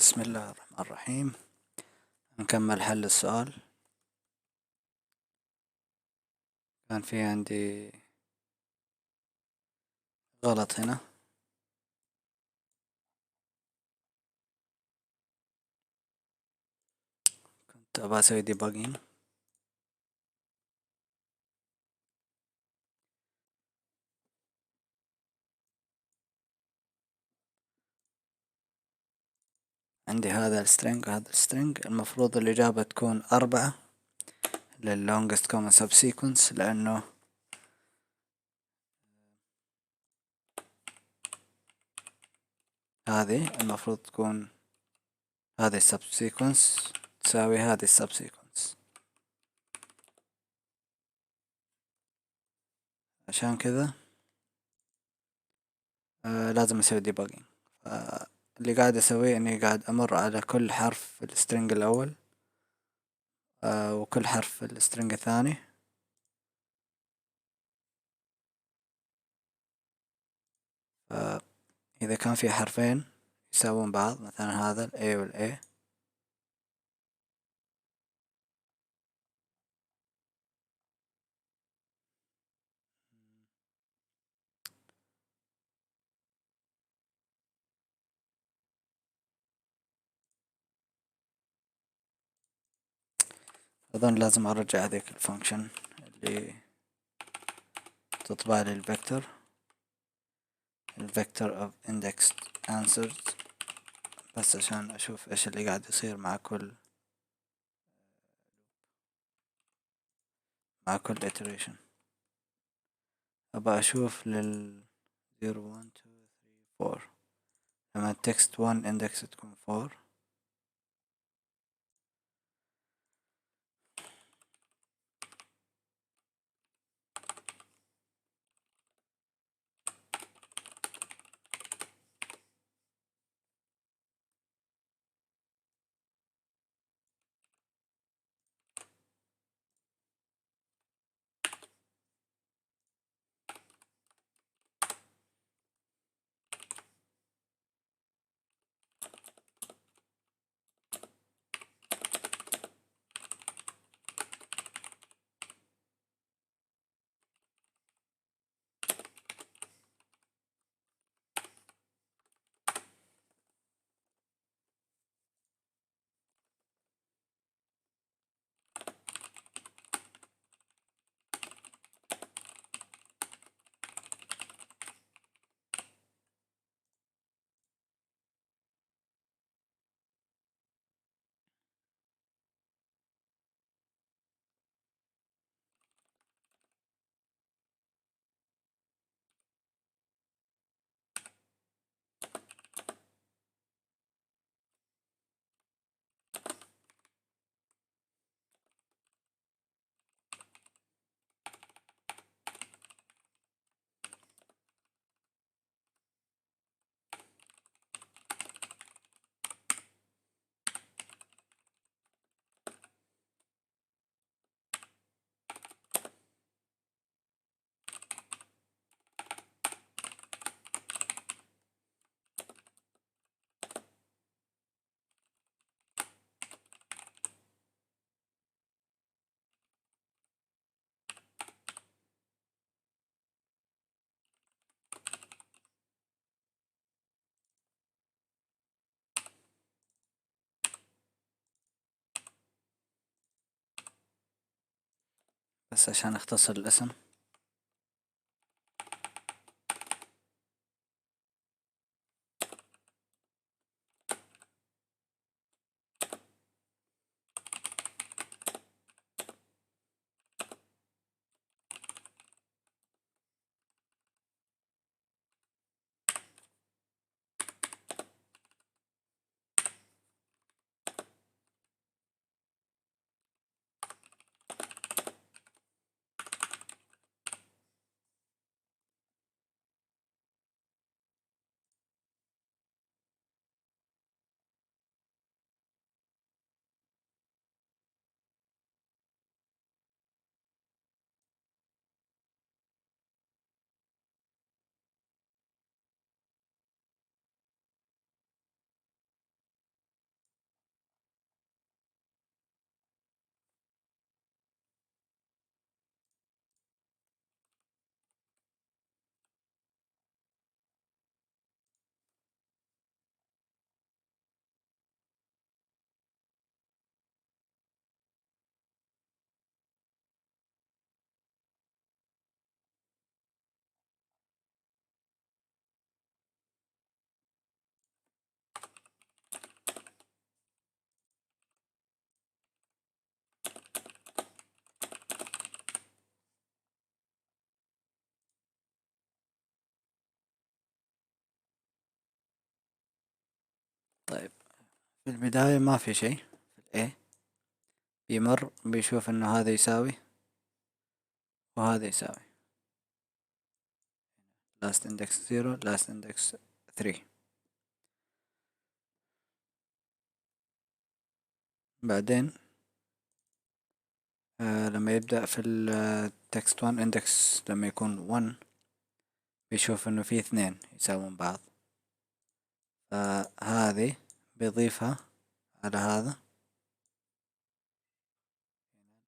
بسم الله الرحمن الرحيم. نكمل حل السؤال. كان في عندي غلط هنا، كنت أبغى أسوي debugging. عندي هذا السترنج وهذا السترنج، المفروض الإجابة تكون 4 للlongest common subsequence، لأنه هذه المفروض تكون هذه subsequence تساوي هذه subsequence. عشان كذا لازم أسوي debugging. اللي قاعد أسويه إني قاعد أمر على كل حرف في السترنج الأول وكل حرف في السترنج الثاني، إذا كان في حرفين يساوون بعض، مثلا هذا ال A وال A، أظن لازم أرجع هذيك الفانكشن اللي تطبع لي الفيكتور of indexed answers، بس عشان أشوف إيش اللي قاعد يصير مع كل iteration. أبغى أشوف لل 0 1 2 3 4 لما text 1 index تكون 4، بس عشان أختصر الاسم. في البداية ما في شي في ال A، بيمر بيشوف انه هذا يساوي وهذا يساوي last index 0 last index 3. بعدين لما يبدأ في ال text 1 index لما يكون 1 بيشوف انه في اثنين يساوون بعض، فهذه بيضيفها على هذا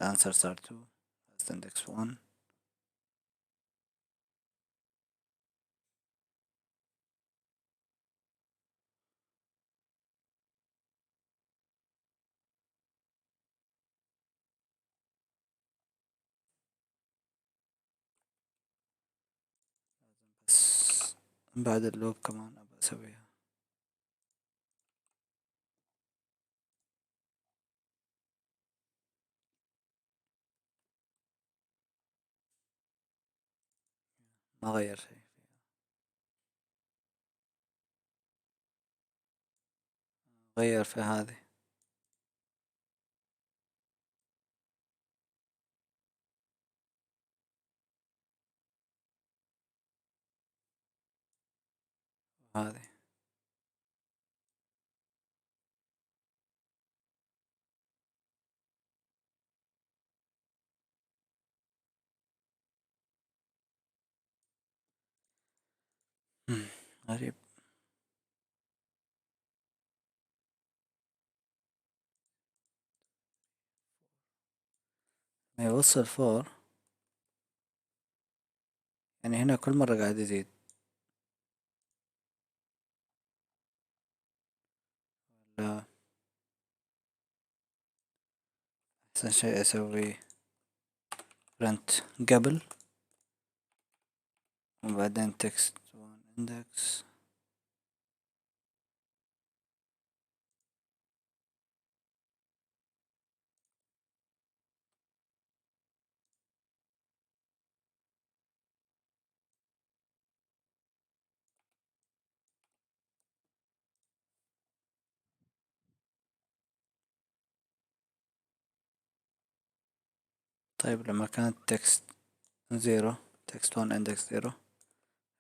الانسر صار 2 last index 1. بس بعد اللوب كمان ابى اسويها. ما غير شي، غير في هذه وهذه. غريب. ما يوصل 4 يعني هنا كل مرة قاعد يزيد. لا، أحسن شيء أسوي print قبل وبعدين text 1 index. طيب لما كانت text 0 text 1 index 0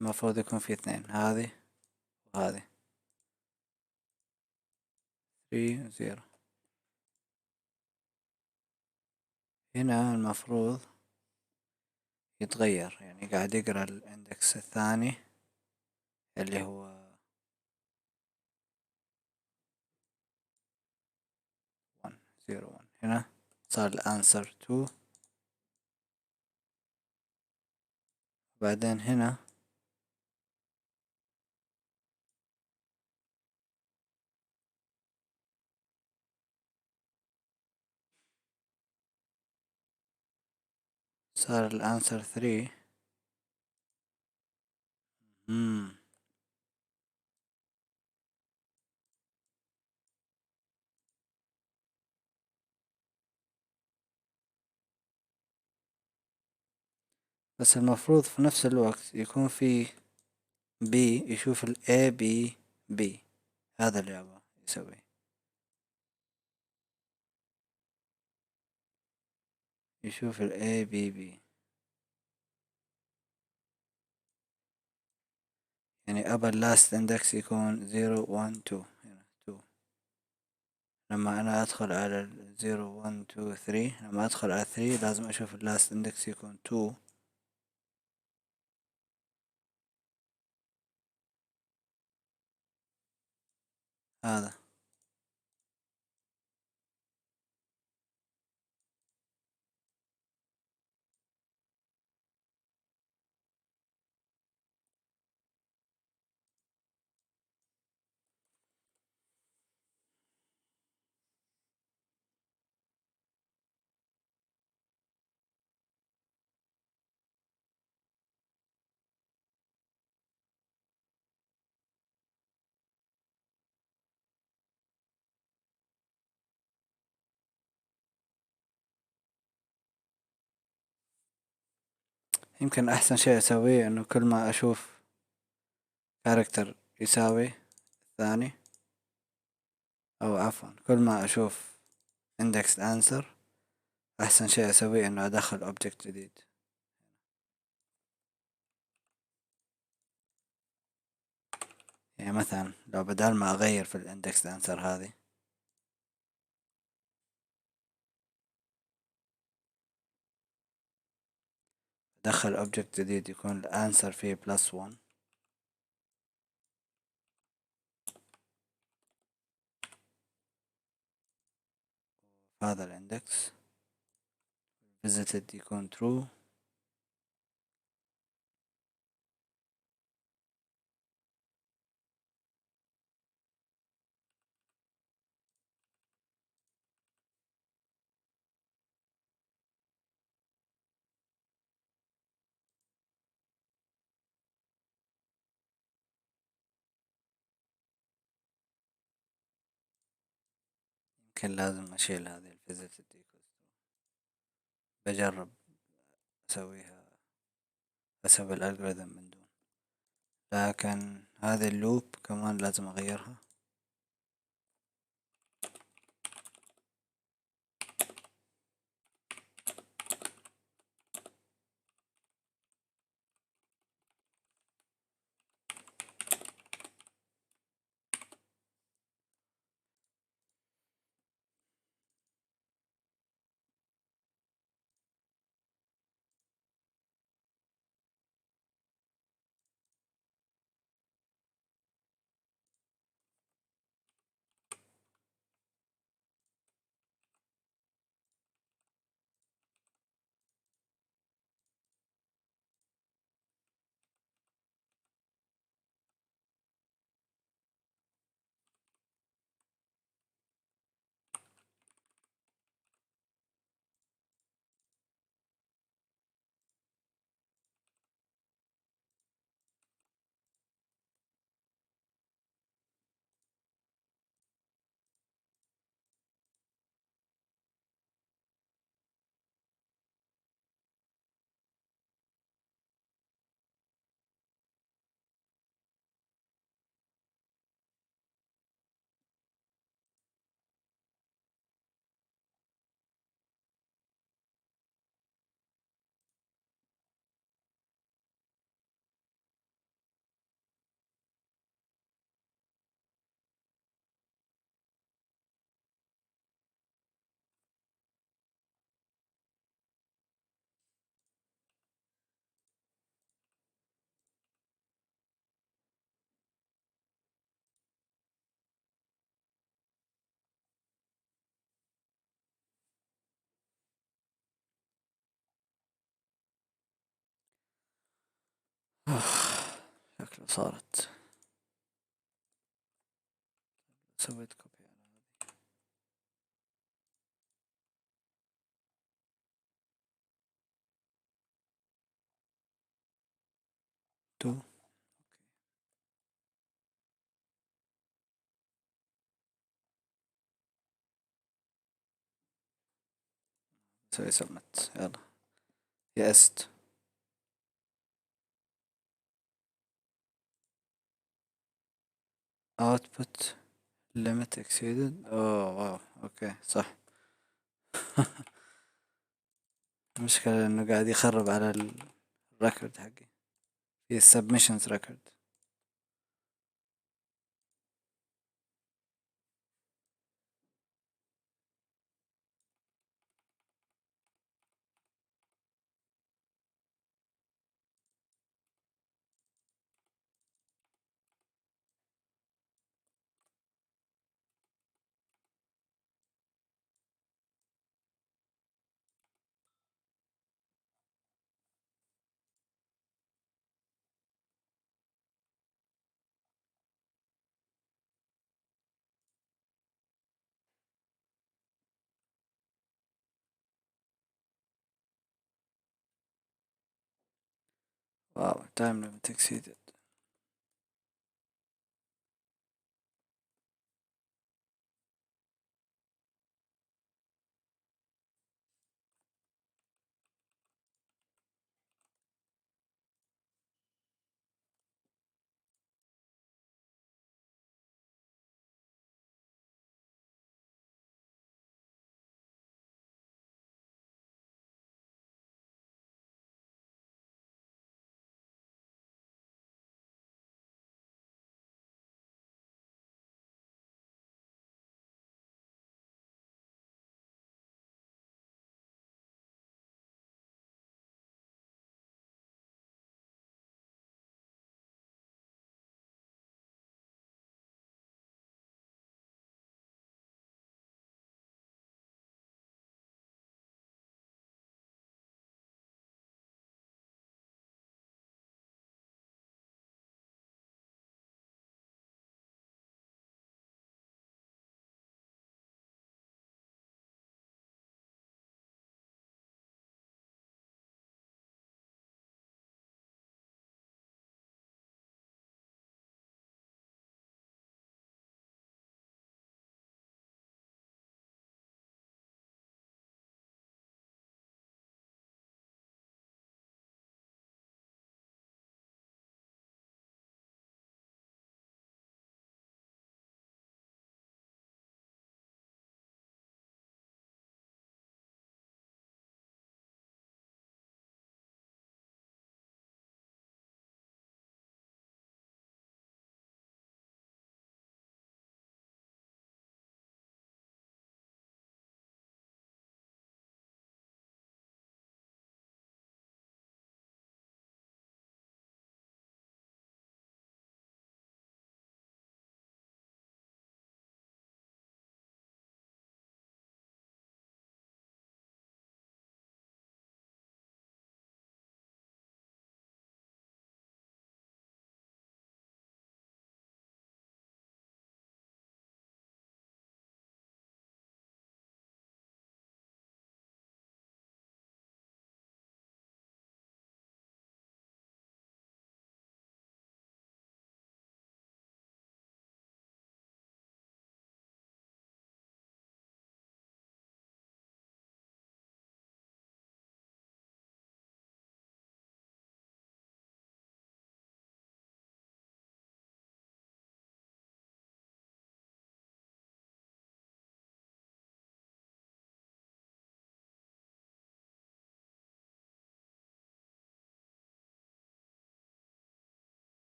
المفروض يكون في اثنين، هذه وهذه 3 0. هنا المفروض يتغير، يعني قاعد يقرأ الاندكس الثاني اللي هو 1 0 1. هنا صار الانسر 2. بعدين هنا صار الانسر 3. بس المفروض في نفس الوقت يكون في B يشوف ال A B B. هذا اللي أبغى يسوي، يشوف ال A B B. يعني أبى ال last index يكون 0 1 2. هنا 2. لما أنا أدخل على ال 0 1 2 3، لما أدخل على 3 لازم أشوف ال last index يكون 2. هذا يمكن أحسن شيء أسويه إنه كل ما أشوف كاركتر يساوي الثاني او عفوا كل ما اشوف indexed answer احسن شيء اسويه انه ادخل object جديد. يعني مثلا لو بدال ما اغير في الindexed answer هذه ادخل object جديد يكون الانسر فيه +1. هذا الاندكس visited يكون true. يمكن لازم اشيل هذه visited equals true. بجرب اسويها، اسوي الالجوريثم من دون، لكن هذه اللوب كمان لازم اغيرها. شكله صارت. سويت كوبي على هذه. تو سوي سبمت. يلا يأست. output limit exceeded. اوه واو اوكي صح. المشكلة انه قاعد يخرب على الريكورد حقي في السبمشنز ريكورد. واو time limit exceeded.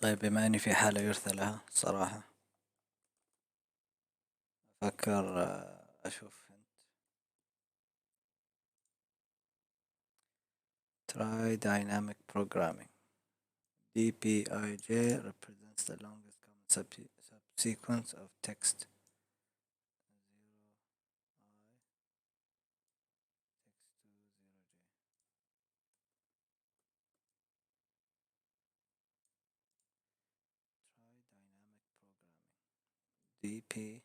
طيب بما اني في حالة يرثى لها صراحة افكر اشوف try dynamic programming DPIJ represents the longest common subsequence of text DPIJ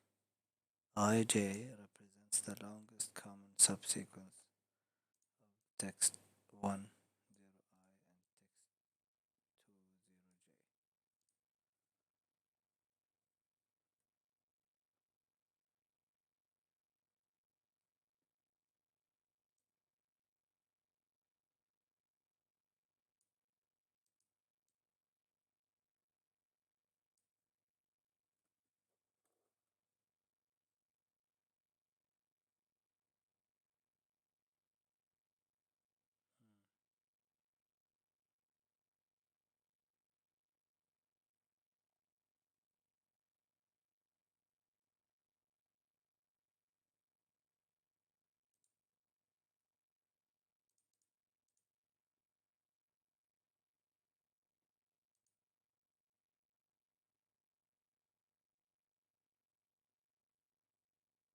represents the longest common subsequence of text 1 0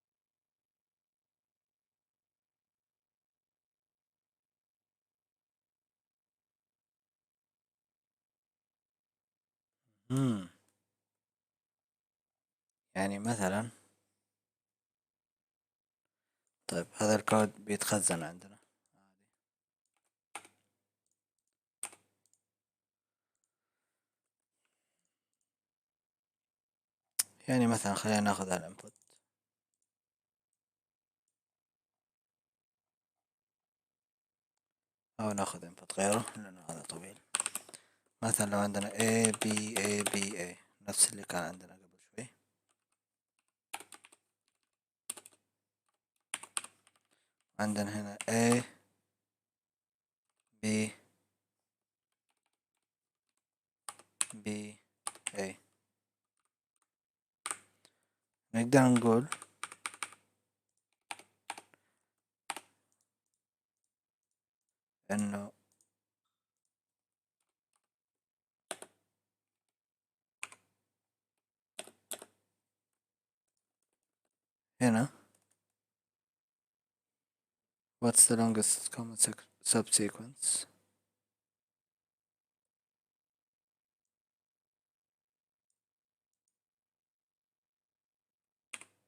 I and text 2 0 J. مم. يعني مثلا طيب هذا الكود بيتخزن عندنا يعني مثلا خلينا ناخذ هالانبوت او ناخذ انبوت غيره لانه هذا طويل. مثلا لو عندنا A B A B A نفس اللي كان عندنا قبل شوي. عندنا هنا A B B A. نقدر نقول انه هنا what's the longest common subsequence.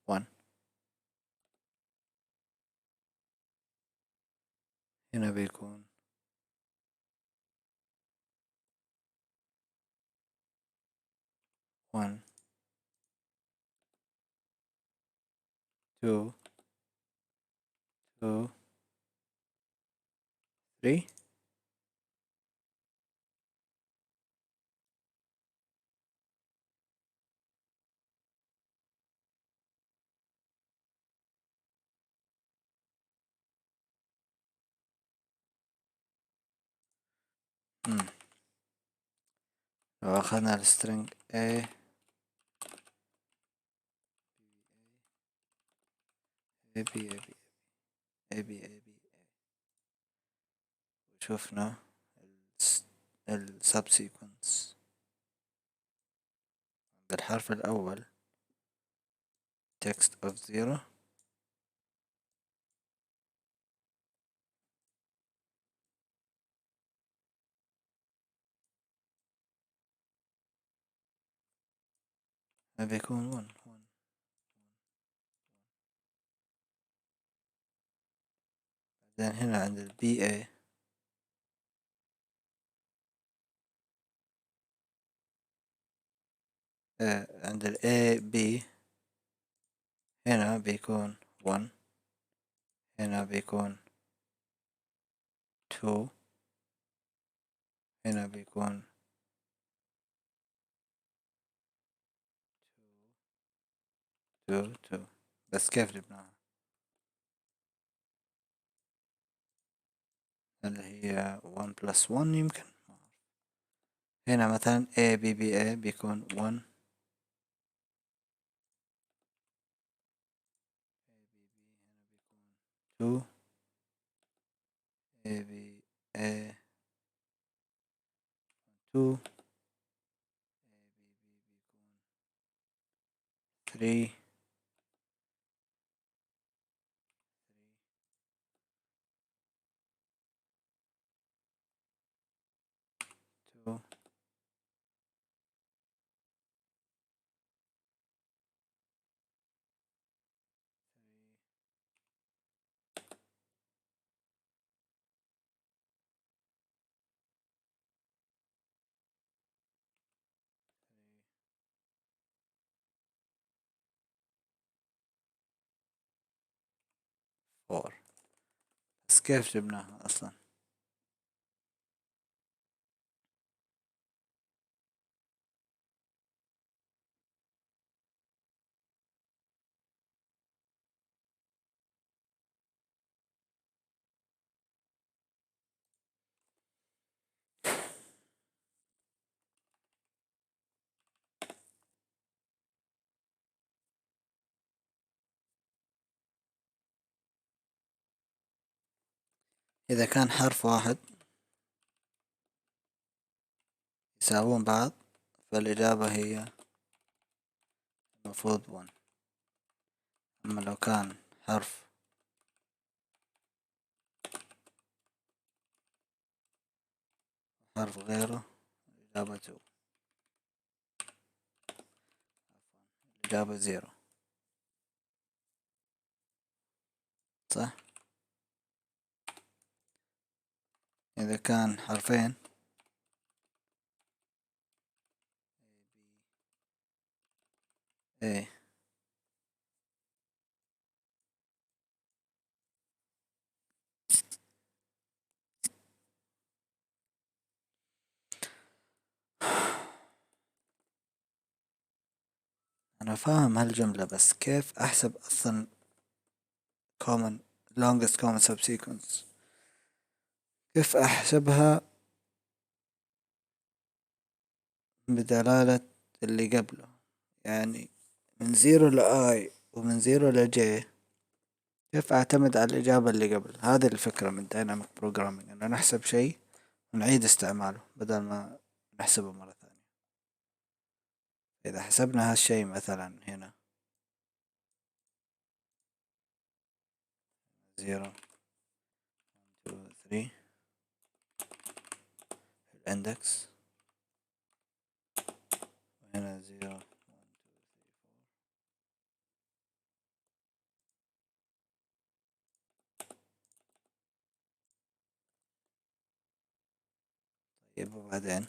one. هنا بيكون 1 2 2 3. لو أخذنا السترنج A A B A B A B A B وشوفنا السبسيكونس عند الحرف الأول text of 0 بيكون 1 بعدين هنا عند ال BA عند ال AB هنا بيكون 1 هنا بيكون 2 هنا بيكون 2 2. بس كيف جبناها؟ اللي هي 1 plus 1 يمكن. هنا مثلا A B B A بيكون 1 2 A B A 2 3 2 4. بس كيف جبناها أصلا؟ إذا كان حرف واحد يساوون بعض فالإجابة هي المفروض 1. أما لو كان حرف غيره الإجابة 2. الإجابة 0. صح. إذا كان حرفين A أنا فاهم هالجملة بس كيف أحسب أصلا common longest common subsequence؟ كيف أحسبها بدلالة اللي قبله؟ يعني من 0 ل I ومن 0 ل J، كيف أعتمد على الإجابة اللي قبل؟ هذه الفكرة من dynamic programming، إنه نحسب شيء ونعيد استعماله بدل ما نحسبه مرة ثانية. إذا حسبنا هالشيء مثلا هنا 0 2 3 الإندكس، وهنا 0 طيب وبعدين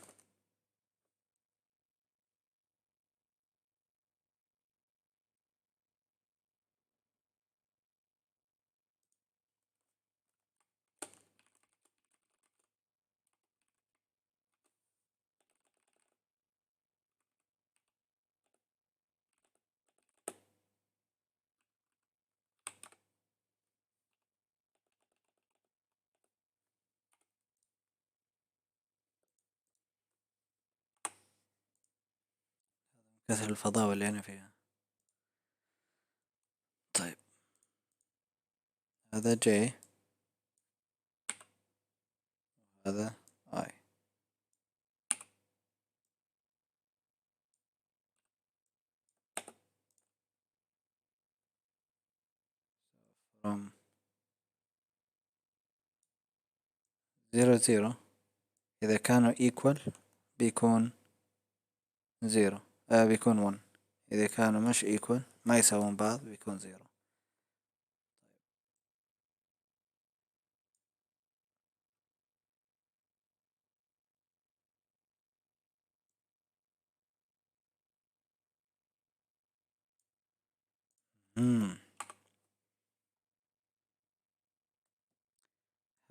كثر الفضاوة اللي أنا فيها. طيب هذا J، هذا I. from 0 0 إذا كانوا equal بيكون 0 بيكون 1. إذا كانوا مش equal ما يساوون بعض بيكون 0.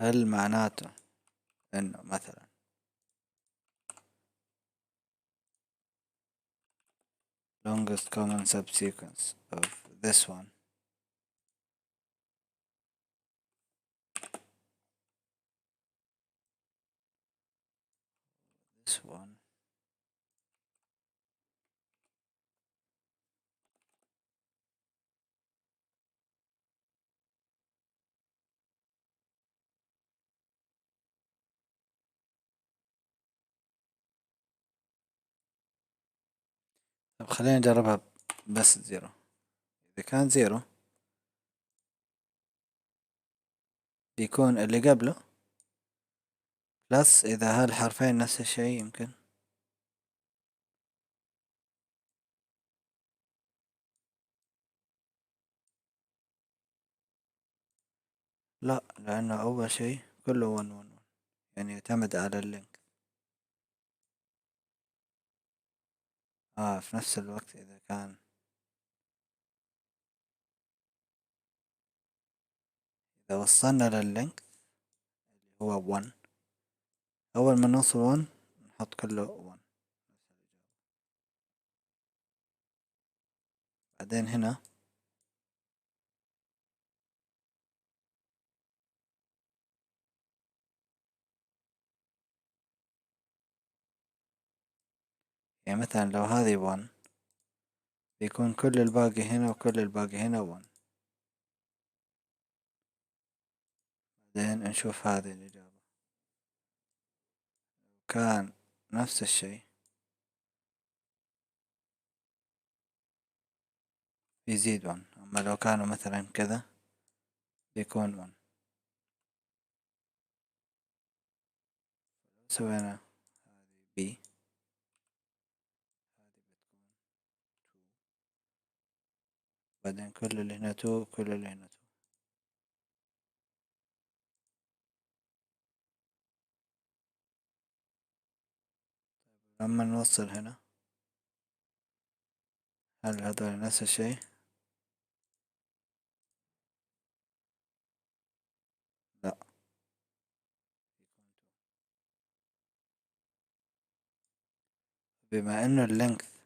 هل معناته إنه مثلا longest common subsequence of this one this one طب خلينا نجربها بس زيرو. إذا كان زيرو بيكون اللي قبله بلس، إذا هالحرفين نفس الشي يمكن. لا، لأنه أول شي كله ون ون ون، يعني يعتمد على اللينك. في نفس الوقت إذا كان، إذا وصلنا لللينك اللي هو ون، أول ما نوصل ون نحط كله ون. بعدين هنا يعني مثلا لو هذه ون بيكون كل الباقي هنا وكل الباقي هنا ون. بعدين نشوف هذه الإجابة، كان نفس الشي بيزيد ون، أما لو كانوا مثلا كذا بيكون ون. سوينا بي، بعدين كل اللي هنا تو، كل اللي هنا تو. لما نوصل هنا هل هذول نفس الشي؟ لا. بما انه اللينث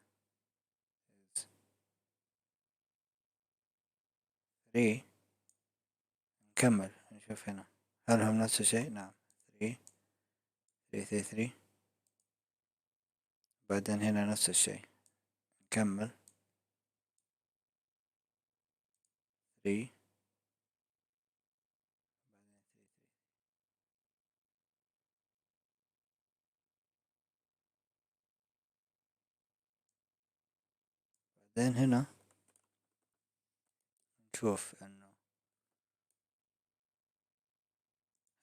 3 نكمل نشوف هنا هل هم نفس الشيء. نعم، 3 3 3. بعدين هنا نفس الشيء، نكمل 3. بعدين هنا نشوف انه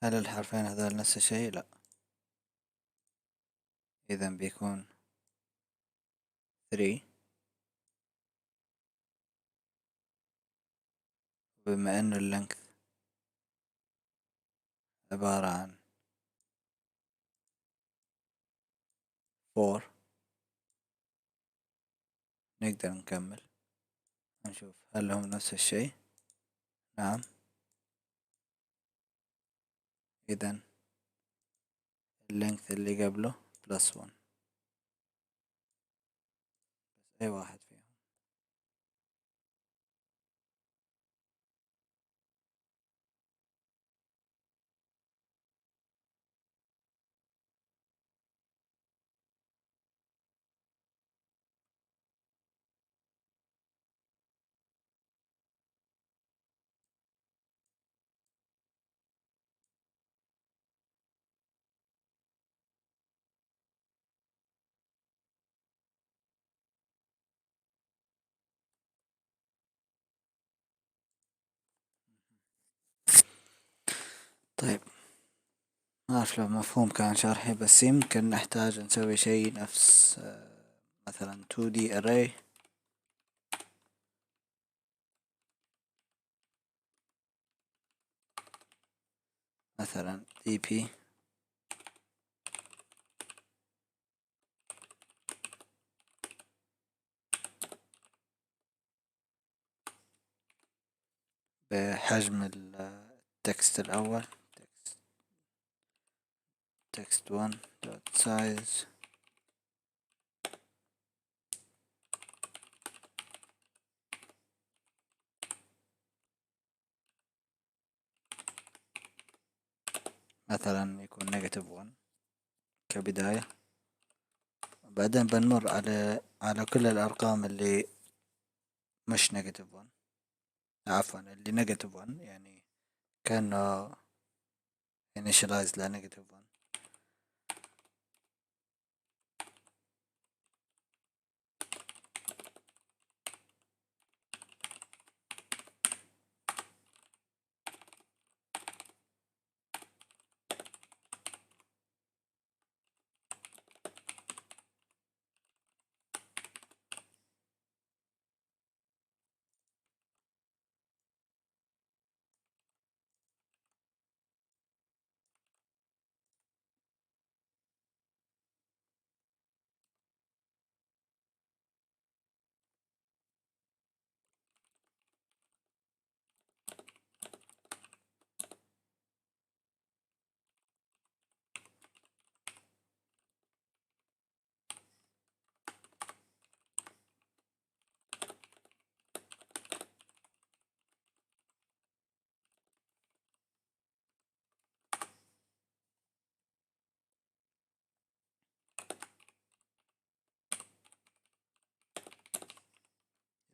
هل الحرفين هذول نفس الشيء. لا، اذا بيكون 3. بما انه اللينث عبارة عن 4 نقدر نكمل نشوف هل هم نفس الشيء. نعم، اذا اللينث اللي قبله بلس 1، اي واحد فيهم. طيب، ما أعرف لو مفهوم كان شرحي، بس يمكن نحتاج نسوي شيء نفس مثلا 2D array، مثلا dp بحجم التكست الأول text1 dot size مثلا يكون -1 كبداية. بعدين بنمر على كل الأرقام اللي مش -1، عفوا اللي -1، يعني كأنه initialize ل -1.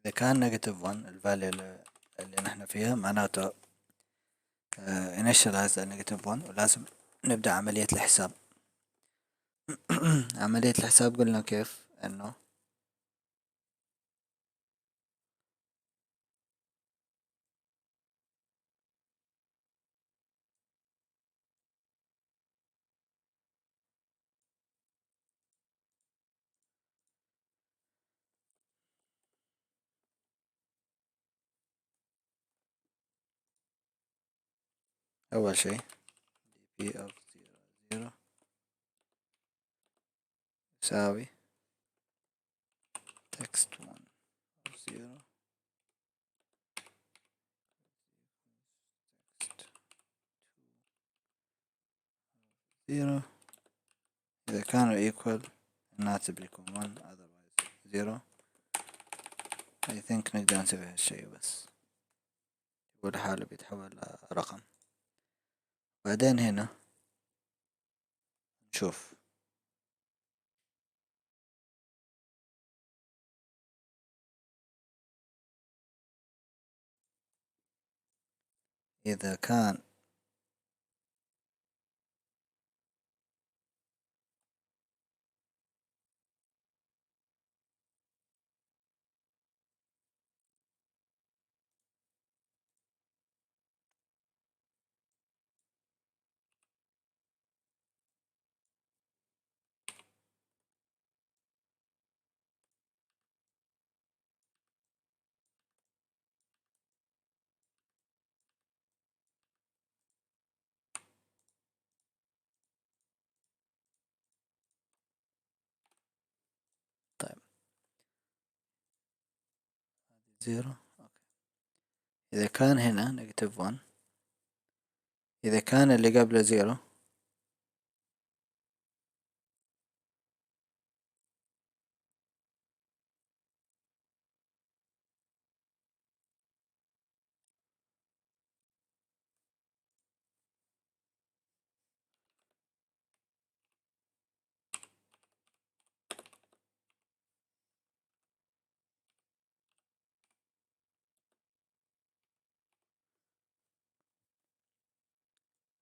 إذا كان نيجاتيف 1 الفاليو اللي نحن فيها معناته initialize negative 1 ولازم نبدأ عملية الحساب. عملية الحساب قلنا كيف انه اول شي p of 0 يساوي text 1 of 0 text 0. إذا كانوا equal الناتج بيكون 1 otherwise 0. I think نقدر نسوي هالشي بس هو لحاله بيتحول لرقم. بعدين هنا نشوف إذا كان طيب 0 إذا كان هنا نيجاتيف 1 إذا كان اللي قبله 0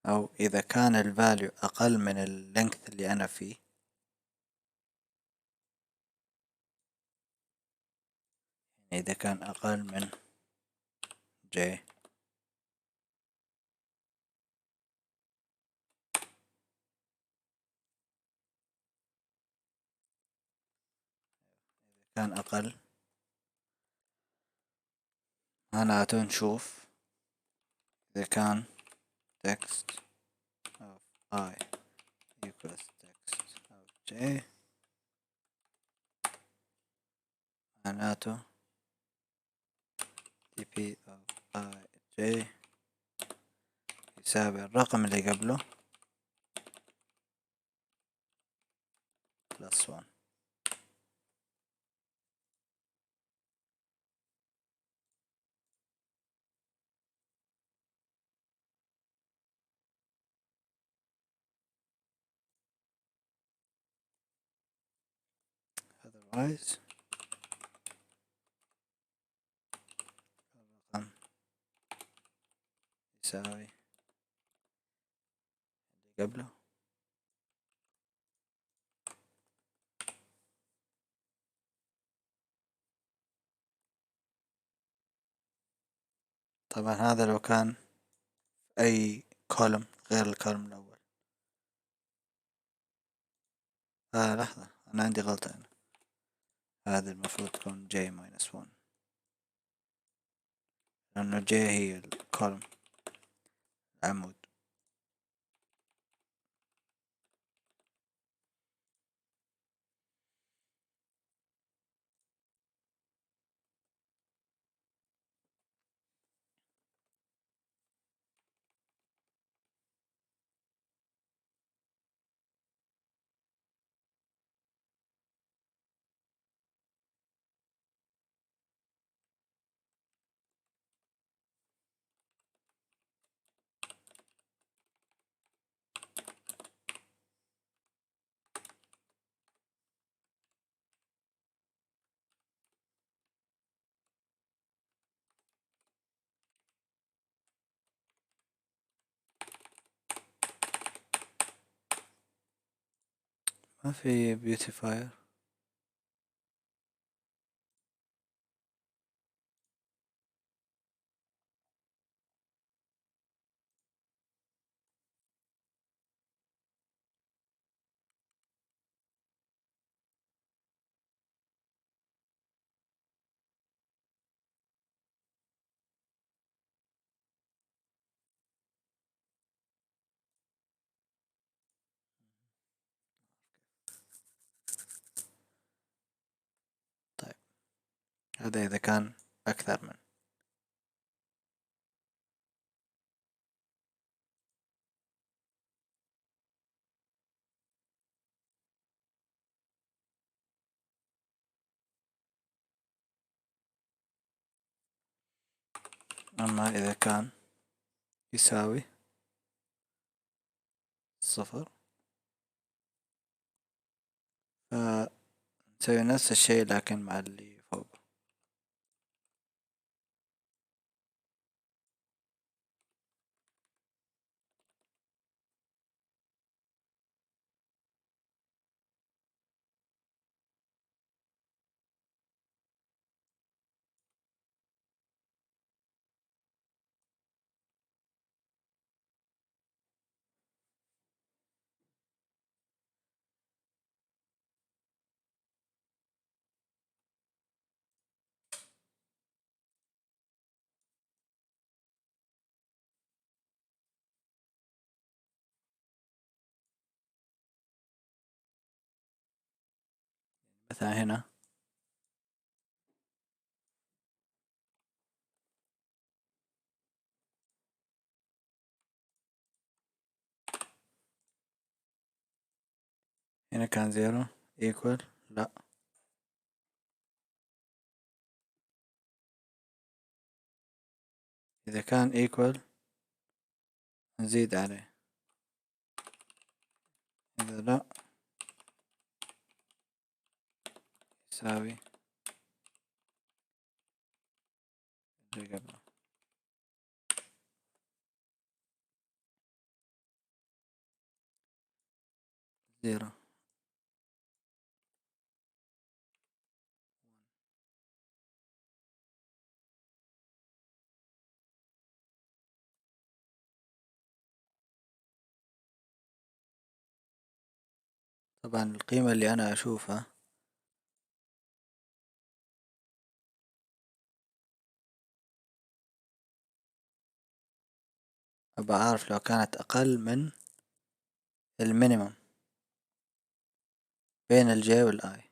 أو إذا كان الفاليو أقل من اللينث اللي أنا فيه يعني إذا كان أقل من j كان أقل معناته نشوف إذا كان text of I equals text of j معناته dp of I j يساوي الرقم اللي قبله plus 1. otherwise الرقم يساوي اللي قبله. طبعا هذا لو كان أي كولوم غير الكولوم الأول. لحظة أنا عندي غلطة هنا هذا المفروض تكون j minus 1 لأنه j هي الكولوم العمود. ما في بيوتيفاير. طيب هذا إذا كان أكثر من. أما إذا كان يساوي 0 فنسوي نفس الشيء لكن مع اللي فوق. مثلا هنا كان 0 equal لا، إذا كان equal نزيد عليه، إذا لا يساوي اللي قبله. 0 طبعا القيمة اللي أنا أشوفها أبقى أعرف لو كانت أقل من المينيمم بين الجي والآي،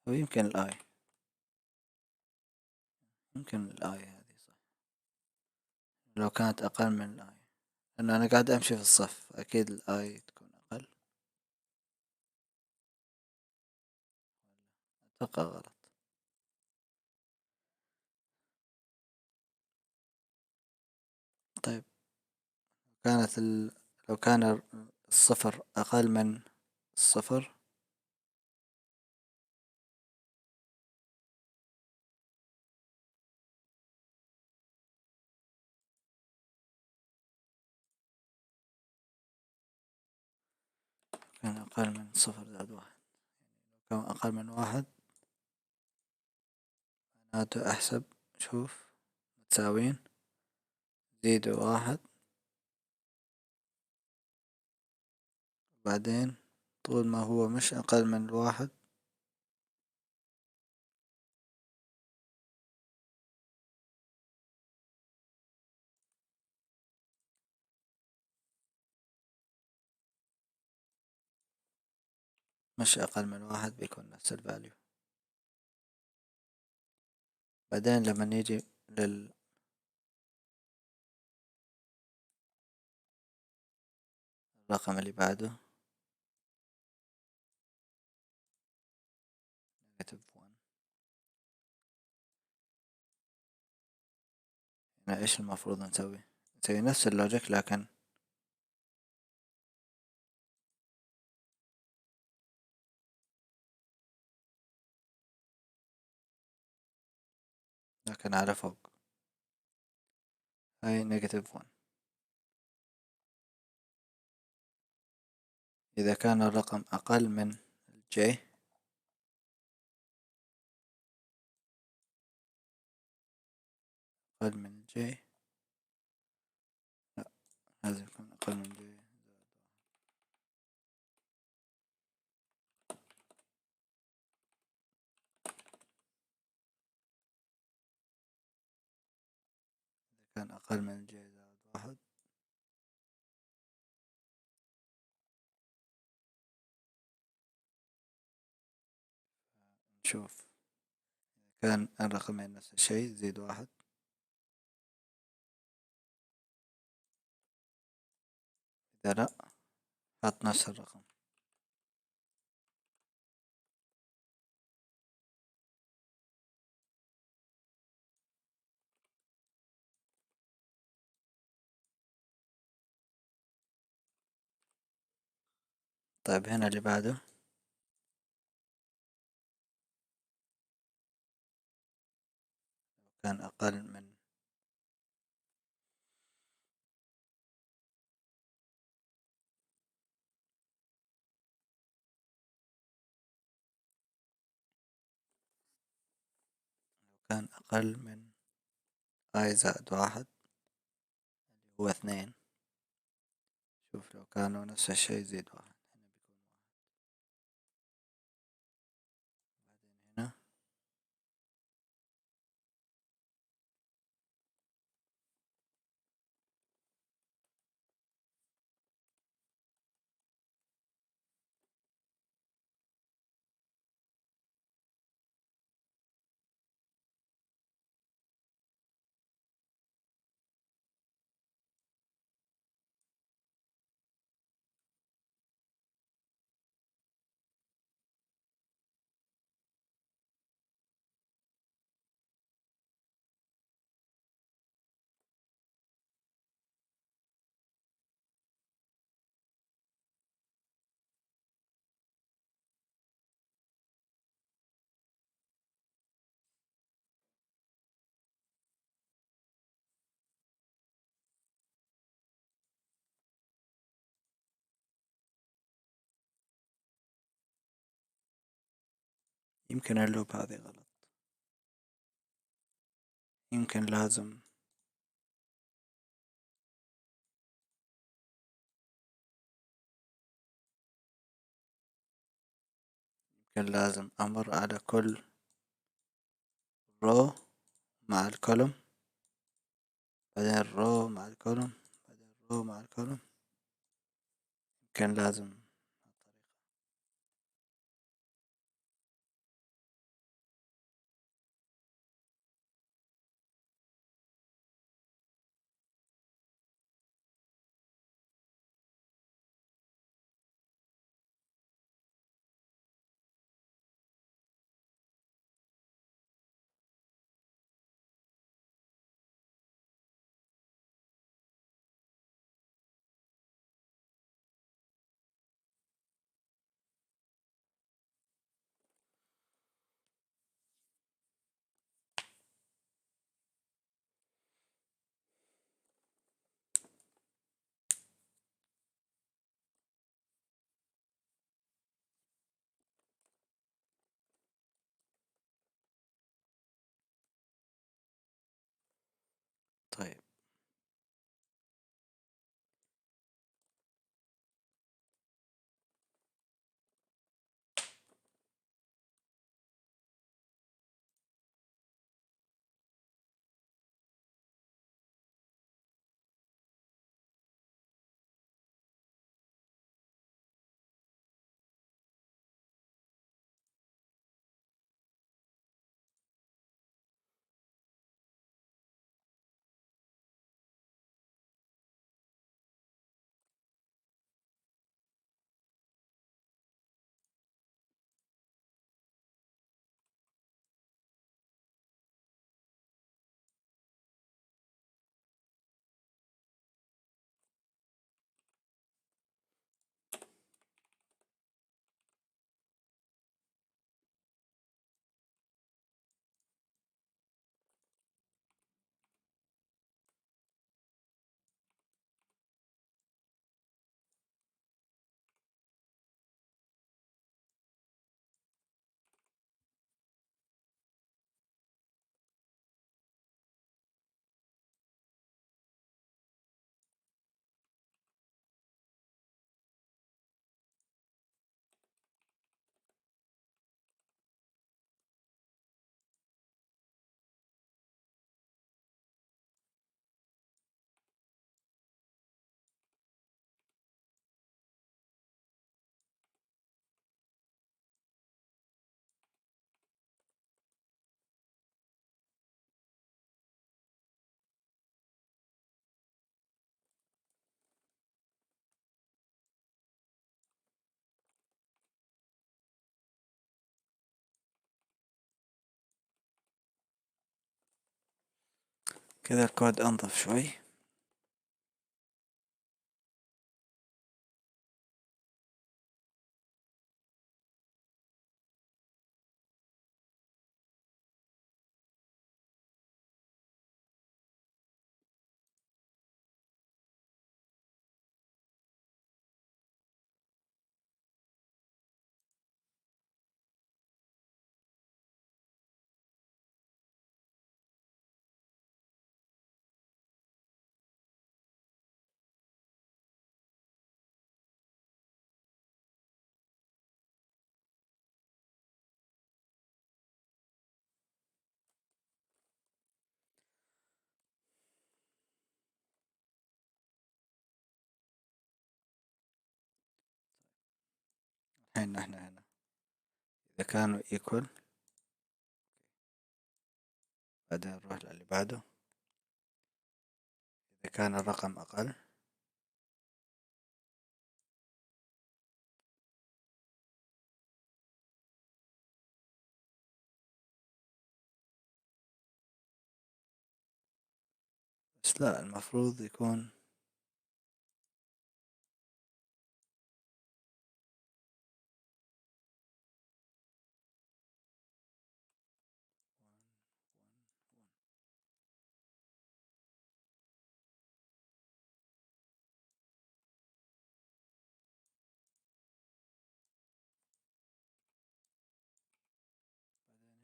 ويمكن الآي، يمكن الآي هذه صح، لو كانت أقل من الآي، لأنه أنا قاعد أمشي في الصف أكيد الآي تكون أقل. أتوقع غلط. طيب كانت لو كان الصفر أقل من الصفر كان أقل من 0 زائد 1، كان أقل من 1 معناته أحسب شوف متساويين، زيدوا 1 بعدين طول ما هو مش أقل من 1 مش أقل من 1 بيكون نفس الفاليو. بعدين لما نيجي للرقم اللي بعده -1، هنا إيش المفروض نسوي؟ نسوي نفس اللوجيك لكن على فوق، هاي -1. إذا كان الرقم أقل من الجي أقل من الجي لا، لازم يكون أقل من الجي. إذا كان أقل من الجي زائد واحد نشوف. كان الرقمين نفس الشيء زيد واحد. إذا لا حط نفس الرقم. طيب هنا اللي بعده كان أقل من كان أقل من آي زائد واحد هو اثنين. شوف لو كانوا نفس الشيء زيد واحد هنا بيكون واحد. بعدين هنا يمكن اللوب هذه غلط. يمكن لازم أمر على كل رو مع الكولوم، بعدين رو مع الكولوم، بعدين رو مع الكولوم. يمكن لازم كذا الكود أنظف شوي. الحين احنا هنا إذا كانوا equal بعدين نروح للي بعده. إذا كان الرقم أقل بس لا، المفروض يكون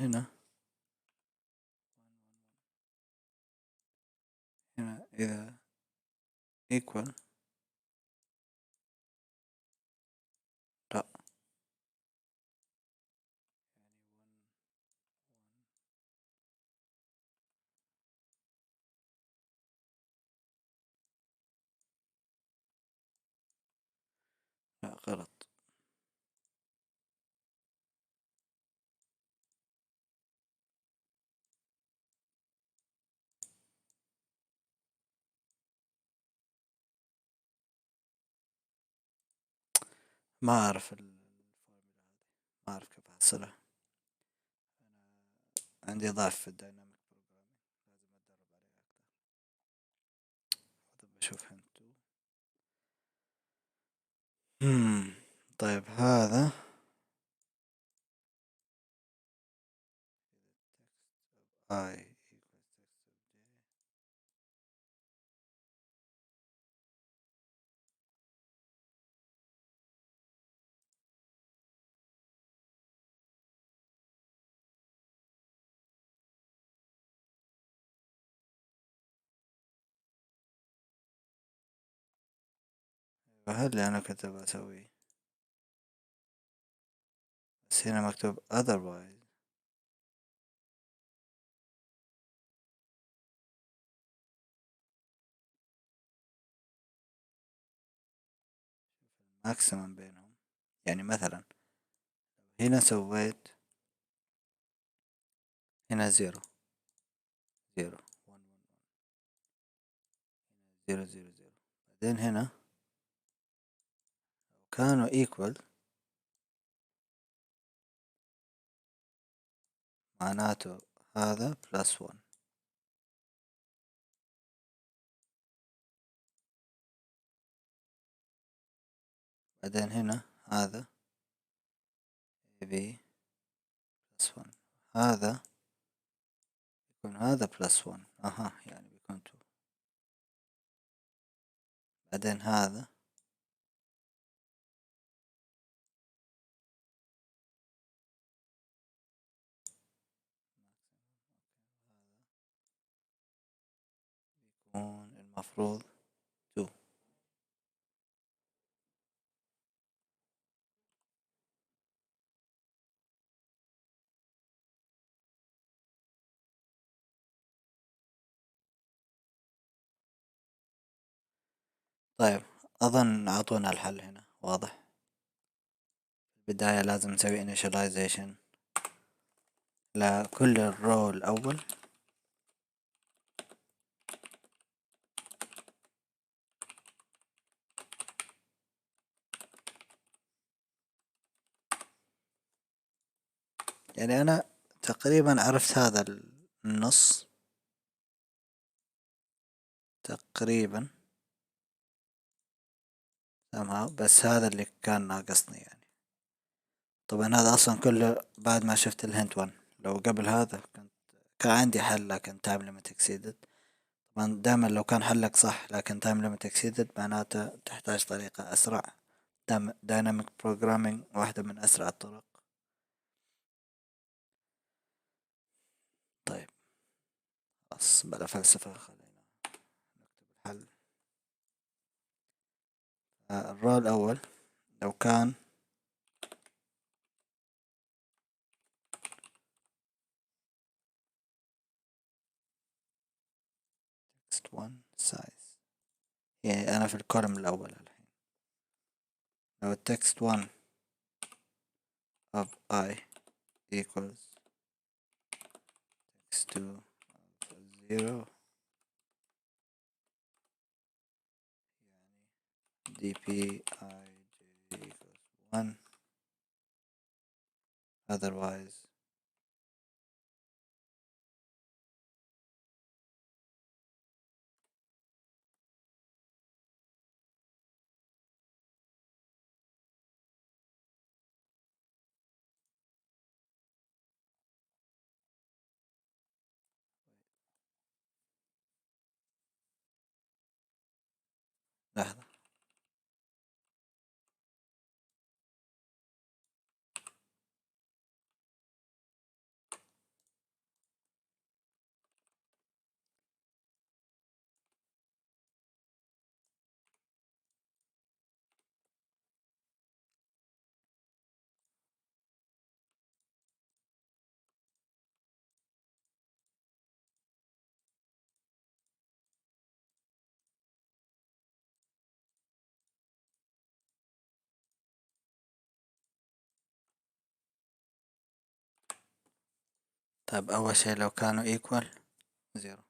هنا إذا equal لا، لا غلط. ما أعرف ما أعرف كيف أحصلها. عندي ضعف في الدايناميك بروجرامينج، لازم أتدرب عليه أكثر. بشوف هنتو. طيب هذا I هل اللي أنا كنت بسويه، بس هنا مكتوب otherwise. ماكسيمم بينهم، يعني مثلا هنا سويت هنا زيرو زيرو ون زيرو زيرو زيرو، بعدين هنا كانوا equal معناته هذا بلس ون، بعدين هنا هذا بي بلس ون، هذا يكون هذا بلس ون، اها يعني بيكون تو، بعدين هذا يكون المفروض تو. طيب أظن أعطونا الحل هنا واضح. في البداية لازم نسوي initialization لكل الرو الأول، يعني أنا تقريبا عرفت هذا النص. تقريبا somehow، بس هذا اللي كان ناقصني يعني. طبعا هذا اصلا كله بعد ما شفت الهنت 1. لو قبل هذا كان عندي حل، لكن تايم ليميت اكسيدد. طبعا دائما لو كان حلك صح لكن تايم ليميت اكسيدد معناته تحتاج طريقة اسرع. دايناميك بروجرامينج واحدة من اسرع الطرق. طيب خلاص بلا فلسفة، خلينا نكتب الحل. الرول الأول لو كان text 1 size، يعني أنا في الكولم الأول الحين. لو text 1 of I equals text 2 of 0 dp I j equals 1 otherwise. لحظة. طيب أول شي لو كانوا equal 0.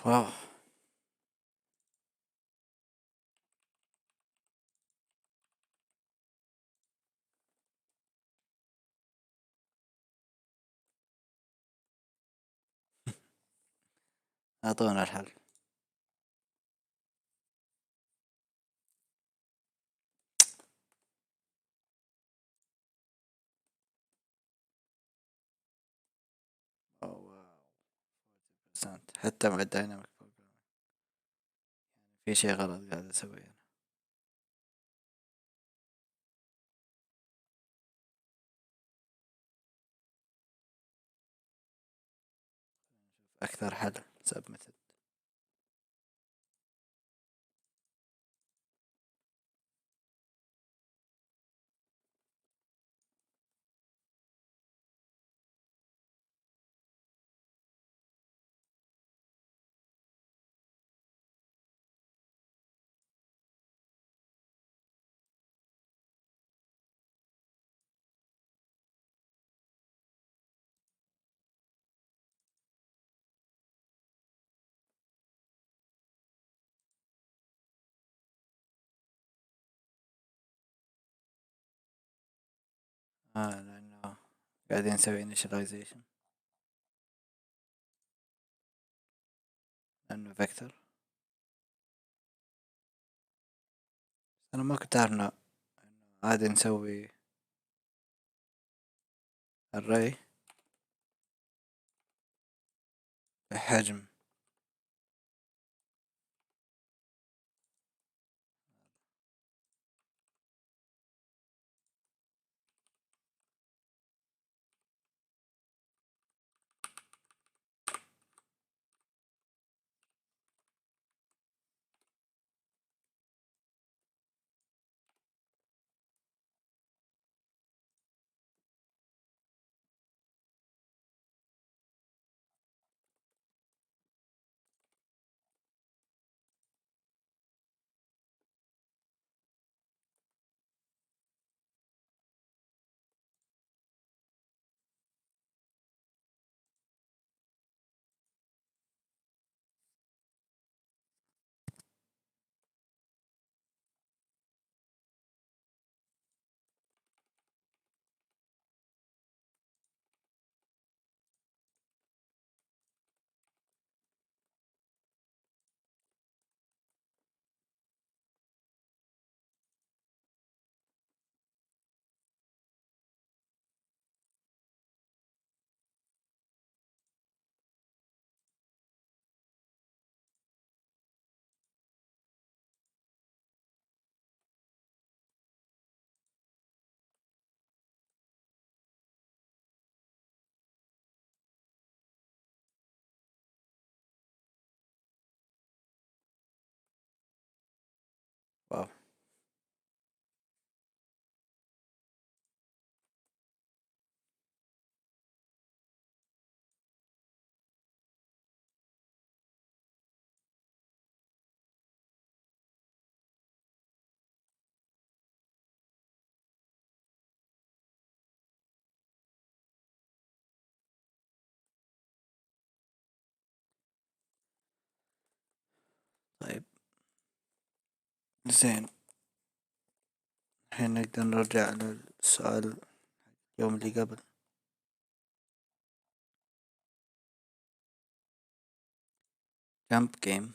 واو. أعطونا الحل. واو. حتى مع الدايناميك بروجرامينج في شي غلط قاعد أسويه أنا. أكثر حل سبميتد. لأنه قاعدين نسوي initialization لأنه فيكتور. أنا ما كنت أعرف إنه عادي نسوي array بحجم. واو. طيب زين، الحين نقدر نرجع للسؤال اليوم اللي قبل. جامب جيم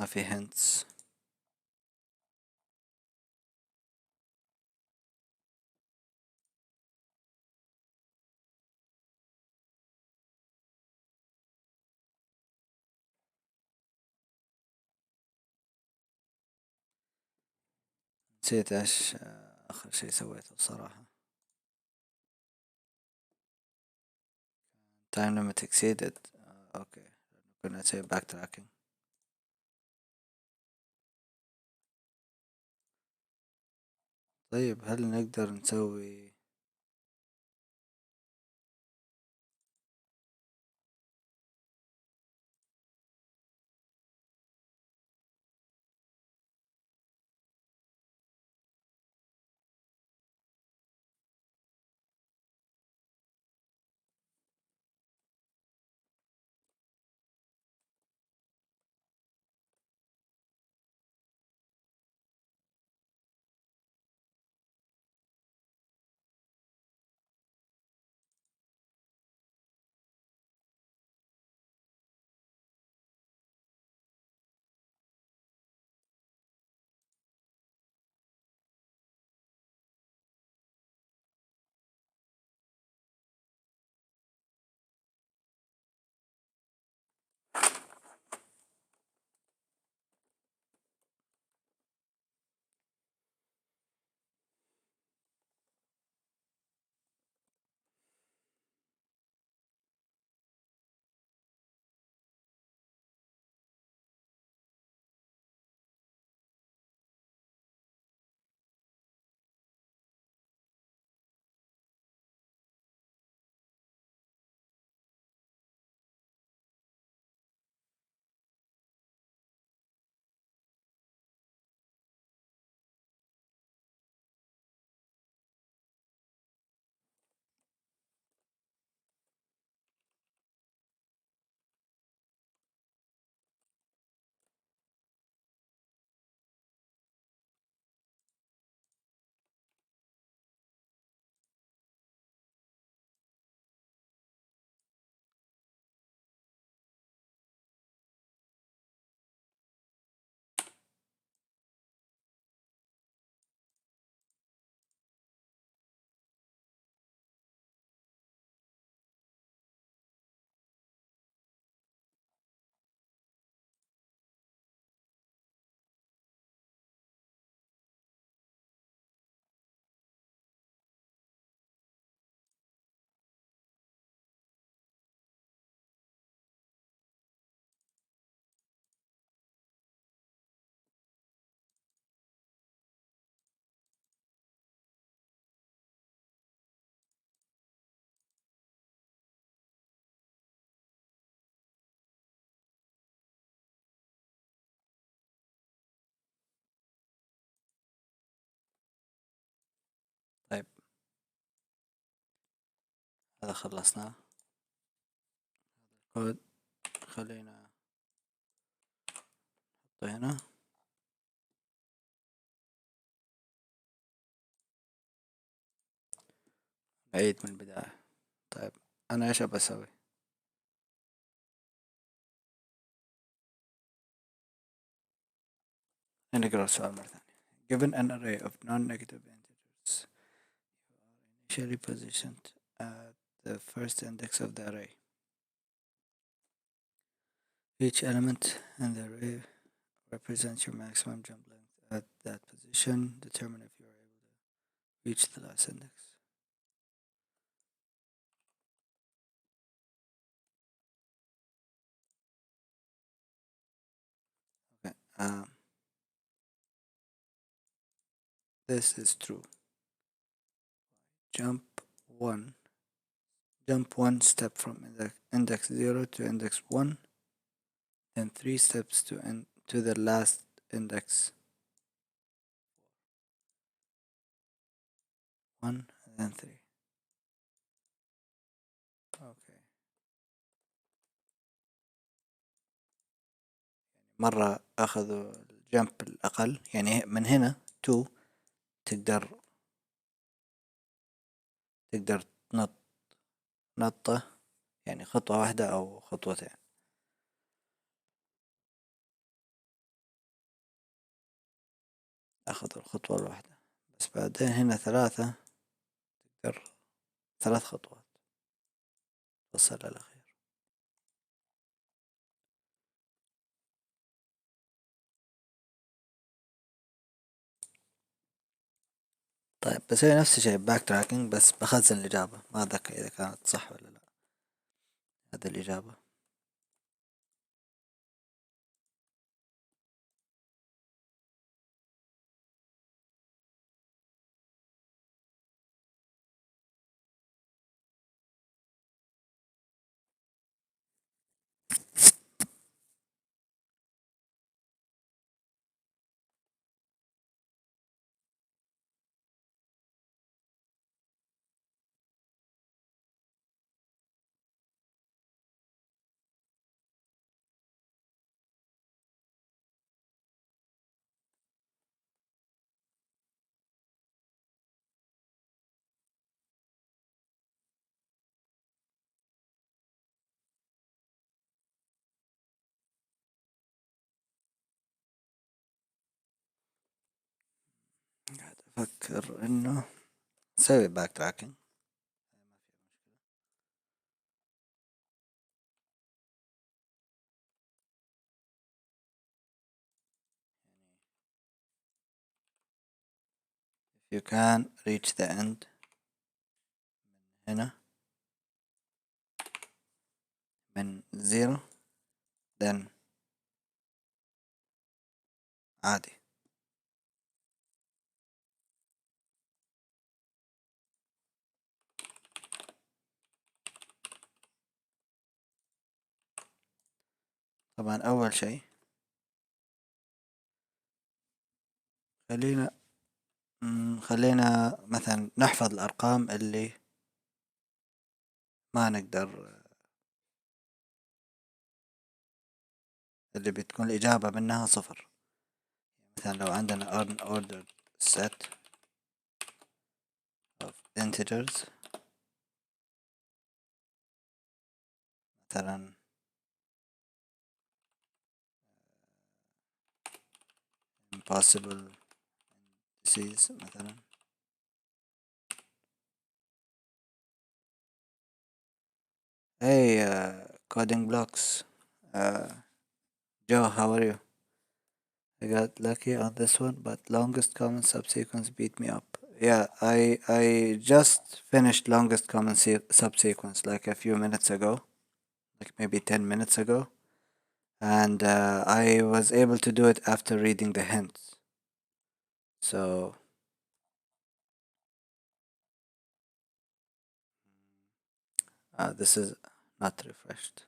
ما في هنتس. نسيت ايش اخر شي سويته بصراحة. time limit exceeded. اوكي، كنا نسوي باك تراكنج. طيب هل نقدر نسوي هذا خلصناه. كود خلينا نحطه هنا. نعيد من البداية. طيب أنا إيش أبى أسوي؟ نقرأ السؤال مرة ثانية. Given an array of non-negative integers, initially positioned at the first index of the array. Each element in the array represents your maximum jump length at that position. Determine if you are able to reach the last index. Okay. This is true. Jump one step from index 0 to index 1, then 3 steps to the last index 1 and then 3. Okay. مرة أخذوا الجمب الأقل، يعني من هنا 2 تقدر تنط نطة، يعني خطوة واحدة أو خطوتين. أخذ الخطوة الواحدة، بس بعدين هنا 3 تقدر 3 خطوات توصل للأخير. طيب بسوي نفس الشيء باك تراكنج، بس بخزن الإجابة، ما أتذكر إذا كانت صح ولا لا. هذه الإجابة. قاعد أفكر إنه نسوي باك تراكنج. If you can reach the end هنا من 0 then عادي. طبعا أول شيء خلينا مثلا نحفظ الأرقام اللي ما نقدر، اللي بتكون الإجابة منها 0. مثلا لو عندنا unordered set of integers، مثلا impossible indices مثلا. Hey, coding blocks. Joe, how are you? I got lucky on this one, but longest common subsequence beat me up. Yeah, I just finished longest common subsequence like a few minutes ago, like maybe 10 minutes ago, and I was able to do it after reading the hints. So this is not refreshed.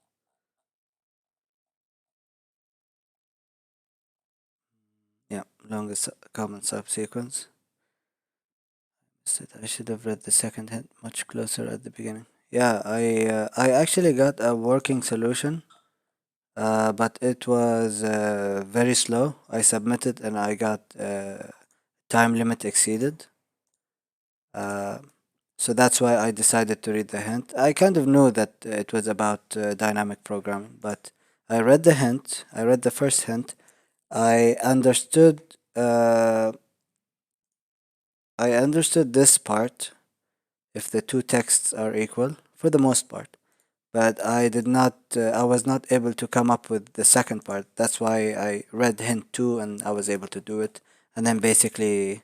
Yeah, longest common subsequence. I should have read the second hint much closer at the beginning. yeah, I actually got a working solution, but it was very slow. I submitted and I got time limit exceeded. Uh, so that's why I decided to read the hint. I kind of knew that it was about dynamic programming, but I read the hint. I read the first hint. I understood. I understood this part if the two texts are equal for the most part, but I did not. I was not able to come up with the second part. That's why I read hint two and I was able to do it. And then basically,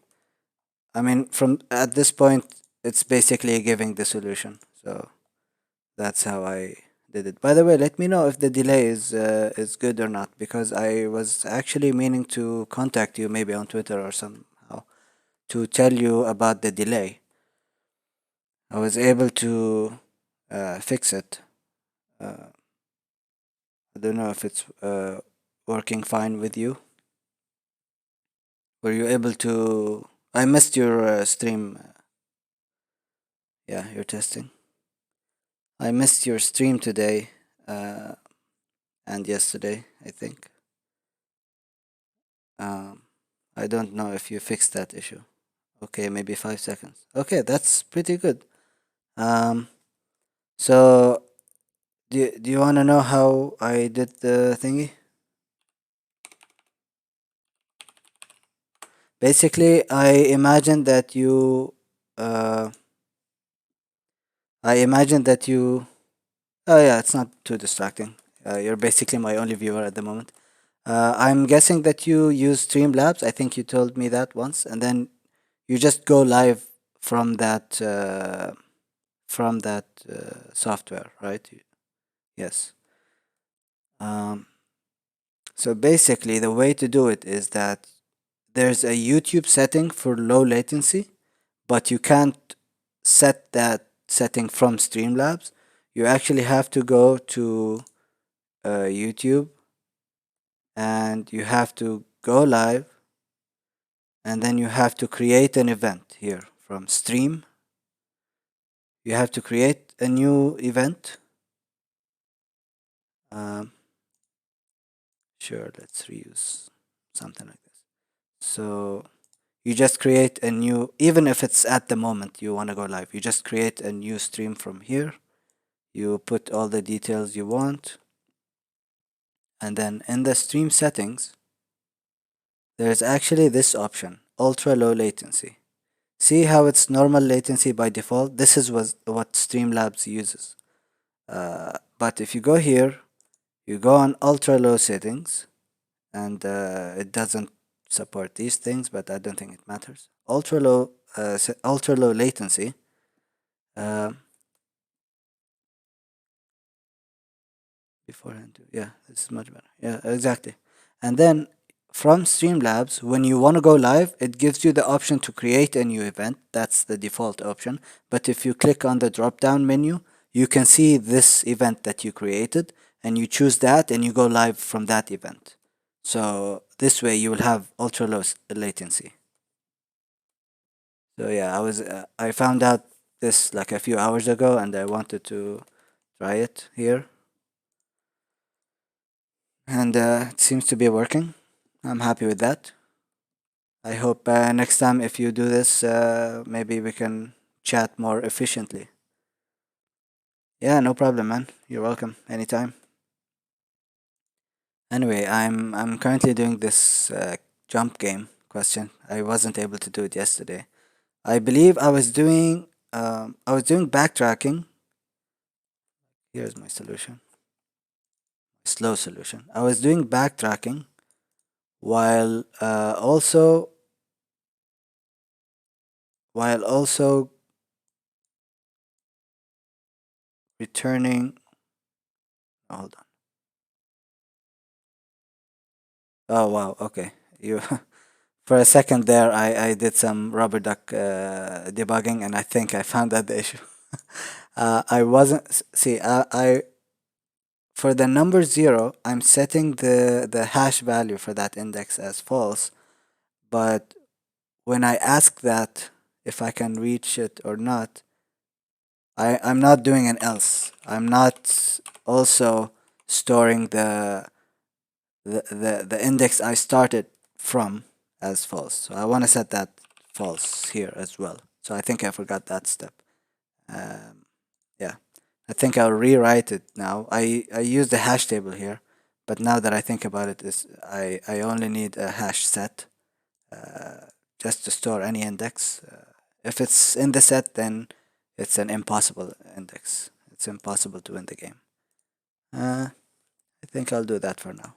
I mean, from at this point, it's basically giving the solution. So that's how I did it. By the way, let me know if the delay is good or not, because I was actually meaning to contact you maybe on Twitter or somehow to tell you about the delay. I was able to fix it. Uh, I don't know if it's working fine with you. Were you able to? I missed your stream. Yeah, you're testing. I missed your stream today uh, and yesterday, I think. Um, I don't know if you fixed that issue. Okay, maybe 5 seconds. Okay, that's pretty good. Um, so do you want to know how I did the thingy? Basically, Uh, I imagined that you. Oh yeah, it's not too distracting. You're basically my only viewer at the moment. I'm guessing that you use Streamlabs. I think you told me that once, and then you just go live from that software, right? Yes. Um, so basically, the way to do it is that there's a YouTube setting for low latency, but you can't set that setting from Streamlabs. You actually have to go to YouTube and you have to go live, and then you have to create an event here from stream. You have to create a new event. Um, sure, let's reuse something like this. So you just create a new, even if it's at the moment you want to go live, you just create a new stream from here. You put all the details you want, and then in the stream settings, there's actually this option, ultra low latency. See how it's normal latency by default? This is what Streamlabs uses. But if you go here, you go on ultra low settings, and it doesn't support these things, but I don't think it matters. Ultra low latency. Um, beforehand, yeah, this is much better. Yeah, exactly. And then from Streamlabs, when you want to go live, it gives you the option to create a new event. That's the default option. But if you click on the drop down menu, you can see this event that you created, and you choose that and you go live from that event. So this way you will have ultra low latency. So yeah, I found out this like a few hours ago, and I wanted to try it here, and it seems to be working. I'm happy with that. I hope next time if you do this, maybe we can chat more efficiently. Yeah, no problem, man. You're welcome anytime. Anyway, I'm currently doing this jump game question. I wasn't able to do it yesterday. I believe I was doing backtracking. Here's my solution. Slow solution. I was doing backtracking while also returning. Oh, hold on. Oh wow. Okay. You for a second there, I did some rubber duck debugging, and I think I found that the issue. I wasn't see. I For the number zero, I'm setting the hash value for that index as false, but when I ask that if I can reach it or not, I'm not doing an else. I'm not also storing the index I started from as false. So I want to set that false here as well. So I think I forgot that step. Um, yeah, I think I'll rewrite it now. I use the hash table here, but now that I think about it, is I only need a hash set just to store any index. If it's in the set, then it's an impossible index. It's impossible to win the game. I think I'll do that for now.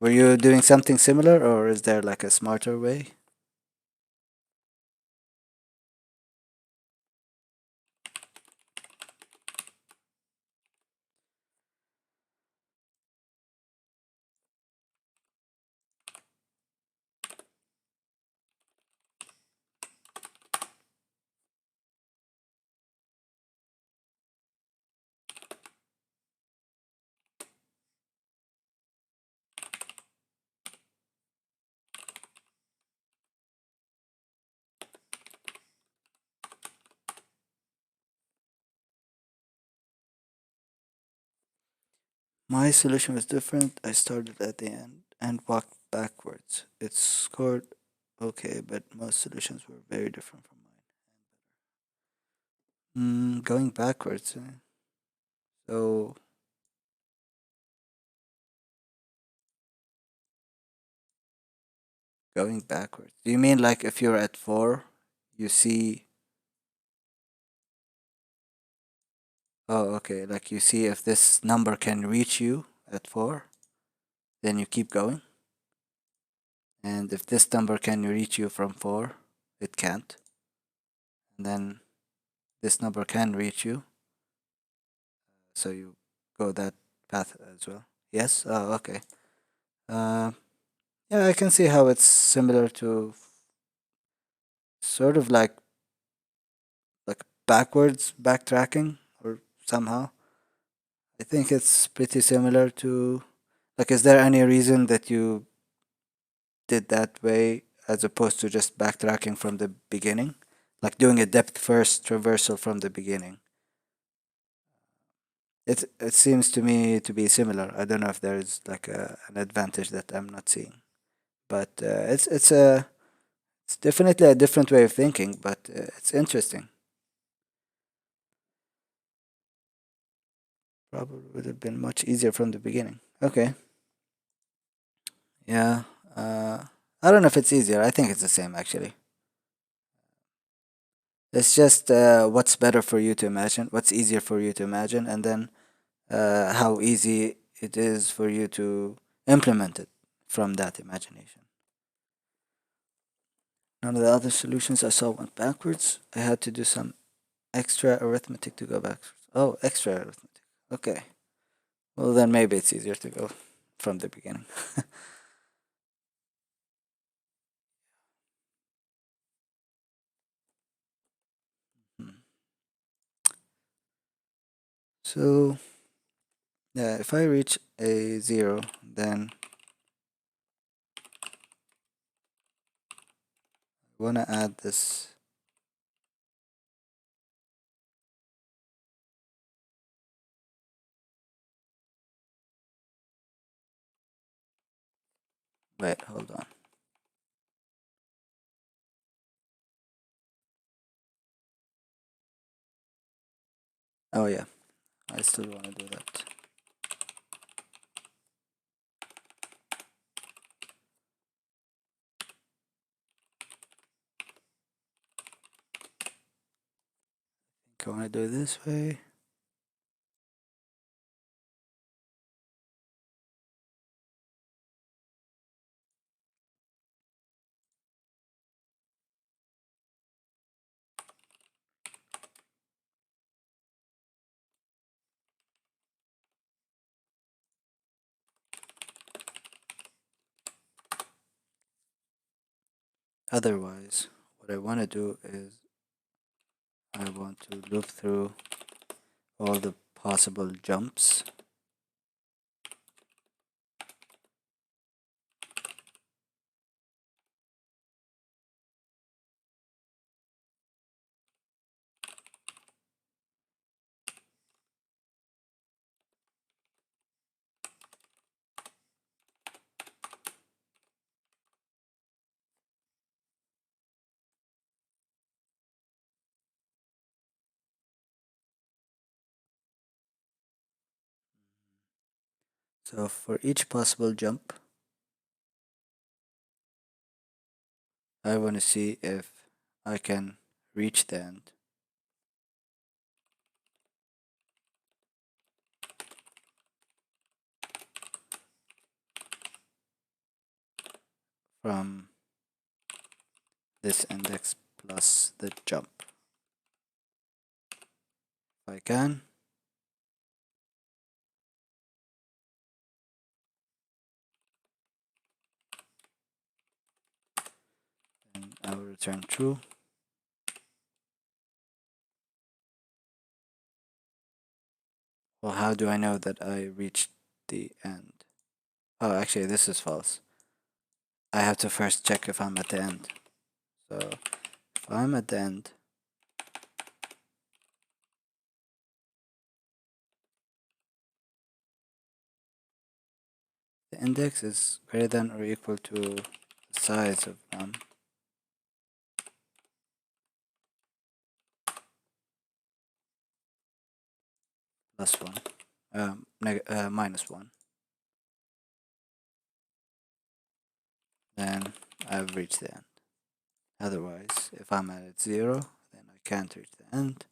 Were you doing something similar, or is there like a smarter way? My solution was different. I started at the end and walked backwards. It scored okay, but most solutions were very different from mine. Going backwards. So going backwards. Do you mean like if you're at 4, you see? Oh, okay. Like you see if this number can reach you at 4, then you keep going. And if this number can reach you from 4, it can't. And then this number can reach you, so you go that path as well. Yes? Oh, okay. Uh, yeah, I can see how it's similar to sort of like backwards backtracking or somehow. I think it's pretty similar to like is there any reason that you did that way as opposed to just backtracking from the beginning? Like doing a depth first traversal from the beginning. It seems to me to be similar. I don't know if there is like an advantage that I'm not seeing, but it's definitely a different way of thinking, but it's interesting. Probably would have been much easier from the beginning. Okay, yeah. I don't know if it's easier. I think it's the same actually. It's just what's better for you to imagine, what's easier for you to imagine, and then how easy it is for you to implement it from that imagination. None of the other solutions I saw went backwards. I had to do some extra arithmetic to go backwards. Oh, extra arithmetic. Okay. Well, then maybe it's easier to go from the beginning. Hmm. So, yeah, if I reach a 0, then I want to add this. Wait, hold on. Oh, yeah, I still want to do that. I want to do it this way. Otherwise, what I want to do is I want to loop through all the possible jumps. So for each possible jump, I want to see if I can reach the end. From this index plus the jump. If I can, then I will return true. Well, how do I know that I reached the end? Oh, actually, this is false. I have to first check if I'm at the end. So, if I'm at the end, the index is greater than or equal to the size of 1 plus 1, minus 1. Then I've reached the end. Otherwise, if I'm at 0, then I can't reach the end.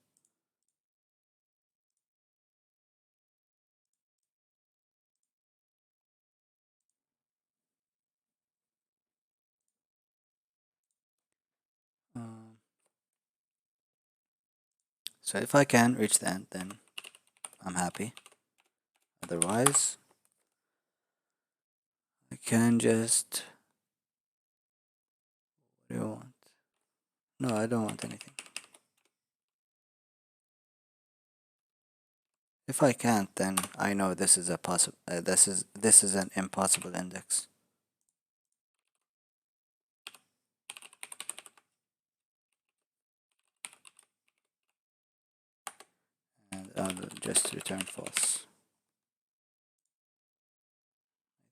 So if I can reach the end, then I'm happy. Otherwise, I can just... What do you want? No, I don't want anything. If I can't, then I know this is a possible. This is an impossible index. And I'll just return false.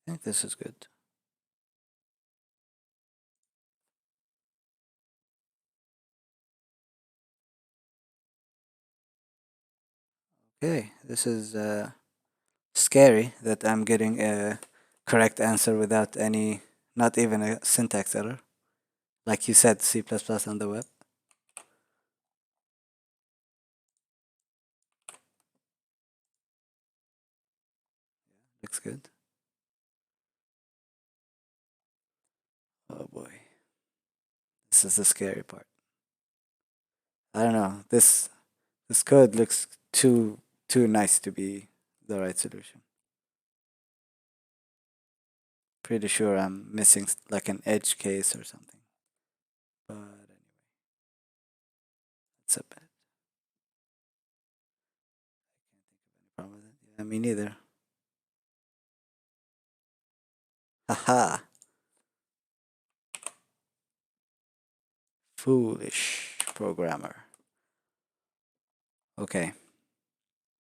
I think this is good. Okay, this is scary that I'm getting a correct answer without any, not even a syntax error. Like you said, C++ on the web. Looks good. Oh boy. This is the scary part. I don't know. This code looks too nice to be the right solution. Pretty sure I'm missing like an edge case or something. But anyway, that's a bit. I can't think of any problem with it. Yeah, me neither. Haha. Foolish programmer. Okay.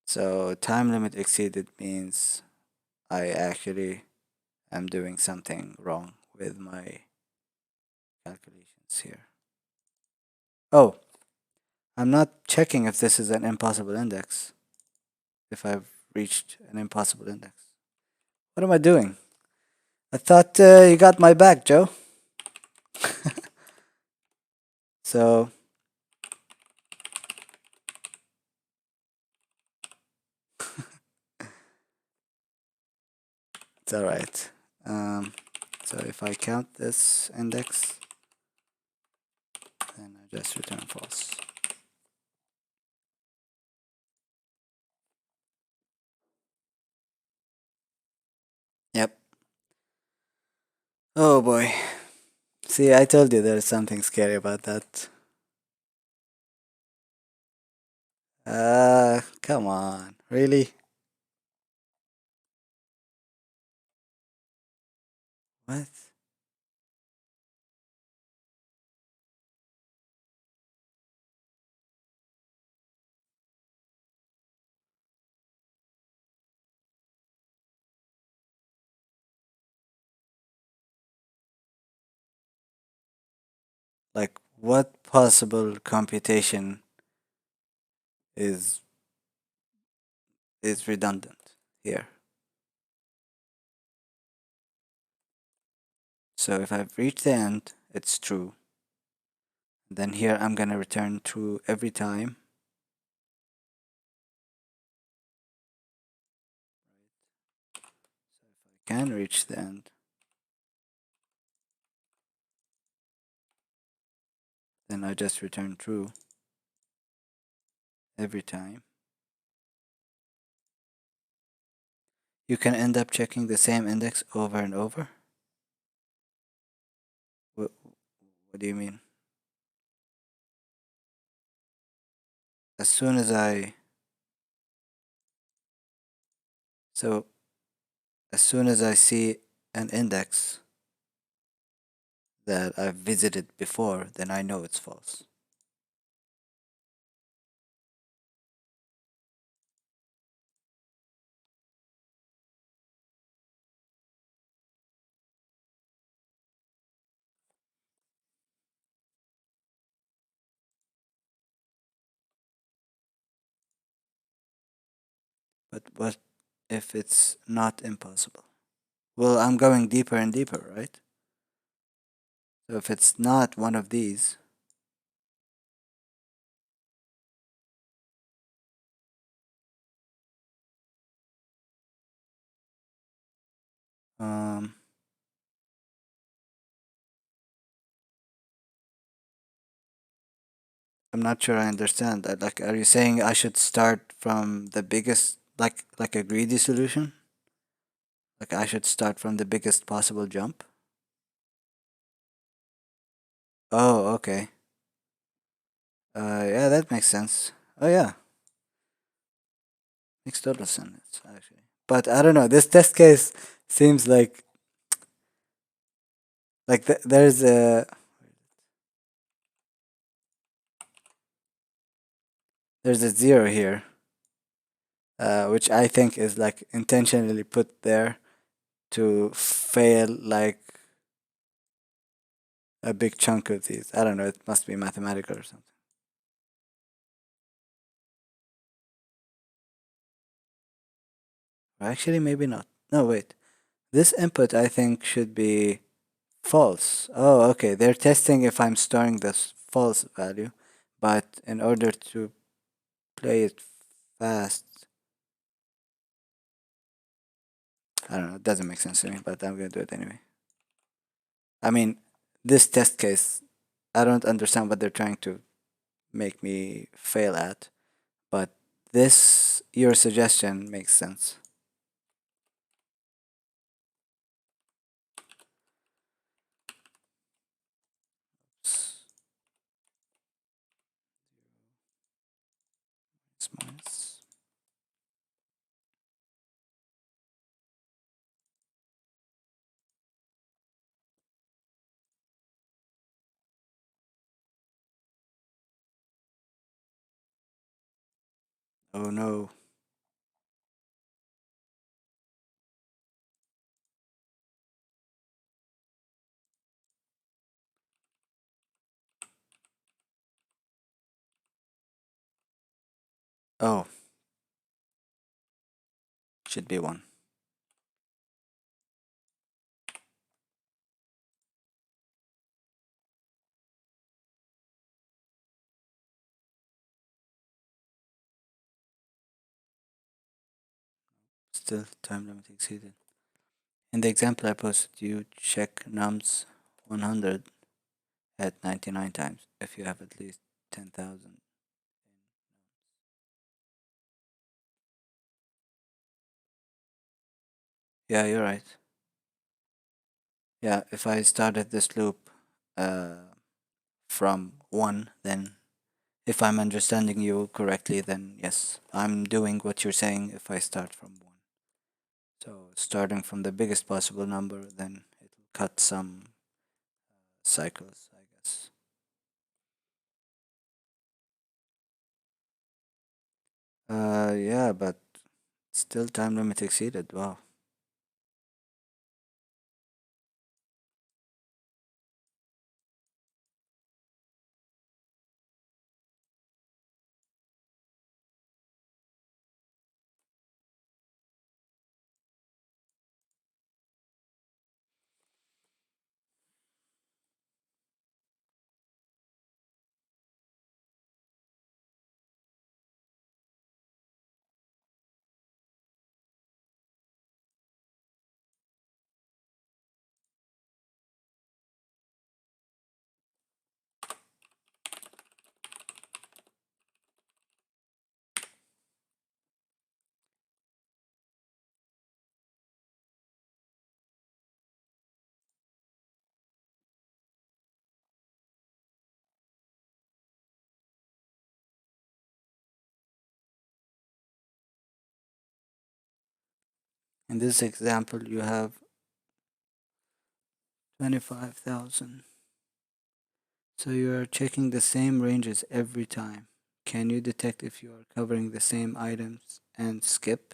So time limit exceeded means I actually am doing something wrong with my calculations here. Oh, I'm not checking if this is an impossible index. If I've reached an impossible index. What am I doing? I thought you got my back, Joe. So it's alright. So if I count this index, then I just return false. Yep. Oh boy. See, I told you there's something scary about that. Come on. Really? What? Like, what possible computation is redundant here? So if I've reached the end, it's true. Then here I'm gonna return true every time. So if I can reach the end, then I just return true every time. You can end up checking the same index over and over. What, what do you mean? As soon as I so as soon as I see an index that I've visited before, then I know it's false. But what if it's not impossible? Well, I'm going deeper and deeper, right? So if it's not one of these, um, I'm not sure I understand that. Like, are you saying I should start from the biggest, like a greedy solution? Like I should start from the biggest possible jump? Oh, okay. Yeah, that makes sense. Oh, yeah, makes total sense actually. But I don't know. This test case seems like there's a zero here, which I think is like intentionally put there to fail like a big chunk of these. I don't know. It must be mathematical or something. Or actually, maybe not. No, wait. This input I think should be false. Oh, okay. They're testing if I'm storing this false value, but in order to play it fast, I don't know. It doesn't make sense to me, but I'm gonna do it anyway. I mean, this test case, I don't understand what they're trying to make me fail at, but this, your suggestion makes sense. Minus. Oh no. Oh, should be one. Still, time limit exceeded. In the example I posted, you check nums 100 at 99 times if you have at least 10,000. Yeah, you're right. Yeah, if I started this loop from 1, then if I'm understanding you correctly, then yes, I'm doing what you're saying if I start from 1. So starting from the biggest possible number, then it'll cut some cycles, I guess. Yeah, but still time limit exceeded. Wow. In this example, you have 25,000. So you are checking the same ranges every time. Can you detect if you are covering the same items and skip?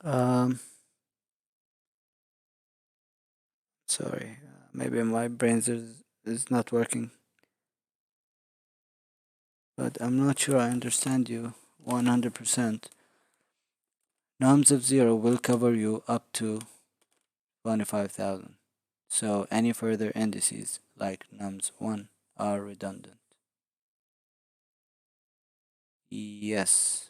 Um, Sorry, maybe my brain is not working, but I'm not sure I understand you 100%. Nums of 0 will cover you up to 25,000. So any further indices like nums 1 are redundant. Yes.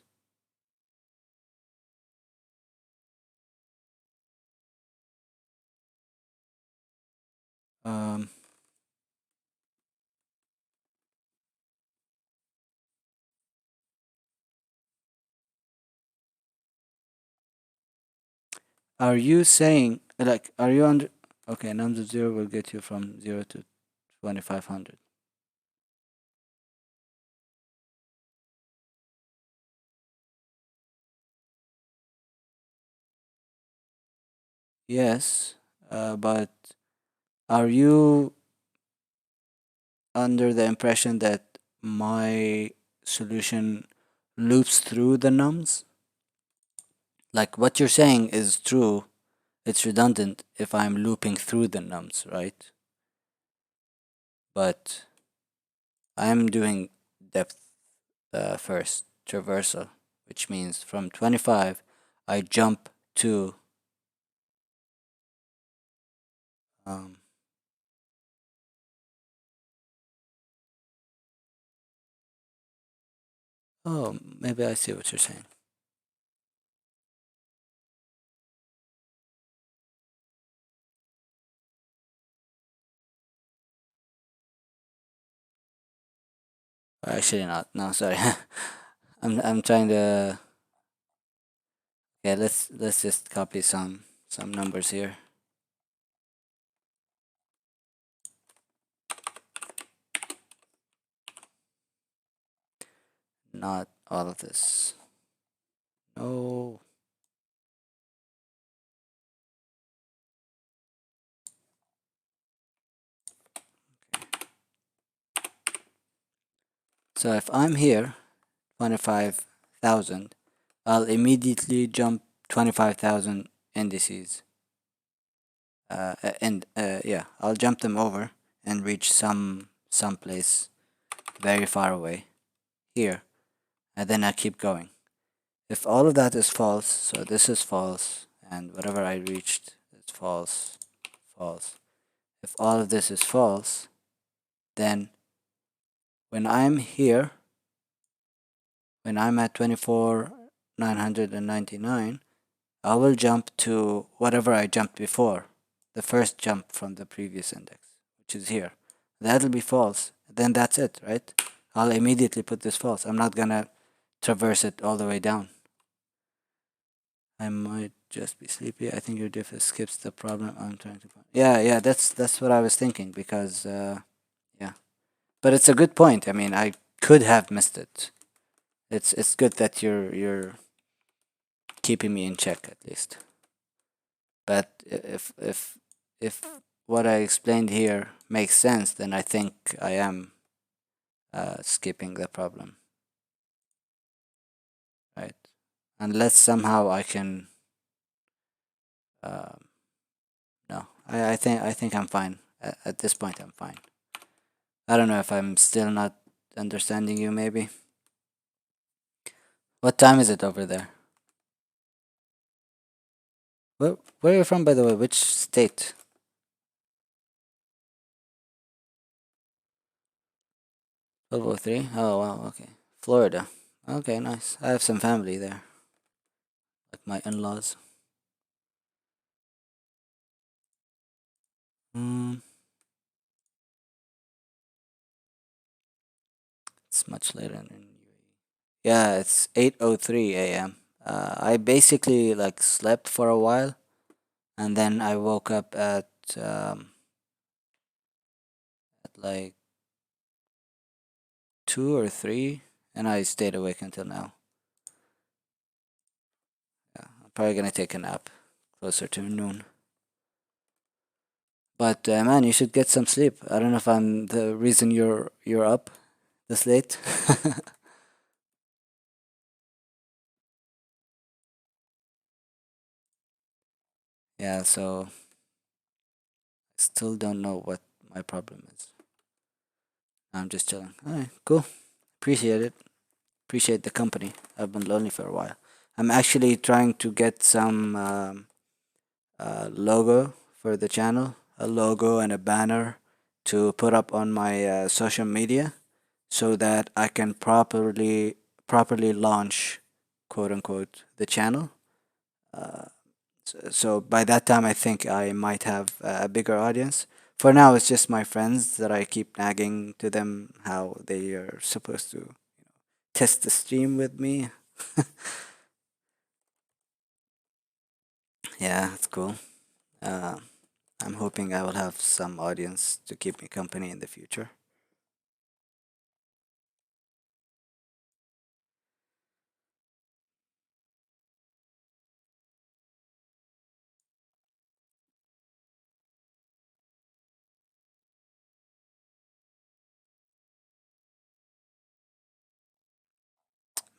Um, are you saying, like, are you under, okay, nums of 0 will get you from 0 to 2500. Yes, but are you under the impression that my solution loops through the nums? Like what you're saying is true, it's redundant if I'm looping through the nums, right? But I'm doing depth first, traversal, which means from 25, I jump to um, oh, maybe I see what you're saying. Actually not. No, sorry. I'm trying to, yeah, let's just copy some numbers here. Not all of this. No. So if I'm here, 25,000, I'll immediately jump 25,000 indices. And yeah, I'll jump them over and reach some place very far away here, and then I keep going. If all of that is false, so this is false, and whatever I reached is false, false. If all of this is false, then when I'm here, when I'm at 24,999, I will jump to whatever I jumped before, the first jump from the previous index, which is here. That'll be false. Then that's it, right? I'll immediately put this false. I'm not gonna traverse it all the way down. I might just be sleepy. I think your diff skips the problem I'm trying to find. Yeah, that's what I was thinking because yeah. But it's a good point. I mean, I could have missed it. It's good that you're keeping me in check at least. But if what I explained here makes sense, then I think I am skipping the problem, right? Unless somehow I can. Um, no, I think I'm fine. At this point, I'm fine. I don't know if I'm still not understanding you. Maybe. What time is it over there? Where are you from, by the way? Which state? 1203. Oh wow. Okay. Florida. Okay, nice. I have some family there. like my in-laws. Mm, it's much later in UAE. Yeah, it's 8:03 a.m. I basically like slept for a while, and then I woke up at like 2 or 3, and I stayed awake until now. Yeah, I'm probably gonna take a nap closer to noon. But man, you should get some sleep. I don't know if I'm the reason you're up this late. Yeah, so I still don't know what my problem is. I'm just chilling. All right, cool. Appreciate it. Appreciate the company. I've been lonely for a while. I'm actually trying to get some logo for the channel, a logo and a banner to put up on my social media, so that I can properly launch, quote unquote, the channel. Uh, so by that time, I think I might have a bigger audience. For now, it's just my friends that I keep nagging to them how they are supposed to test the stream with me. Yeah, it's cool. Uh, I'm hoping I will have some audience to keep me company in the future.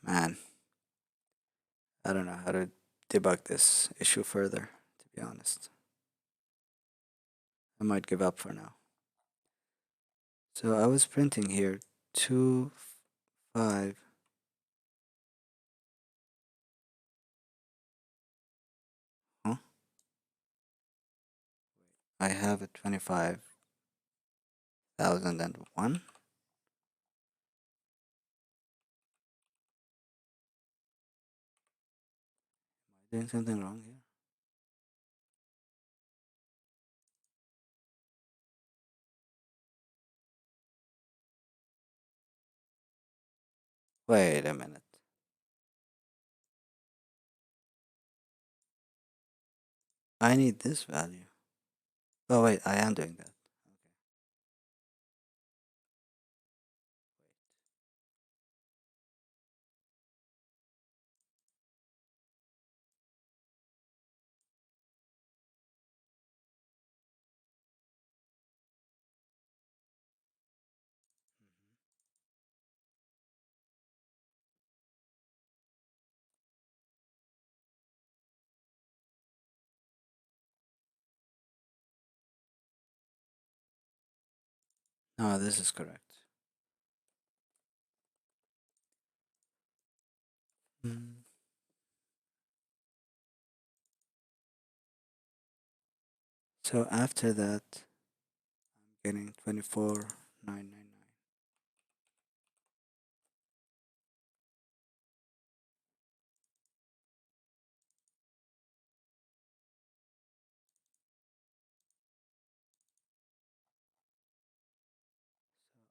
Man, I don't know how to debug this issue further, to be honest. I might give up for now. So I was printing here 2 5. Huh? I have a 25,001. Doing something wrong here? Wait a minute. I need this value. Oh wait, I am doing that. No, this is correct. Mm. So after that, I'm getting 24,999.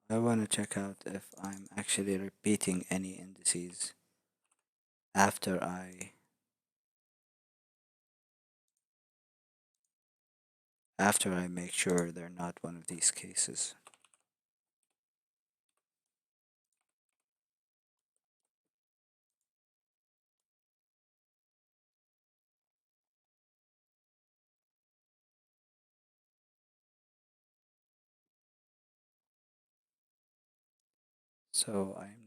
I want to check out if I'm actually repeating any indices after I make sure they're not one of these cases. So I'm not.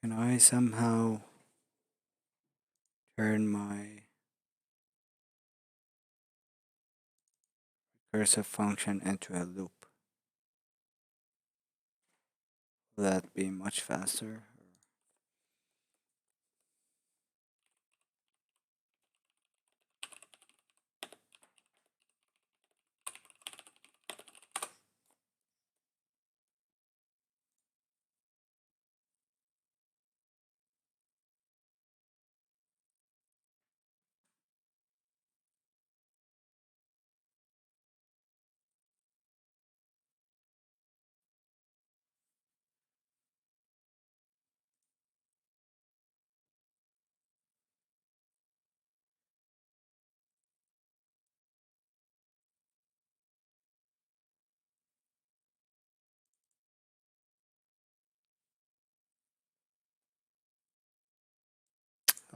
Can I somehow turn my recursive function into a loop. Will that be much faster?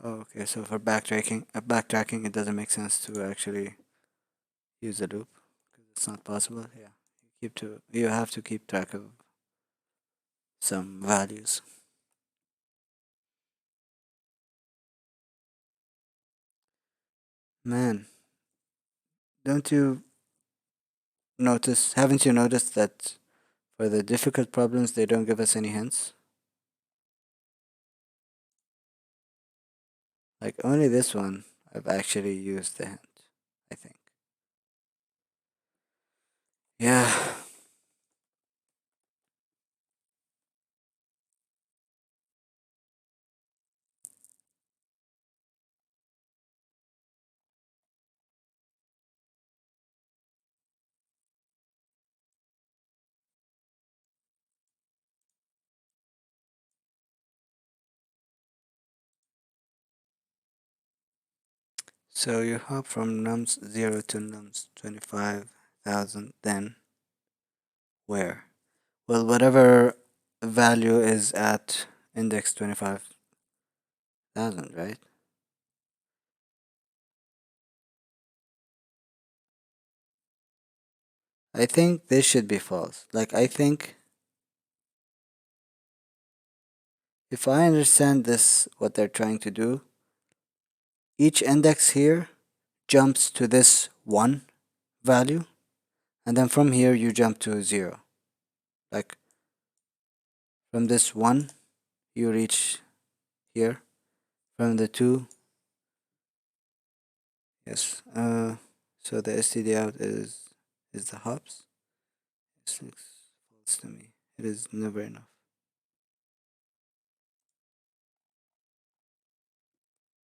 Okay, so for backtracking, it doesn't make sense to actually use a loop because it's not possible. Yeah, you have to keep track of some values. Man, don't you notice? Haven't you noticed that for the difficult problems they don't give us any hints? Like only this one I've actually used the hint, I think. Yeah. So you hop from nums 0 to nums 25,000, then where? Well, whatever value is at index 25,000, right? I think this should be false. Like, I think if I understand this, what they're trying to do, each index here jumps to this 1 value, and then from here you jump to 0. Like, from this 1, you reach here. From the 2, yes. So the std out is the hops. This looks false to me. It is never enough.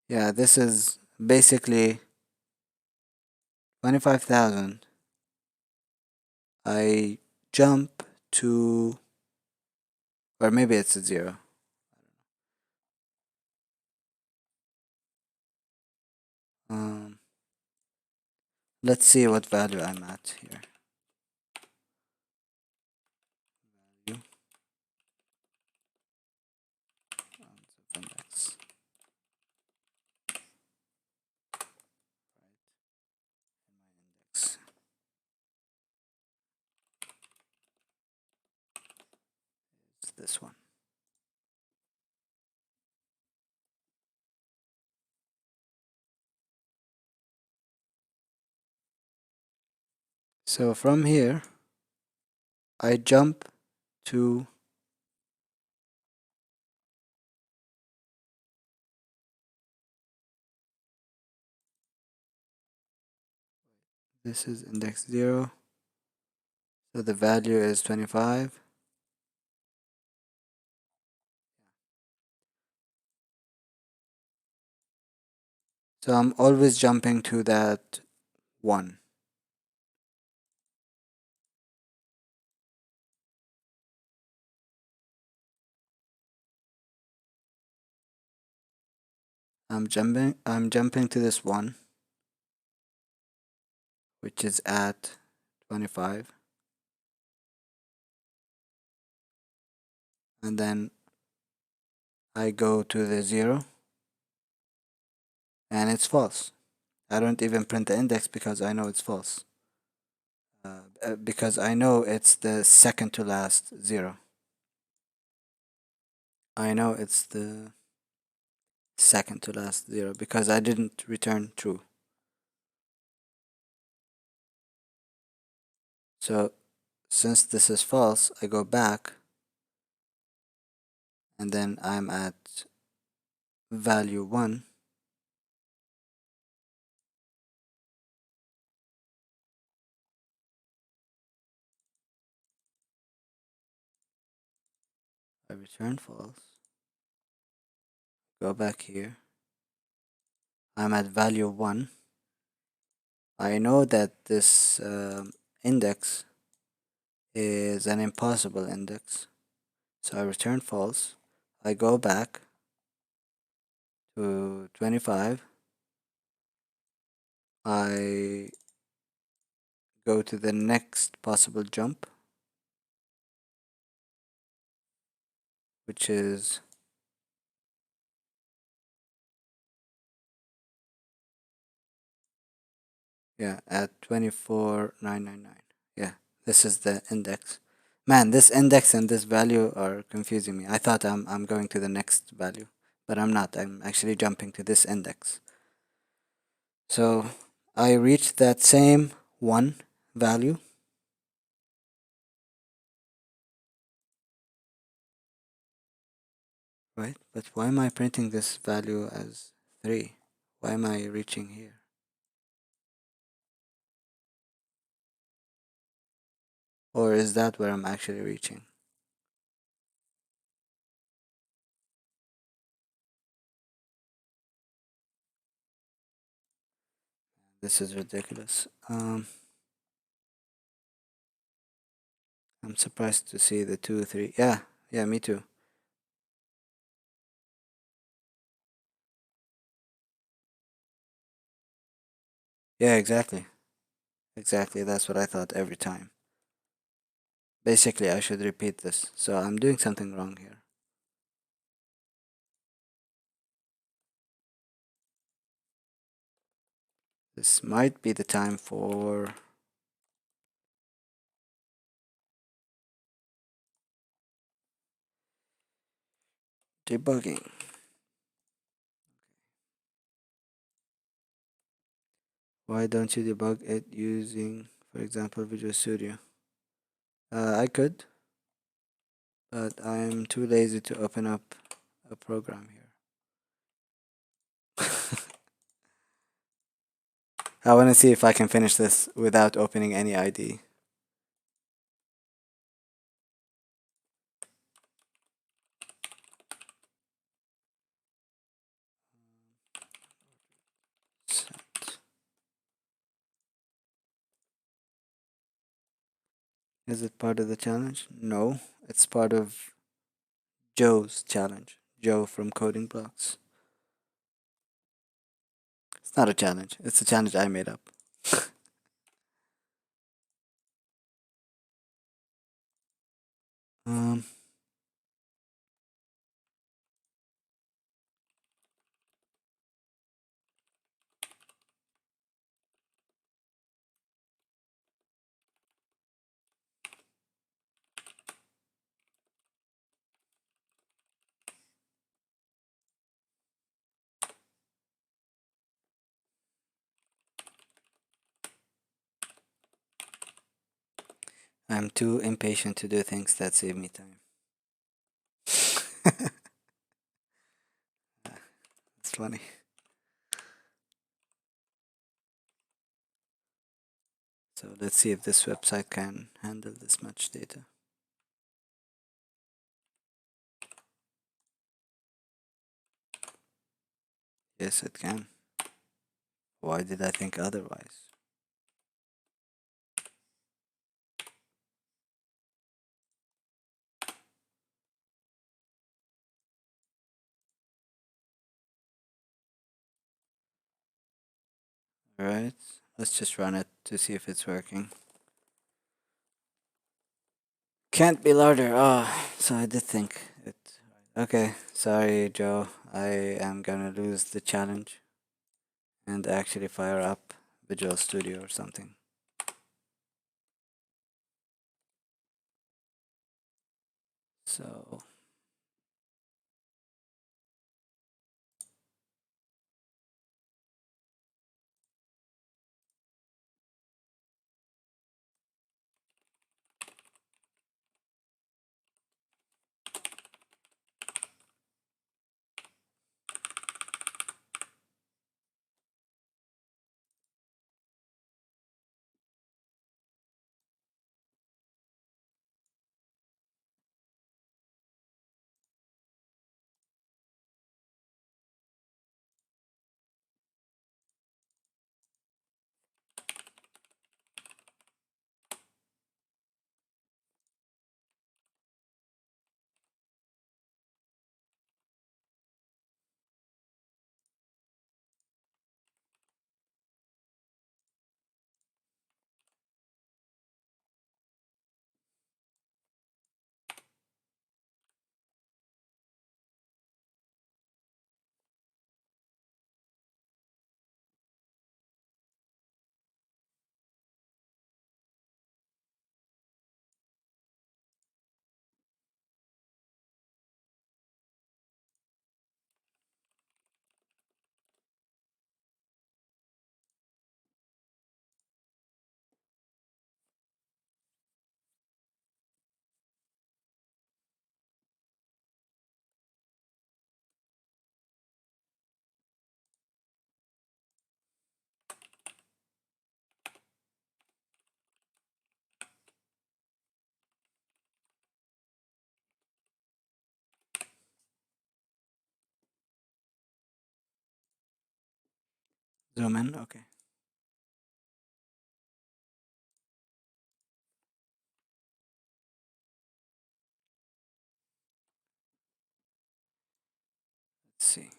Yeah, this is basically 25,000. I jump to, or maybe it's a 0. Um, let's see what value I'm at here. Value of index. Index. It's this one. So from here, I jump to this is index 0. So the value is 25. So I'm always jumping to that 1. I'm jumping to this 1, which is at 25. And then I go to the 0, and it's false. I don't even print the index because I know it's false. Because I know it's the second to last 0. I know it's the second to last 0 because I didn't return true. So since this is false, I go back and then I'm at value 1. I return false. Go back here. I'm at value 1. I know that this index is an impossible index. So I return false. I go back to 25. I go to the next possible jump, which is at 24,999. Yeah, this is the index. Man, this index and this value are confusing me. I thought I'm going to the next value, but I'm not. I'm actually jumping to this index. So I reached that same 1 value. Right? But why am I printing this value as 3? Why am I reaching here? Or is that where I'm actually reaching? This is ridiculous. I'm surprised to see the 2, 3. Yeah, me too. Yeah, exactly. Exactly, that's what I thought every time. Basically, I should repeat this. So I'm doing something wrong here. This might be the time for debugging. Why don't you debug it using, for example, Visual Studio? I could, but I'm too lazy to open up a program here. I want to see if I can finish this without opening any ID. Is it part of the challenge? No, it's part of Joe's challenge. Joe from Coding Blocks. It's not a challenge. It's a challenge I made up. um, I'm too impatient to do things that save me time. It's funny. So let's see if this website can handle this much data. Yes, it can. Why did I think otherwise? Alright, let's just run it to see if it's working. Can't be louder. So I did think it. Okay, sorry, Joe. I am gonna lose the challenge and actually fire up Visual Studio or something. So zoom in. Okay. Let's see.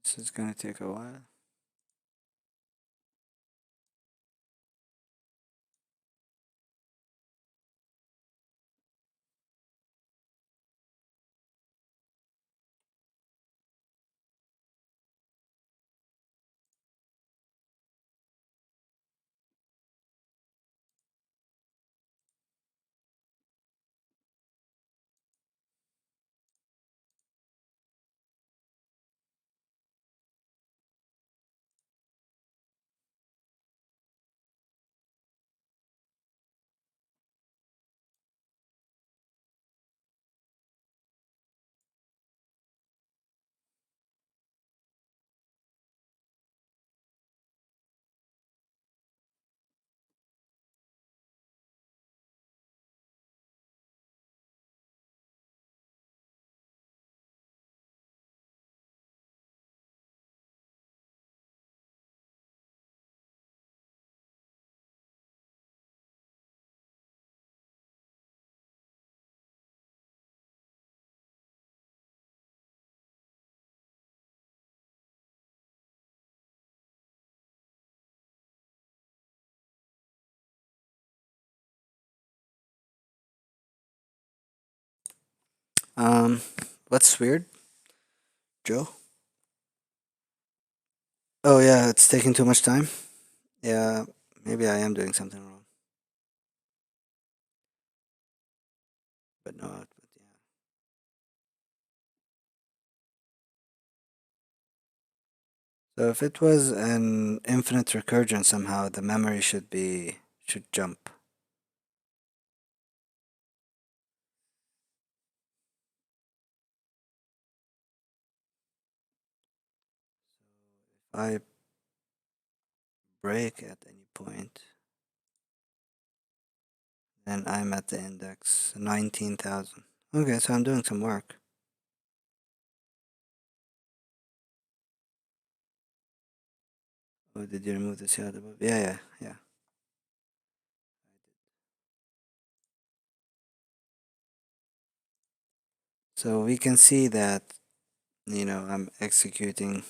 This is gonna take a while. Um, what's weird, Joe? Oh yeah, it's taking too much time. Yeah, maybe I am doing something wrong, but no output. Yeah. So if it was an infinite recursion somehow, the memory should jump. If I break at any point, then I'm at the index 19,000. Okay, so I'm doing some work. Oh, did you remove the CL above? Yeah, yeah, yeah. So we can see that, I'm executing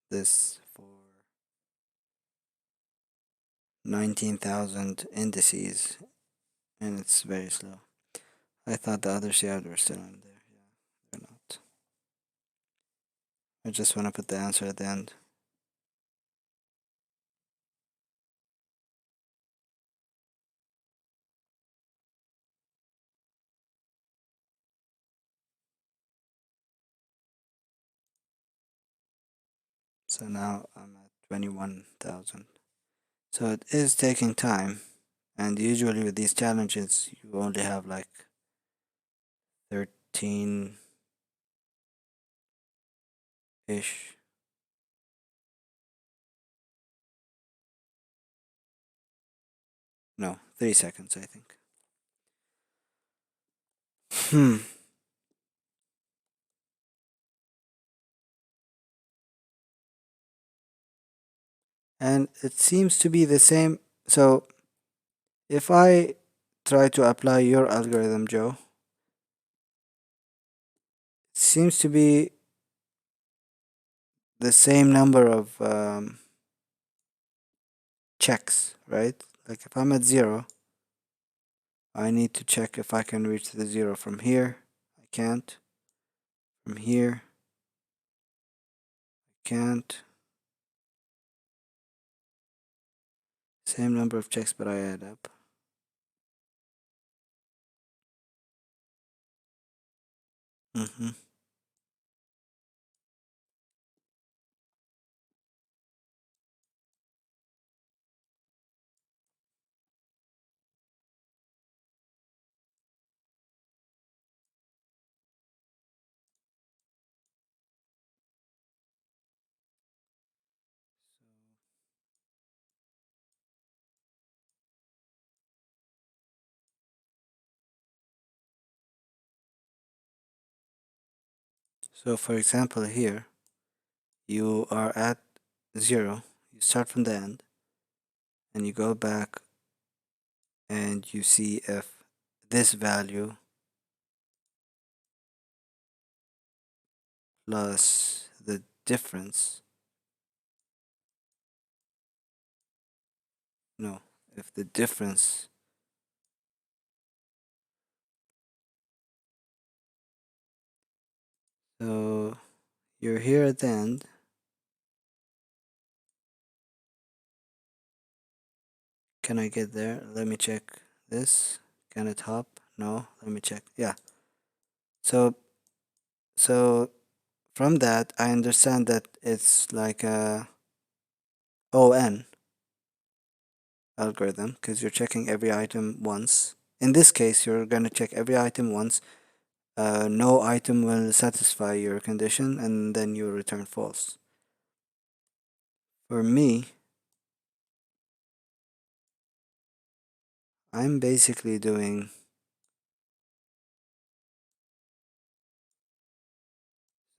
this for 19,000 indices, and it's very slow. I thought the other CL were still in there. Yeah, they're not. I just want to put the answer at the end. So now I'm at 21,000. So it is taking time, and usually with these challenges, you only have like 13 ish. No, 3 seconds, I think. Hmm. And it seems to be the same. So if I try to apply your algorithm, Joe, it seems to be the same number of checks, right? Like if I'm at 0, I need to check if I can reach the 0 from here. I can't. From here, I can't. Same number of checks, but I add up. Mm-hmm. So for example here, you are at 0, you start from the end, and you go back and you see if this value plus the difference, no, if the difference, so you're here at the end, can I get there? Let me check this. Can it hop? No, let me check. Yeah. So from that I understand that it's like a ON algorithm because you're checking every item once. In this case, you're gonna check every item once. No item will satisfy your condition, and then you return false. For me, I'm basically doing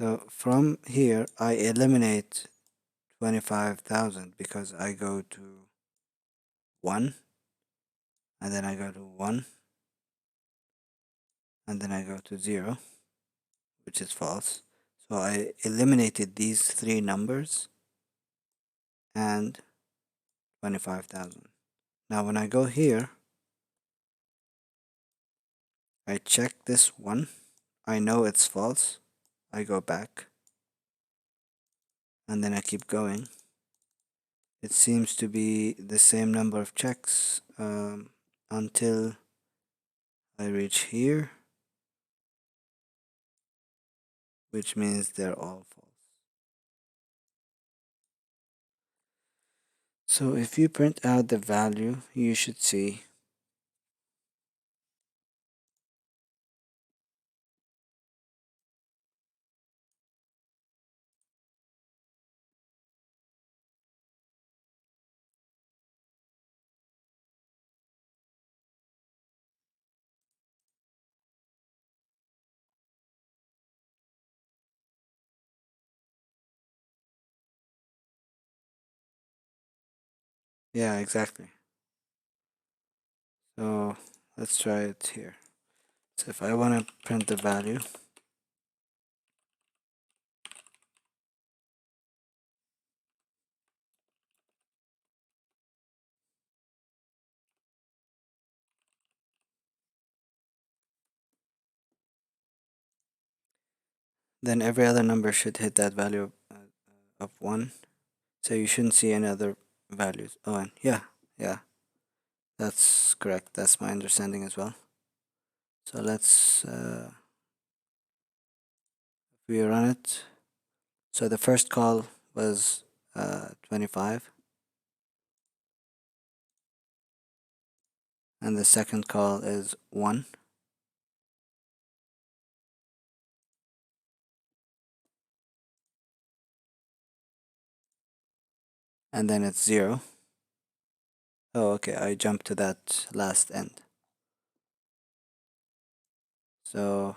so from here I eliminate 25,000 because I go to 1 and then I go to 1 and then I go to 0, which is false. So I eliminated these three numbers and 25,000. Now when I go here, I check this one. I know it's false. I go back and then I keep going. It seems to be the same number of checks until I reach here, which means they're all false. So if you print out the value, you should see yeah, exactly. So let's try it here. So if I want to print the value, then every other number should hit that value of 1. So you shouldn't see any other values. Oh, and yeah, that's correct. That's my understanding as well. So let's we run it. So the first call was 25, and the second call is 1, and then it's 0. Oh, okay, I jumped to that last end. So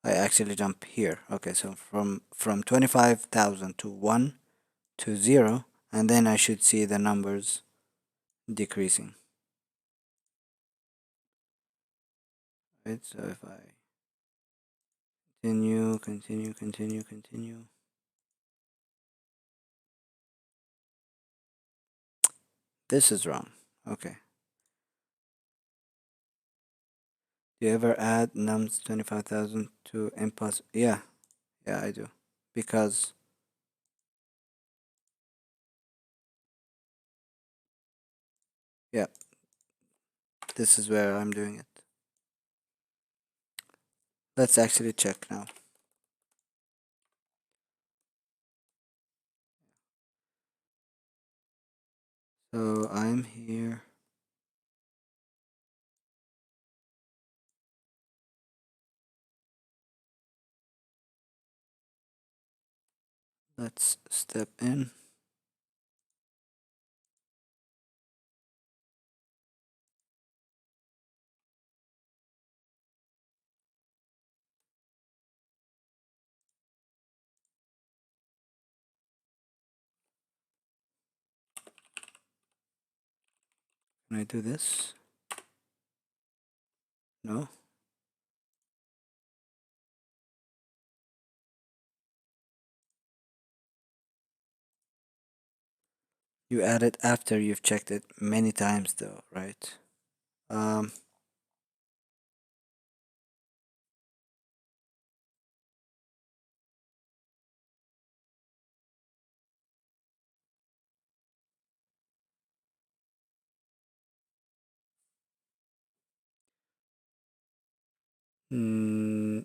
I actually jump here. Okay, so from 25,000 to 1 to 0, and then I should see the numbers decreasing. Right, so if I continue. This is wrong. Okay. Do you ever add nums 25,000 to impulse? Yeah, I do. Because, yeah, this is where I'm doing it. Let's actually check now. So I'm here. Let's step in. Can I do this? No. You add it after you've checked it many times though, right? Um,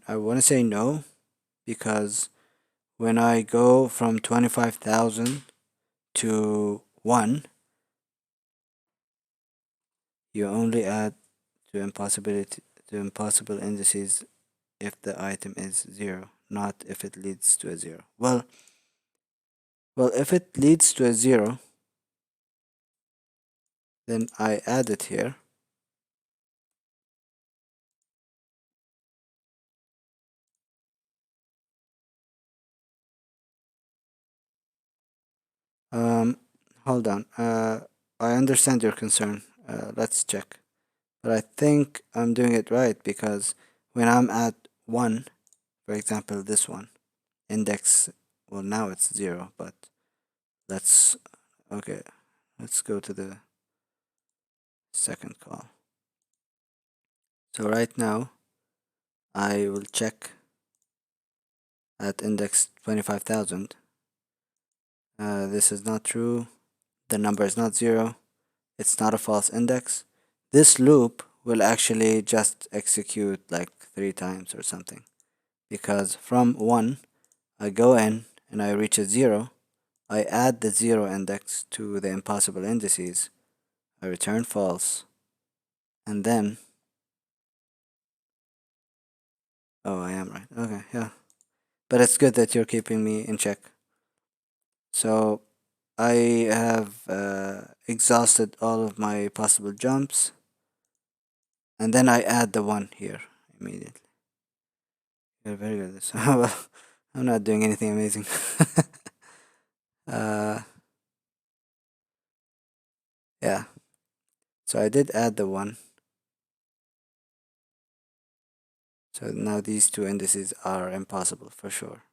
I want to say no, because when I go from 25,000 to 1, you only add to impossible indices if the item is 0, not if it leads to a 0. Well, if it leads to a 0, then I add it here. Um, Hold on. I understand your concern. Let's check. But I think I'm doing it right, because when I'm at 1, for example, this one, index, well, now it's 0, but let's, okay, let's go to the second call. So right now, I will check at index 25,000. This is not true. The number is not 0. It's not a false index. This loop will actually just execute like 3 times or something. Because from 1, I go in and I reach a 0. I add the 0 index to the impossible indices. I return false. And then, oh, I am right. Okay, yeah. But it's good that you're keeping me in check. So I have exhausted all of my possible jumps. And then I add the 1 here immediately. You're very good at this. Well, I'm not doing anything amazing. uh, yeah. So I did add the 1. So now these two indices are impossible for sure.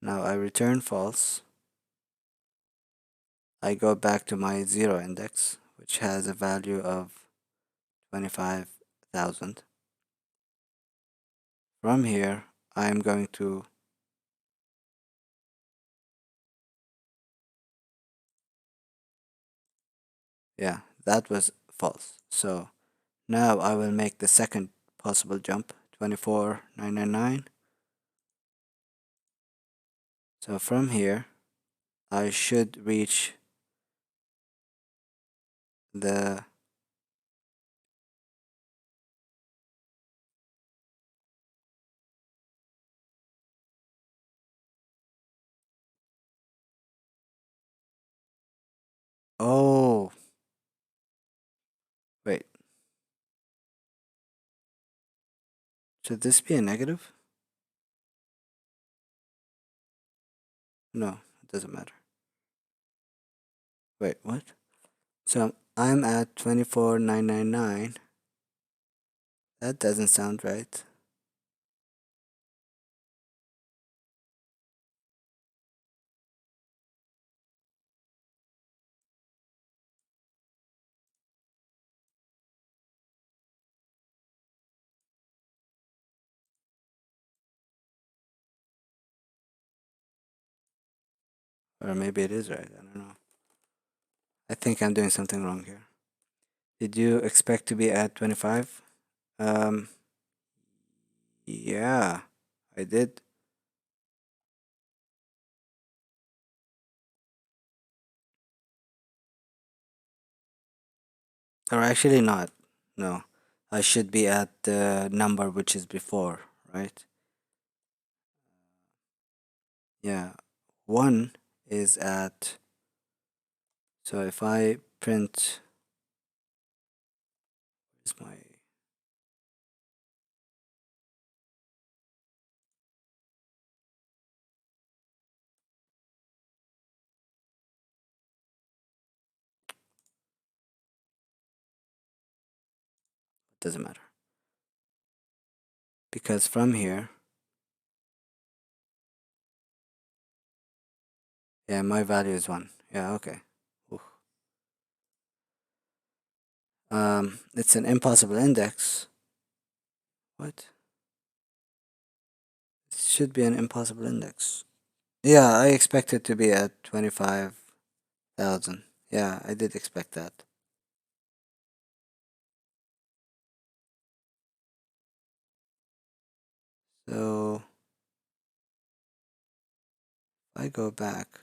Now I return false. I go back to my 0 index, which has a value of 25,000. From here, I am going to, yeah, that was false. So now I will make the second possible jump, 24,999. So from here, I should reach the, oh, wait, should this be a negative? No, it doesn't matter. Wait, what? So I'm at 24,999. That doesn't sound right. Or maybe it is right. I don't know. I think I'm doing something wrong here. Did you expect to be at 25? Um, yeah, I did. Or actually not. No. I should be at the number which is before, right? Yeah. 1 is at, so if I print, is my, doesn't matter. Because from here, yeah, my value is 1. Yeah, okay. Oof. It's an impossible index. What? It should be an impossible index. Yeah, I expect it to be at 25,000. Yeah, I did expect that. So, if I go back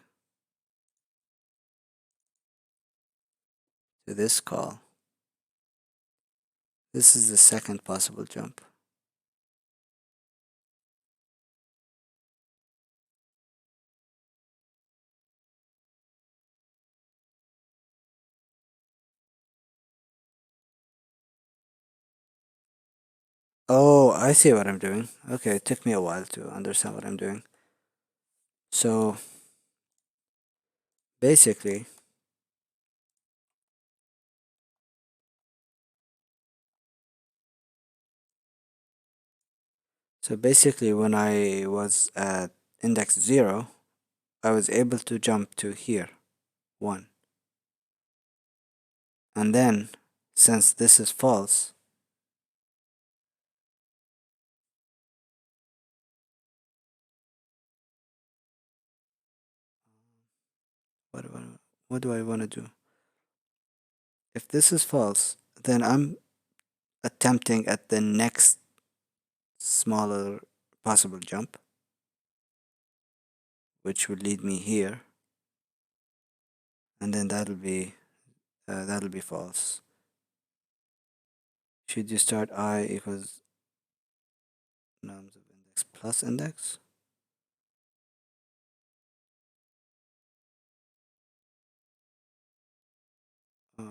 to this call, this is the second possible jump. Oh, I see what I'm doing. Okay, it took me a while to understand what I'm doing. So, basically, when I was at index 0, I was able to jump to here, 1. And then, since this is false, what do I want to do? If this is false, then I'm attempting at the next smaller possible jump, which would lead me here, and then that'll be false. Should you start I equals nums of index plus index? Uh,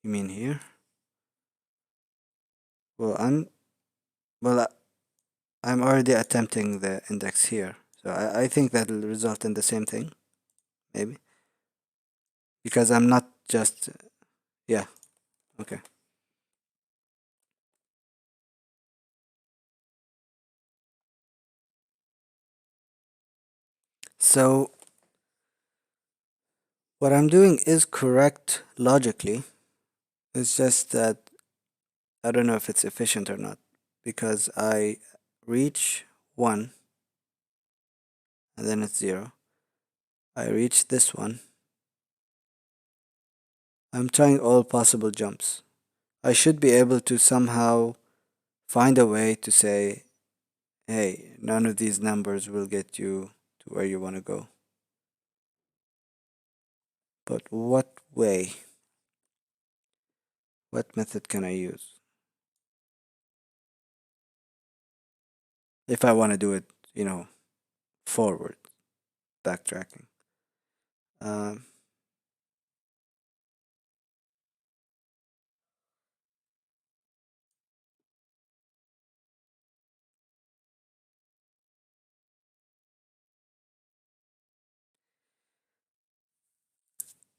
you mean here? Well, I'm already attempting the index here, so I think that'll result in the same thing, maybe, because I'm not just yeah. Okay. So what I'm doing is correct logically. It's just that I don't know if it's efficient or not because I reach 1 and then it's 0. I reach this one. I'm trying all possible jumps. I should be able to somehow find a way to say, hey, none of these numbers will get you to where you want to go. But what way? What method can I use? If I want to do it, forward, backtracking. Um,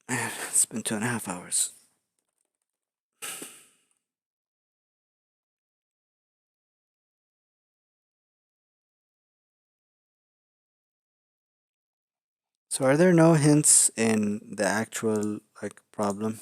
Man, it's been 2.5 hours. So are there no hints in the actual problem?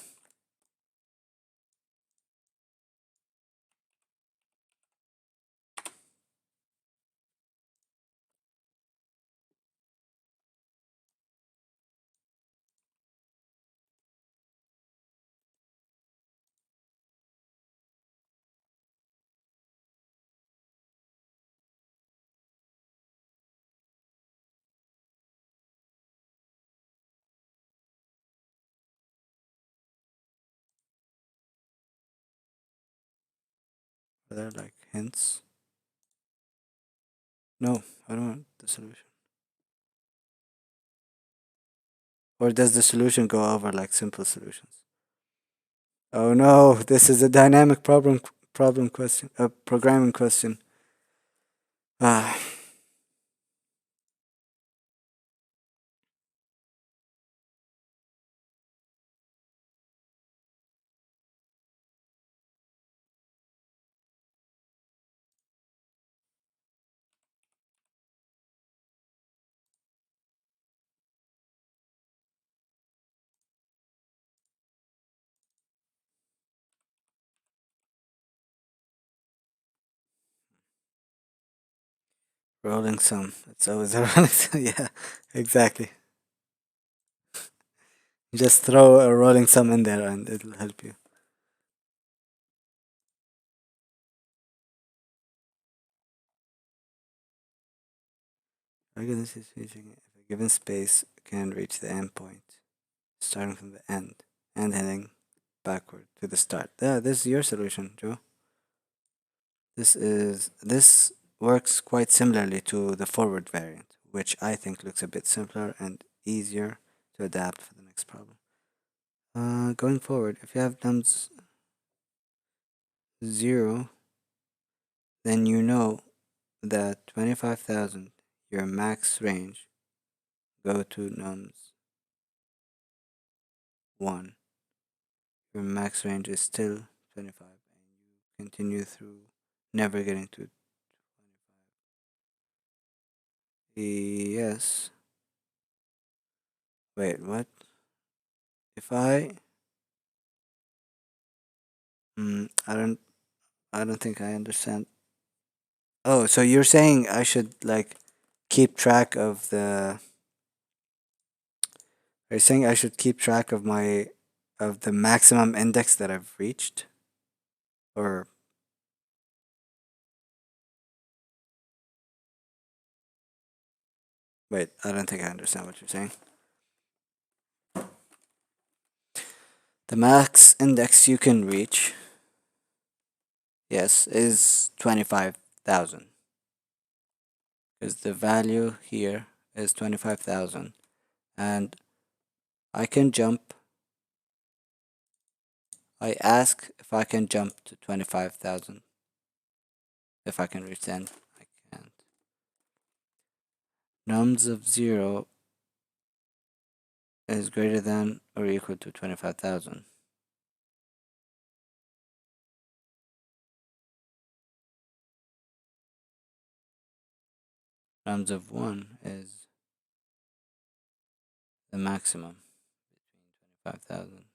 Are there hints? No, I don't want the solution. Or does the solution go over simple solutions? Oh no, this is a dynamic problem question, a programming question. Ah, Rolling sum. It's always a rolling sum. Yeah, exactly. Just throw a rolling sum in there and it'll help you. Algorithm is reaching if a given space can reach the endpoint, starting from the end and heading backward to the start. Yeah, this is your solution, Joe. This works quite similarly to the forward variant, which I think looks a bit simpler and easier to adapt for the next problem. Going forward, if you have nums 0, then you know that 25,000, your max range, go to nums 1. Your max range is still 25, and you continue through never getting to 25. Yes. Wait, what? If I don't think I understand. Oh, so you're saying I should like keep track of the are you saying I should keep track of the maximum index that I've reached? Or wait, I don't think I understand what you're saying. The max index you can reach, yes, is 25,000. Because the value here is 25,000. And I can jump. I ask if I can jump to 25,000. If I can reach the end, I can't. Nums of 0 is greater than or equal to 25,000. Nums of 1 is the maximum between 25,000.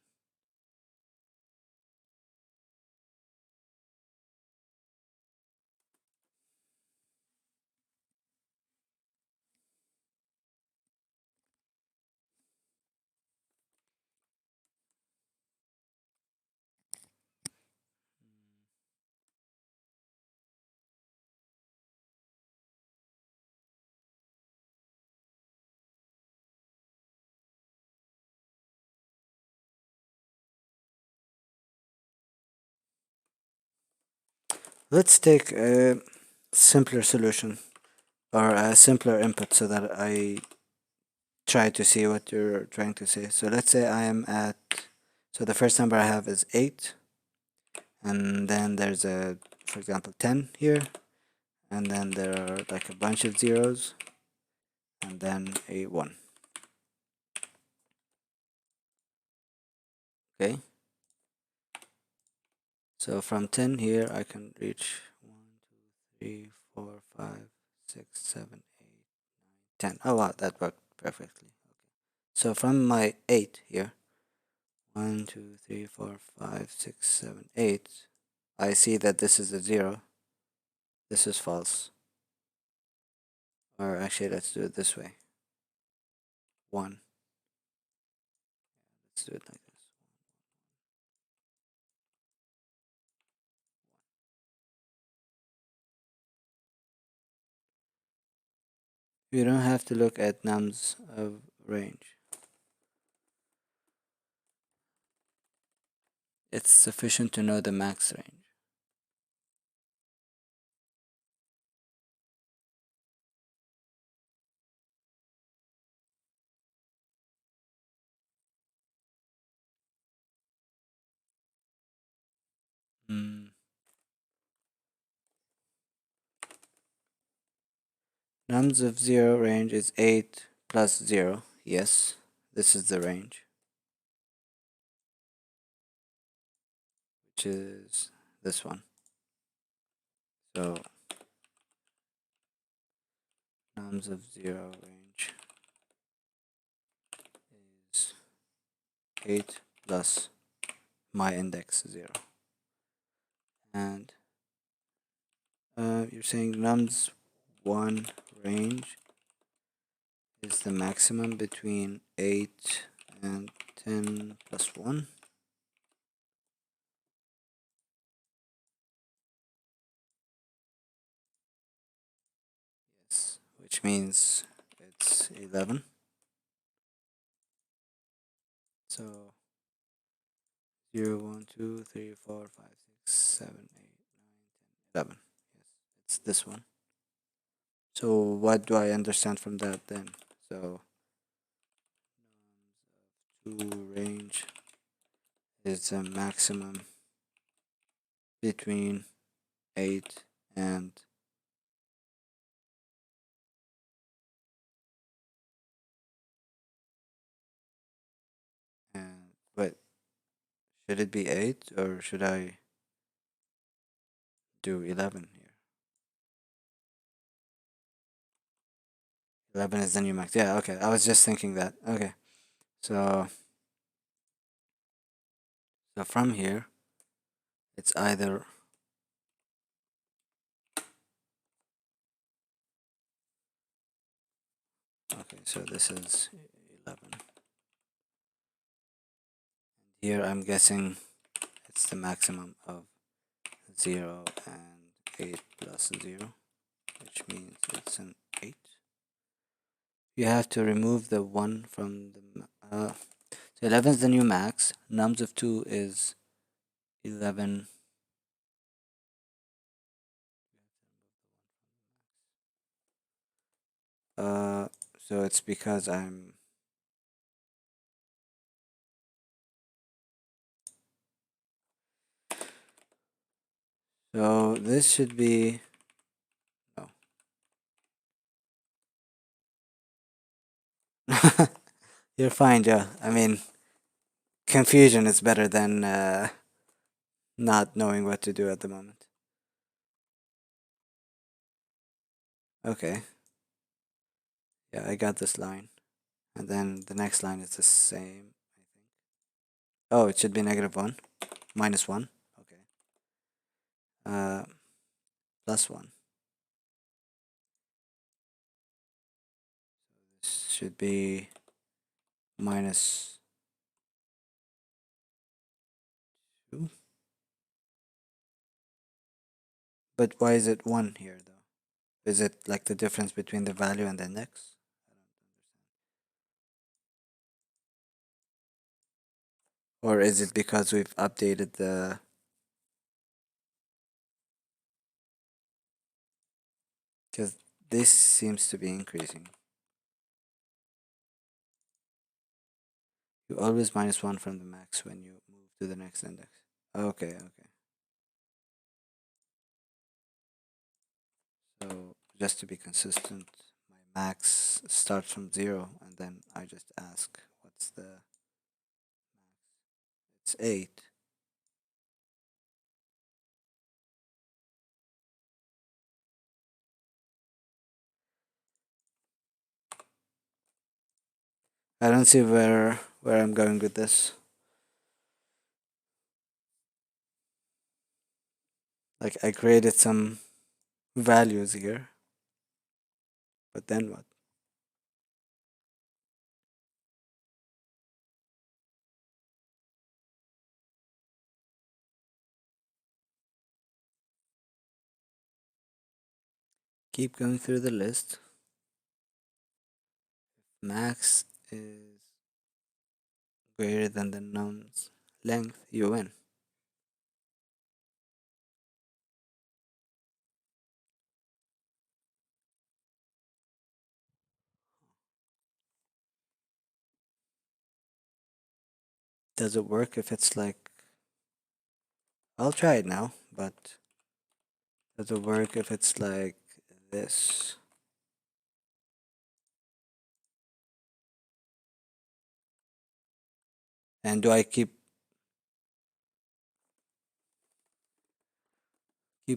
Let's take a simpler solution or a simpler input so that I try to see what you're trying to say. So let's say I am at, so the first number I have is 8, and then there's for example, 10 here, and then there are like a bunch of zeros, and then a 1. Okay. So from 10 here, I can reach 1, 2, 3, 4, 5, 6, 7, 8, 10. Oh wow, that worked perfectly. Okay. So from my 8 here, 1, 2, 3, 4, 5, 6, 7, 8, I see that this is a 0. This is false. Or actually, let's do it this way. 1. Let's do it like this. You don't have to look at nums of range. It's sufficient to know the max range. Nums of 0 range is 8 plus 0. Yes, this is the range, which is this one. So nums of 0 range is 8 plus my index 0. And you're saying nums 1 range is the maximum between 8 and 10 plus 1. Yes, which means it's 11. So 0, 1, 2, 3, 4, 5, 6, 7, 8, 9, 10, 11. Yes, it's this one. So what do I understand from that then? So to range is a maximum between 8 and wait, should it be 8 or should I do 11 here? 11 is the new max. Yeah, okay. I was just thinking that. Okay. So from here it's either okay, so this is 11. Here I'm guessing it's the maximum of 0 and 8 plus 0, which means it's an 8. You have to remove the 1 from the so 11 is the new max. Nums of 2 is 11. So it's because I'm so this should be no. You're fine, Joe. I mean, confusion is better than not knowing what to do at the moment. Okay. Yeah, I got this line. And then the next line is the same, I think. Oh, it should be -1. -1. Okay. +1. This should be -2. But why is it 1 here, though? Is it like the difference between the value and the index? Or is it because we've updated the... Because this seems to be increasing. You always -1 from the max when you move to the next index. Okay, okay. So just to be consistent, my max starts from 0 and then I just ask what's the max. It's 8. I don't see where I'm going with this. Like I created some values here, but then what? Keep going through the list. Max is greater than the num's length, you win. Does it work if it's like... I'll try it now, but does it work if it's like this? And do I keep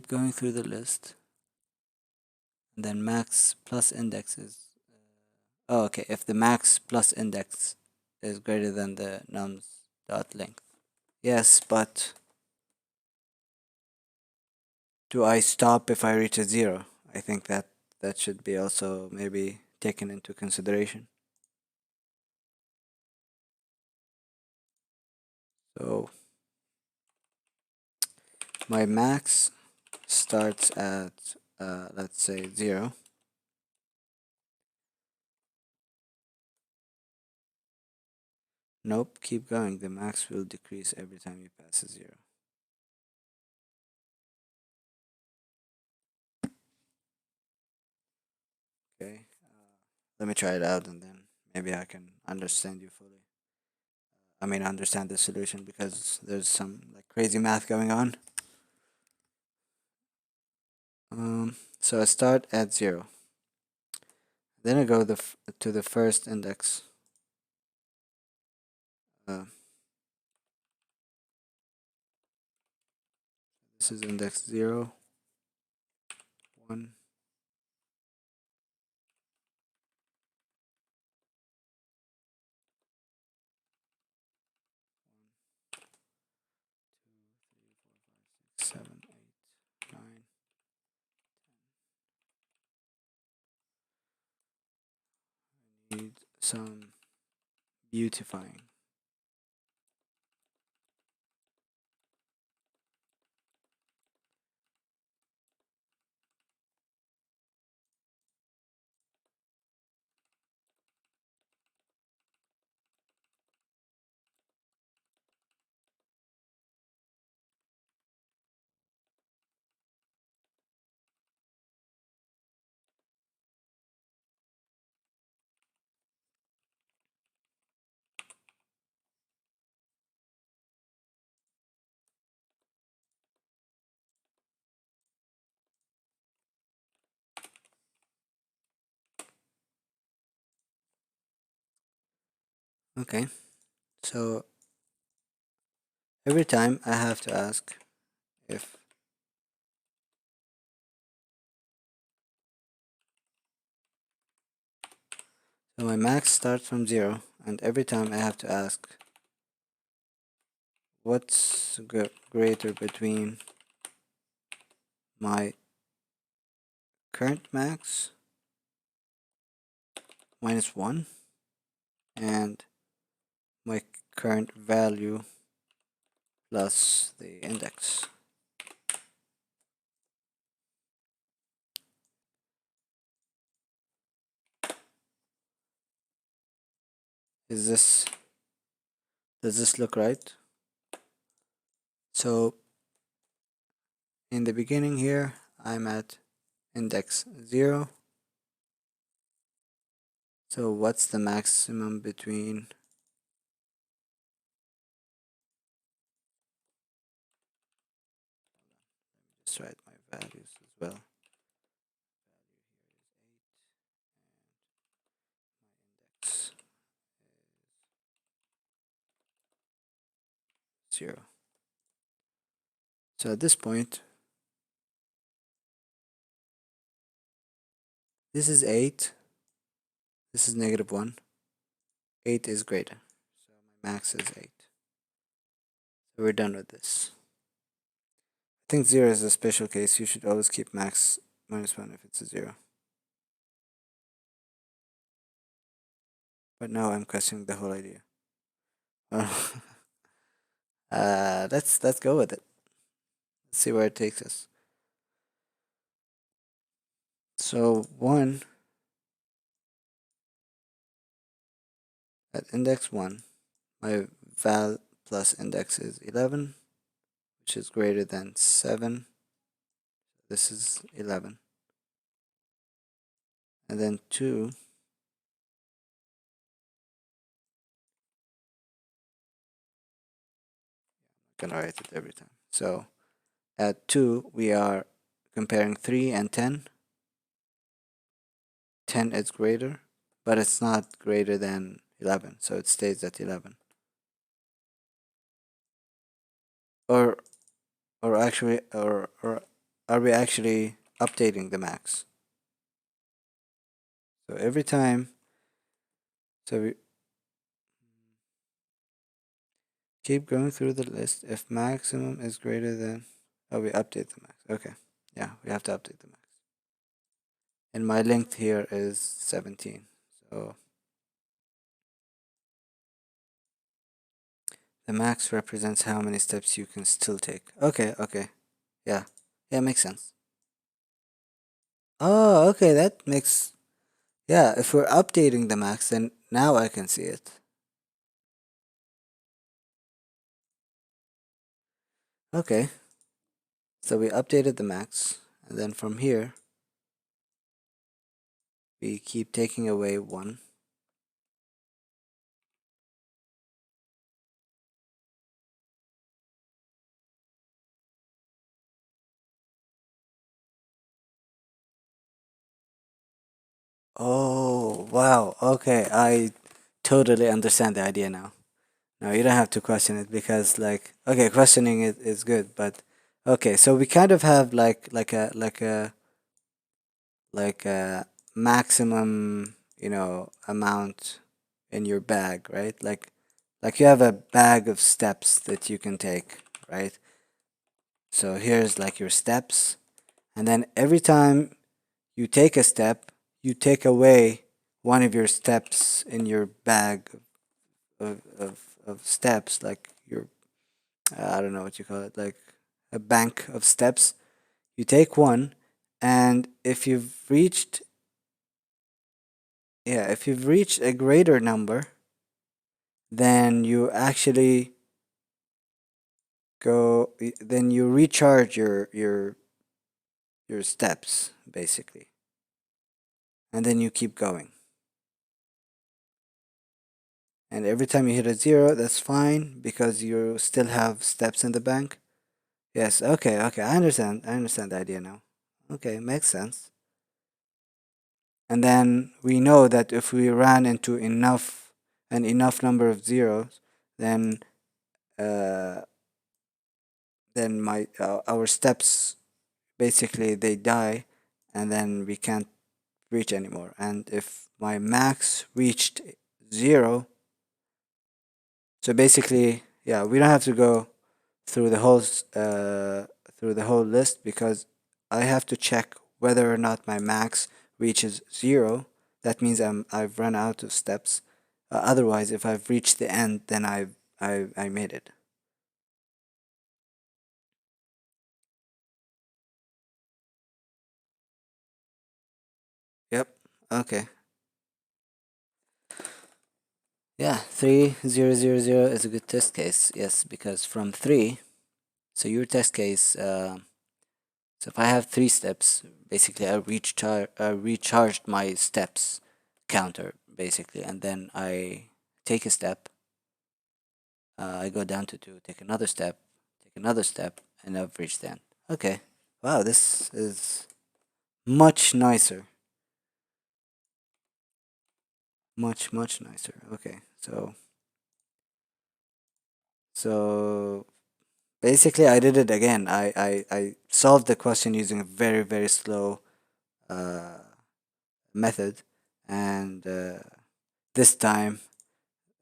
going through the list? And then max plus index is... oh, okay. If the max plus index is greater than the nums dot length. Yes, but do I stop if I reach a 0? I think that that should be also maybe taken into consideration. So my max starts at let's say 0. Nope, keep going. The max will decrease every time you pass a 0. Okay, let me try it out and then maybe I can understand you fully. I mean, understand the solution because there's some like crazy math going on. So I start at 0. Then I go to the first index. This is index 0, 1, 7, 8, 9. Need some beautifying. Okay, so every time I have to ask if so my max starts from 0, and every time I have to ask what's greater between my current max minus 1 and my current value plus the index. Does this look right? So in the beginning here, I'm at index 0. So what's the maximum between just write my values as well. Index 0. So at this point, this is 8. This is negative 1. 8 is greater. So my max is 8. So we're done with this. I think 0 is a special case. You should always keep max minus 1 if it's a 0. But now I'm questioning the whole idea. Let's go with it. Let's see where it takes us. So 1 at index 1, my val plus index is 11, which is greater than 7. This is 11. And then 2 gonna write it every time. So at 2 we are comparing 3 and 10. 10 is greater, but it's not greater than 11, so it stays at 11. Or are we actually updating the max? So every time, so we keep going through the list. If maximum is greater than, oh, we update the max. Okay, yeah, we have to update the max. and my length here is 17. So the max represents how many steps you can still take. Okay, okay. Yeah. Yeah, makes sense. Oh, okay, that makes, yeah, if we're updating the max, then now I can see it. Okay. So we updated the max, and then from here, we keep taking away one. Oh, wow. Okay, I totally understand the idea now. No, you don't have to question it because, like, okay, questioning it is good, but okay, so we kind of have like a maximum, amount in your bag, right? Like you have a bag of steps that you can take, right? So here's like your steps, and then every time you take a step, you take away one of your steps in your bag of steps, like your, I don't know what you call it, like a bank of steps. You take one, and if you've reached a greater number, then then you recharge your steps basically, and then you keep going. And every time you hit a zero, that's fine because you still have steps in the bank. Yes, okay, okay, I understand. I understand the idea now. Okay, makes sense. And then we know that if we ran into enough number of zeros, then uh, my our steps basically they die, and then we can't reach anymore. And if my max reached zero, so basically, yeah, we don't have to go through the through the whole list because I have to check whether or not my max reaches zero. That means I've run out of steps. Otherwise, if I've reached the end, then I made it. Yep. Okay. Yeah, 3000 is a good test case. Yes, because from three, so your test case. So if I have three steps, basically I recharged my steps counter basically, and then I take a step. I go down to two, take another step, and I've reached the end. Okay. Wow, this is much nicer. Much nicer. Okay. So basically I did it again. I solved the question using a very slow uh, method, and this time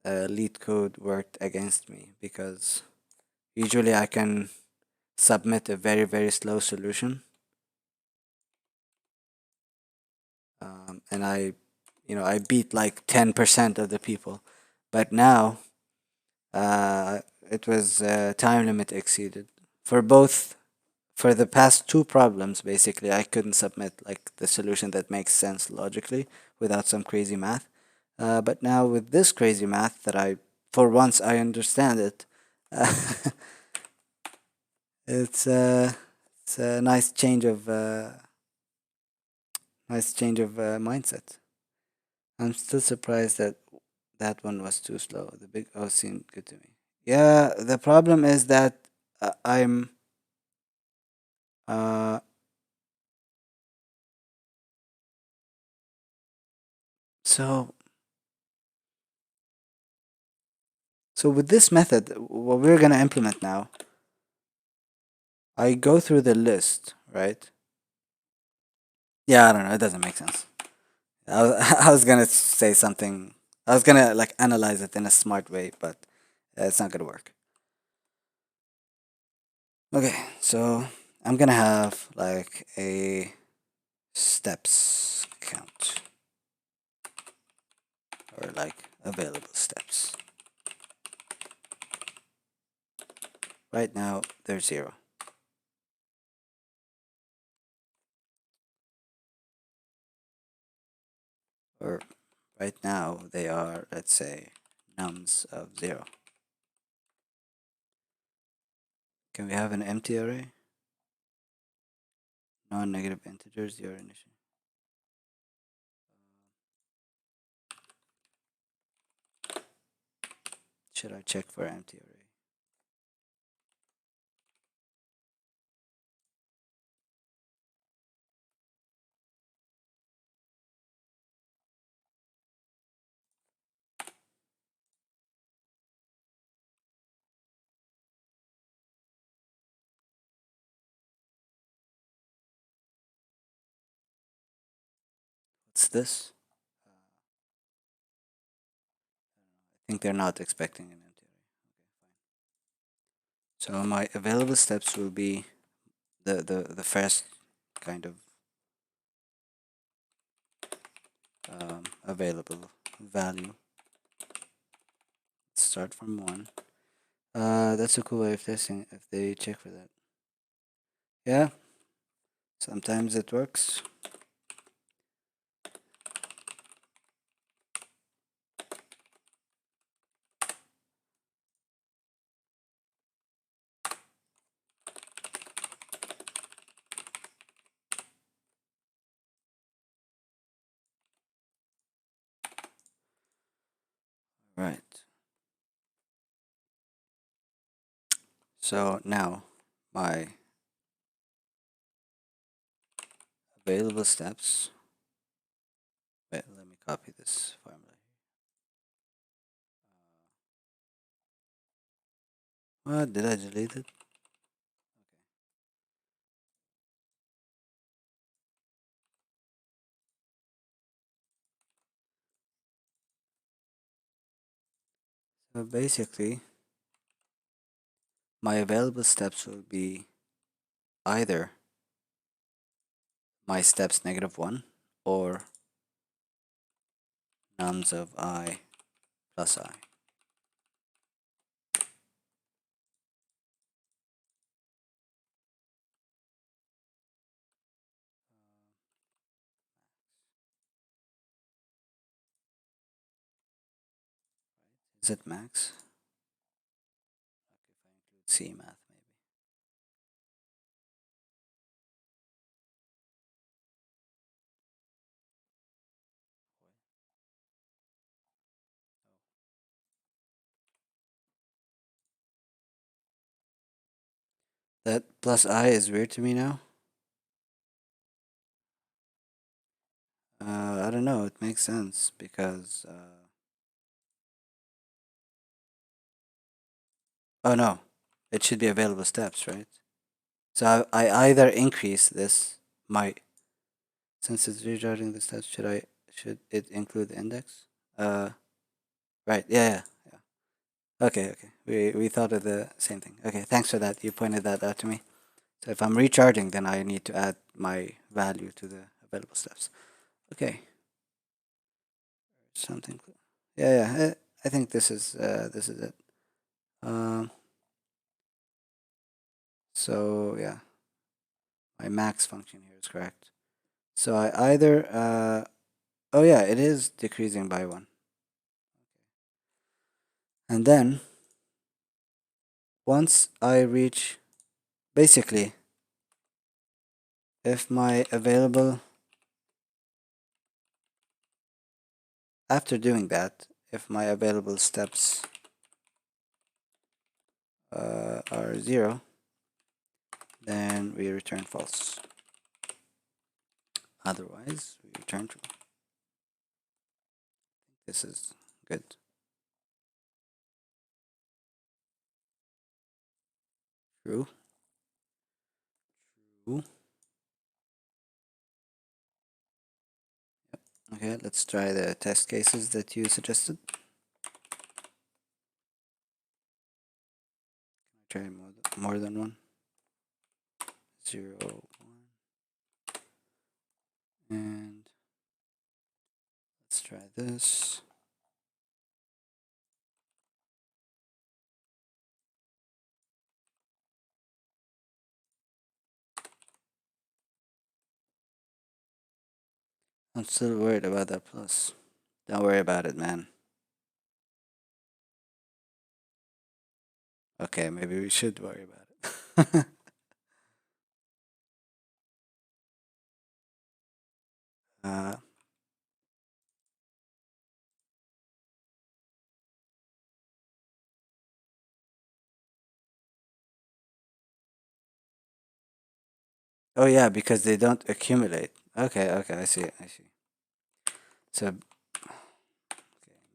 LeetCode worked against me because usually I can submit a very slow solution, and I beat like 10% of the people, but now it was time limit exceeded for both. For the past two problems, basically, I couldn't submit like the solution that makes sense logically without some crazy math. But now with this crazy math that for once, I understand it. Uh, it's a nice change of mindset. I'm still surprised that that one was too slow. The big O seemed good to me. Yeah, the problem is that I'm uh so so with this method, what we're gonna implement now, I go through the list, right? Yeah, I don't know. It doesn't make sense. I was gonna say something. I was gonna like analyze it in a smart way, but it's not gonna work. Okay, so I'm gonna have like a steps count, or like available steps. Right now they're 0. Or right now they are, let's say, nums of 0. Can we have an empty array? Non-negative integers, your initial. Should I check for empty array? What's this? I think they're not expecting an empty array. Okay, fine. So my available steps will be the first kind of available value. Let's start from 1. That's a cool way of testing if they check for that. Yeah, sometimes it works. Right. So now my available steps. Wait, let me copy this formula. What, did I delete it? So basically, my available steps will be either my steps -1 or nums of I plus I. Is it max? Okay, if I include C math maybe. That plus I is weird to me now. I don't know, it makes sense because oh no, it should be available steps, right? So I either increase this, since it's recharging the steps, should it include the index? Right, yeah. Okay. We thought of the same thing. Okay, thanks for that. You pointed that out to me. So if I'm recharging, then I need to add my value to the available steps. Okay. Something. Yeah. I think this is it. Um. So yeah, my max function here is correct. So I either oh yeah, it is decreasing by 1. And then once I reach, basically, if my available, after doing that, if my available steps are 0, then we return false. Otherwise, we return true. This is good. True. True. Okay, let's try the test cases that you suggested. Try more than one. 0, 1. And let's try this. I'm still worried about that plus. Don't worry about it, man. Okay, maybe we should worry about it. uh, oh yeah, because they don't accumulate. Okay, okay, I see, I see. So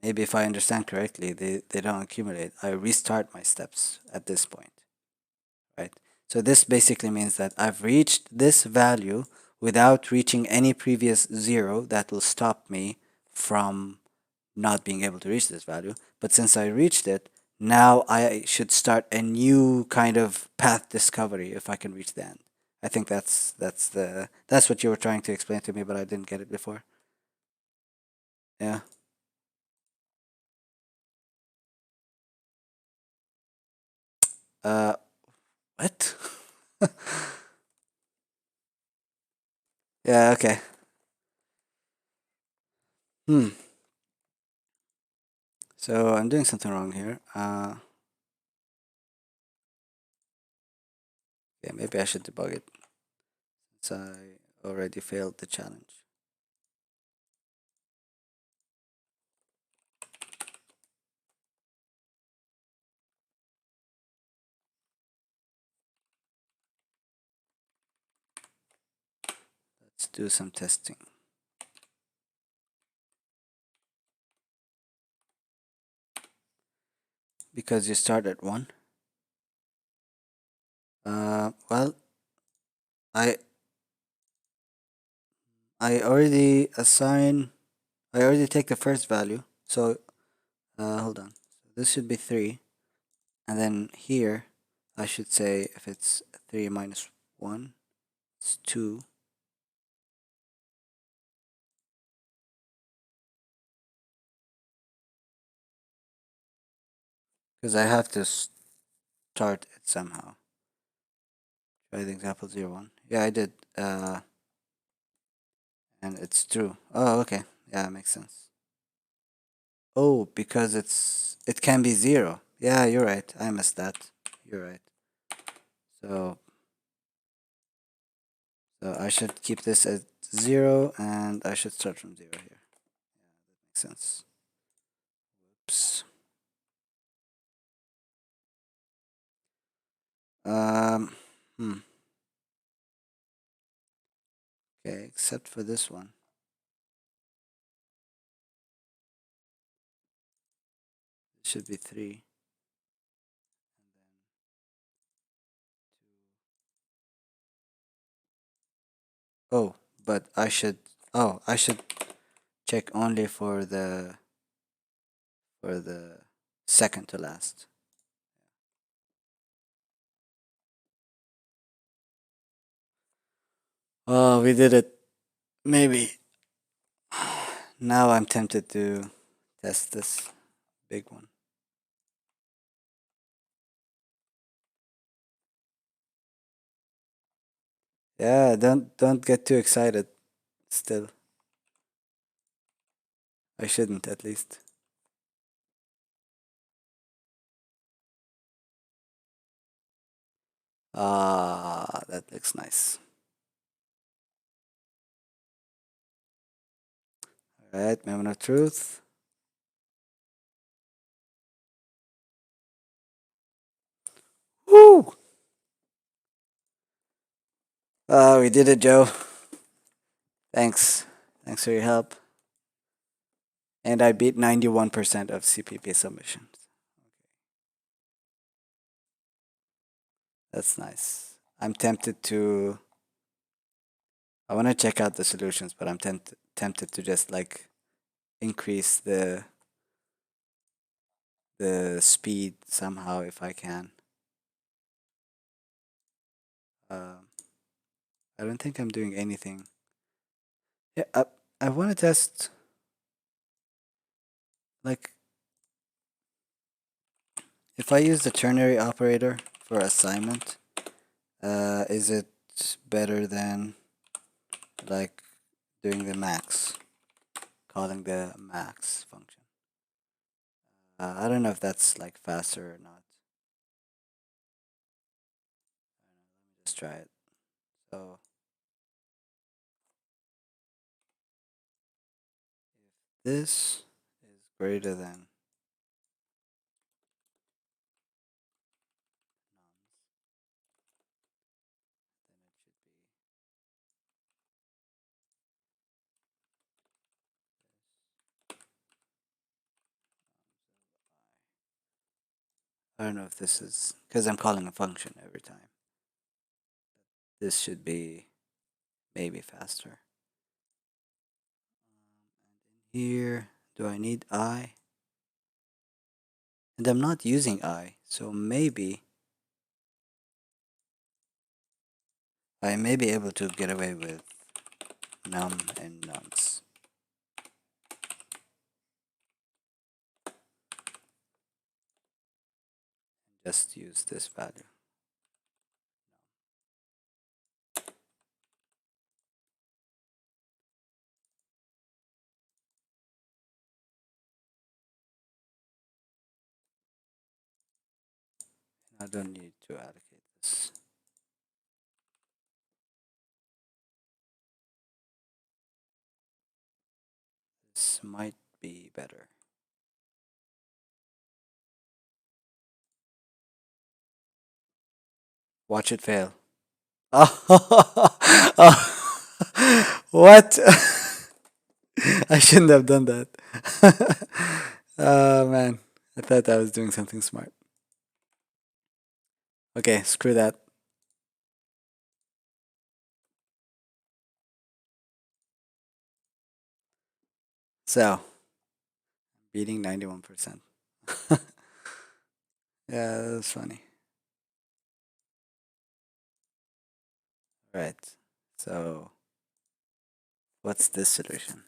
maybe if I understand correctly, they don't accumulate. I restart my steps at this point, right? So this basically means that I've reached this value without reaching any previous zero that will stop me from not being able to reach this value. But since I reached it, now I should start a new kind of path discovery if I can reach the end. I think that's what you were trying to explain to me, but I didn't get it before. Yeah. Uh, what? Yeah. Okay. Hmm. So I'm doing something wrong here. Yeah, maybe I should debug it since I already failed the challenge. Let's do some testing. Because you start at 1. Well, I I already assign. I already take the first value. So hold on. So this should be 3, and then here I should say if it's 3 minus 1, it's 2. Because I have to start it somehow. Try the example 0, 1. Yeah, I did. And it's true. Oh, okay. Yeah, makes sense. Oh, because it can be 0. Yeah, you're right. I missed that. You're right. So I should keep this at 0, and I should start from 0 here. Makes sense. Oops. Um. Hmm. Okay, except for this one. It should be 3. Oh, but I should. Oh, I should check only for the second to last. Oh, we did it. Maybe. Now I'm tempted to test this big one. Yeah, don't get too excited. Still, I shouldn't at least. Ah, that looks nice. All right, moment of truth. Woo! Oh, we did it, Joe. Thanks. Thanks for your help. And I beat 91% of CPP submissions. That's nice. I'm tempted to. I want to check out the solutions, but I'm tempted to just like increase the speed somehow if I can. Um, I don't think I'm doing anything. Yeah, I want to test, like, if I use the ternary operator for assignment, is it better than, like, doing the max, calling the max function? I don't know if that's like faster or not. Let's try it. So this is greater than, I don't know if this is, because I'm calling a function every time. This should be maybe faster. Here, do I need I? And I'm not using I, so maybe I may be able to get away with num and nums. Just use this value. I don't need to allocate this. This might be better. Watch it fail. Oh, what? I shouldn't have done that. Oh man, I thought I was doing something smart. Okay, screw that. So, beating 91%. Yeah, that was funny. Right. So, what's this solution?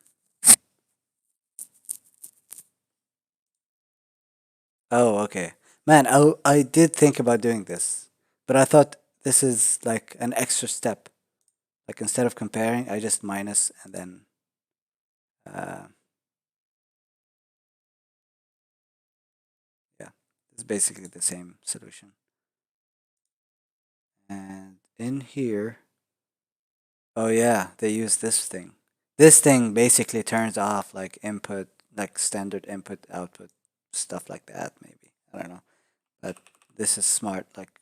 Oh, okay. Man, I did think about doing this, but I thought this is like an extra step. Like instead of comparing, I just minus and then uh, yeah, it's basically the same solution. And in here, oh yeah, they use this thing. This thing basically turns off like input, like standard input output stuff like that. Maybe I don't know, but this is smart. Like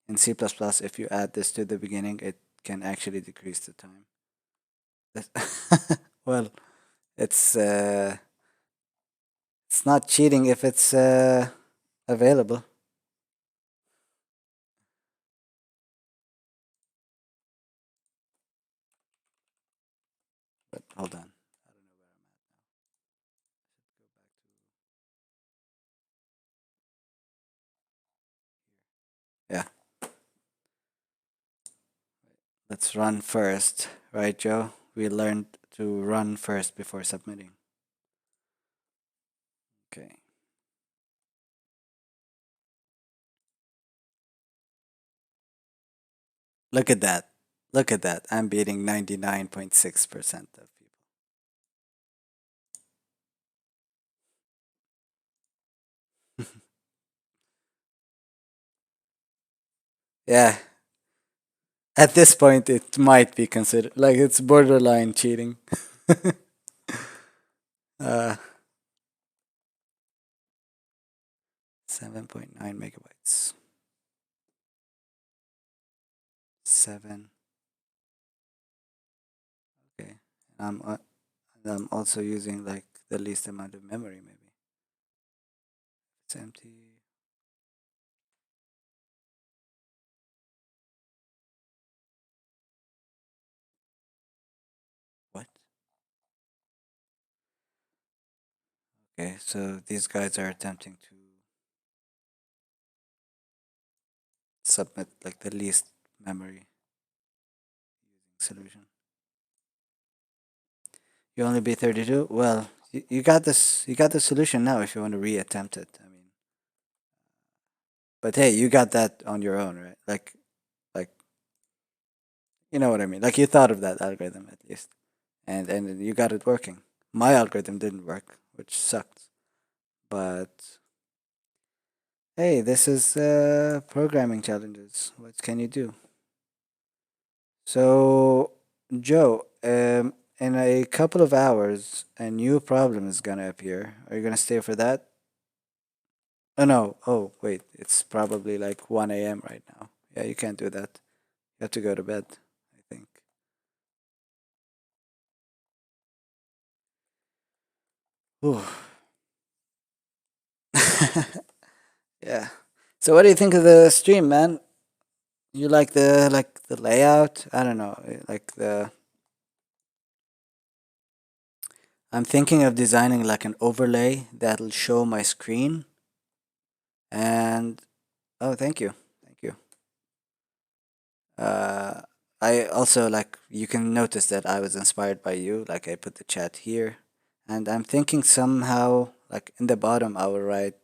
in C++, if you add this to the beginning, it can actually decrease the time. Well, it's uh, it's not cheating if it's available. But hold on, I don't know where I'm at now. Yeah, let's run first, right, Joe? We learned to run first before submitting. Okay. Look at that. Look at that. I'm beating 99.6% of people. Yeah. At this point, it might be considered like it's borderline cheating. uh, 7.9 megabytes. 7. Okay. I'm, uh, I'm also using like the least amount of memory, maybe. It's empty. What? Okay, so these guys are attempting to submit like the least memory solution. You only be 32. Well, you got this. You got the solution now. If you want to reattempt it, I mean, but hey, you got that on your own, right? Like you know what I mean. Like you thought of that algorithm at least, and you got it working. My algorithm didn't work, which sucked. But hey, this is programming challenges. What can you do? So, Joe, in a couple of hours, a new problem is gonna appear. Are you gonna stay for that? Oh no. Oh wait, it's probably like 1 a.m. right now. Yeah, you can't do that. You have to go to bed, I think. Ooh. Yeah. So what do you think of the stream, man? You like the layout? I don't know, like the I'm thinking of designing like an overlay that'll show my screen and oh, thank you. Thank you. Uh I also like you can notice that I was inspired by you. Like I put the chat here and I'm thinking somehow like in the bottom I will write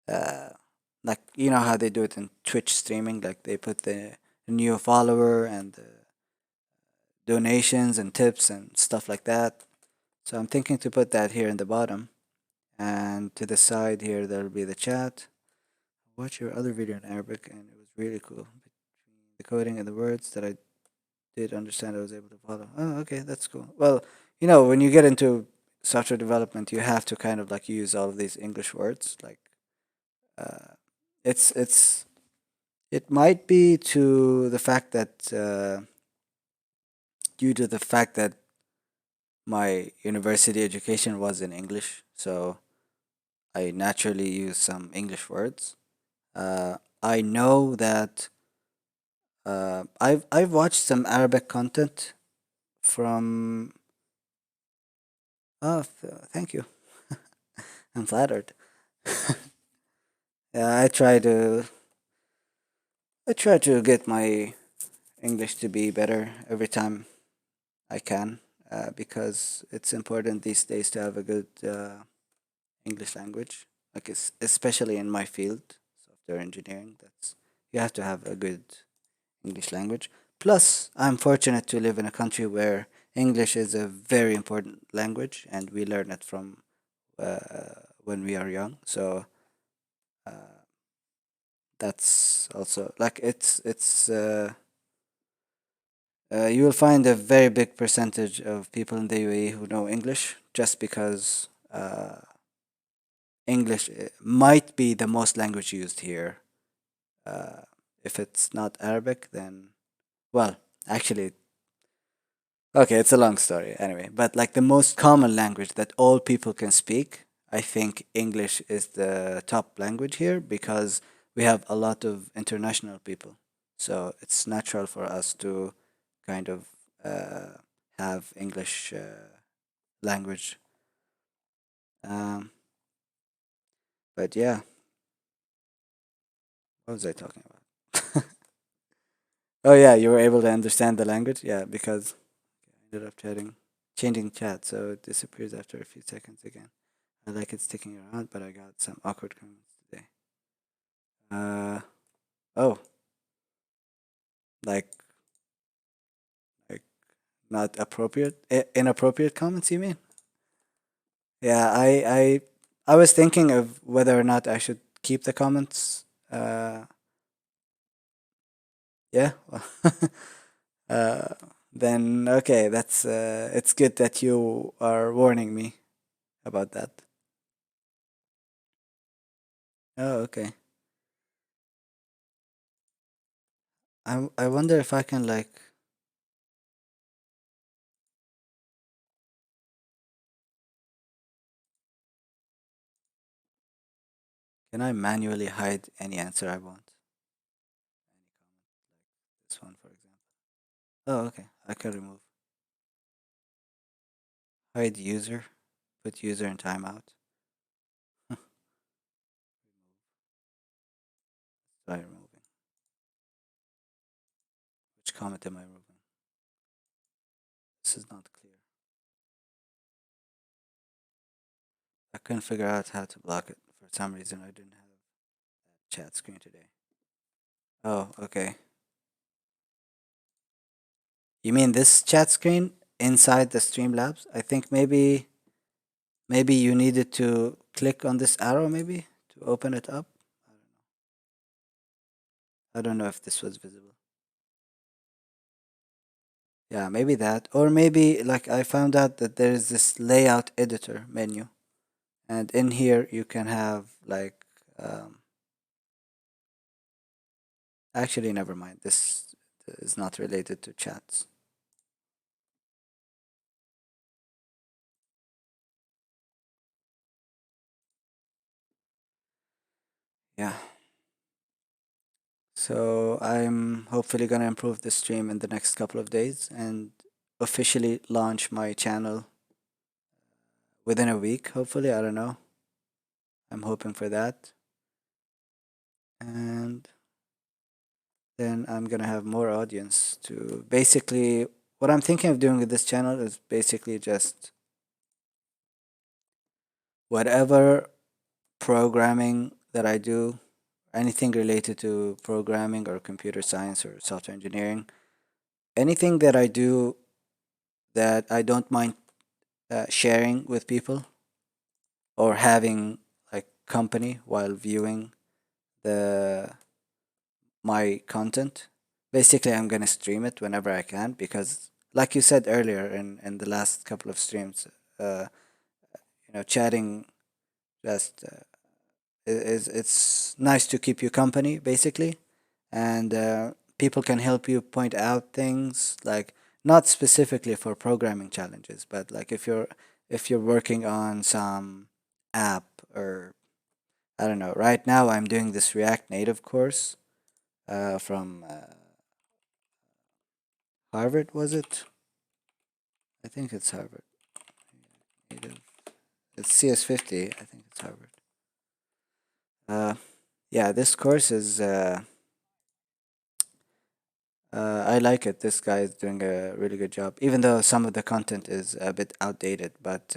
uh like you know how they do it in Twitch streaming like they put the new follower and donations and tips and stuff like that. So I'm thinking to put that here in the bottom. And to the side here, there'll be the chat. Watch your other video in Arabic, and it was really cool. Between the coding and the words that I did understand, I was able to follow. Oh, okay, that's cool. Well, you know, when you get into software development, you have to kind of like use all of these English words. Like, uh, it's it might be to the fact that due to the fact that my university education was in English, so I naturally use some English words. I know that I've watched some Arabic content from. Oh, thank you. I'm flattered. Yeah, I try to get my English to be better every time I can, because it's important these days to have a good English language. Like especially in my field, software engineering. That's you have to have a good English language. Plus, I'm fortunate to live in a country where English is a very important language, and we learn it from when we are young. So uh, that's also like you will find a very big percentage of people in the UAE who know English just because English might be the most language used here. Uh, if it's not Arabic, then well, actually, okay, it's a long story anyway. But like the most common language that all people can speak, I think English is the top language here because we have a lot of international people. So it's natural for us to kind of uh, have English language. Um, but yeah, what was I talking about? Oh yeah, you were able to understand the language? Yeah, because I ended up changing chat, so it disappears after a few seconds again. I like it sticking around, but I got some awkward comments today. Uh oh, like like not appropriate, inappropriate comments. You mean? Yeah, I was thinking of whether or not I should keep the comments. Yeah. Well, uh, then okay, that's it's good that you are warning me about that. Oh, okay. I wonder if I can like can I manually hide any answer I want? This one, for example. Oh, okay. I can remove hide user, put user in timeout. Try removing. Which comment am I removing? This is not clear. couldn't figure out how to block it. For some reason, I didn't have chat screen today. Oh, okay. You mean this chat screen inside the Streamlabs? I think maybe you needed to click on this arrow maybe to open it up. I don't know if this was visible. Yeah, maybe that. Or maybe like I found out that there is this layout editor menu. And in here you can have like actually never mind. This is not related to chats. Yeah. So I'm hopefully gonna improve the stream in the next couple of days and officially launch my channel within a week, hopefully. I don't know. I'm hoping for that. And then I'm gonna have more audience to basically what I'm thinking of doing with this channel is basically just whatever programming that I do, anything related to programming or computer science or software engineering, anything that I do that I don't mind sharing with people or having like company while viewing the my content. Basically, I'm gonna stream it whenever I can because, like you said earlier in the last couple of streams, uh, chatting just is it's nice to keep you company basically, and people can help you point out things like not specifically for programming challenges, but like if you're working on some app or I don't know. Right now, I'm doing this React Native course from Harvard, was it? I think it's Harvard. Native. It's CS50. I think it's Harvard. Uh, yeah, this course is. I like it. This guy is doing a really good job, even though some of the content is a bit outdated. But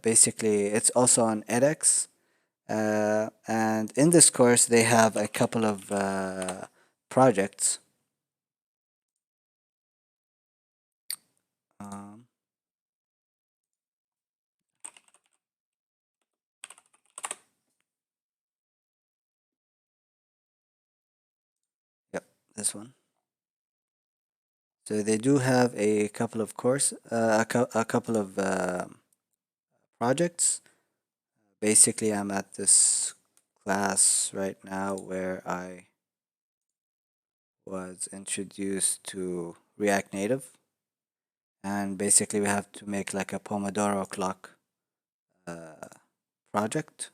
basically, it's also on edX. And in this course, they have a couple of projects. Um, yep, this one. So they do have a couple of a couple of projects. Basically, I'm at this class right now where I was introduced to React Native, and basically we have to make like a Pomodoro clock uh, project,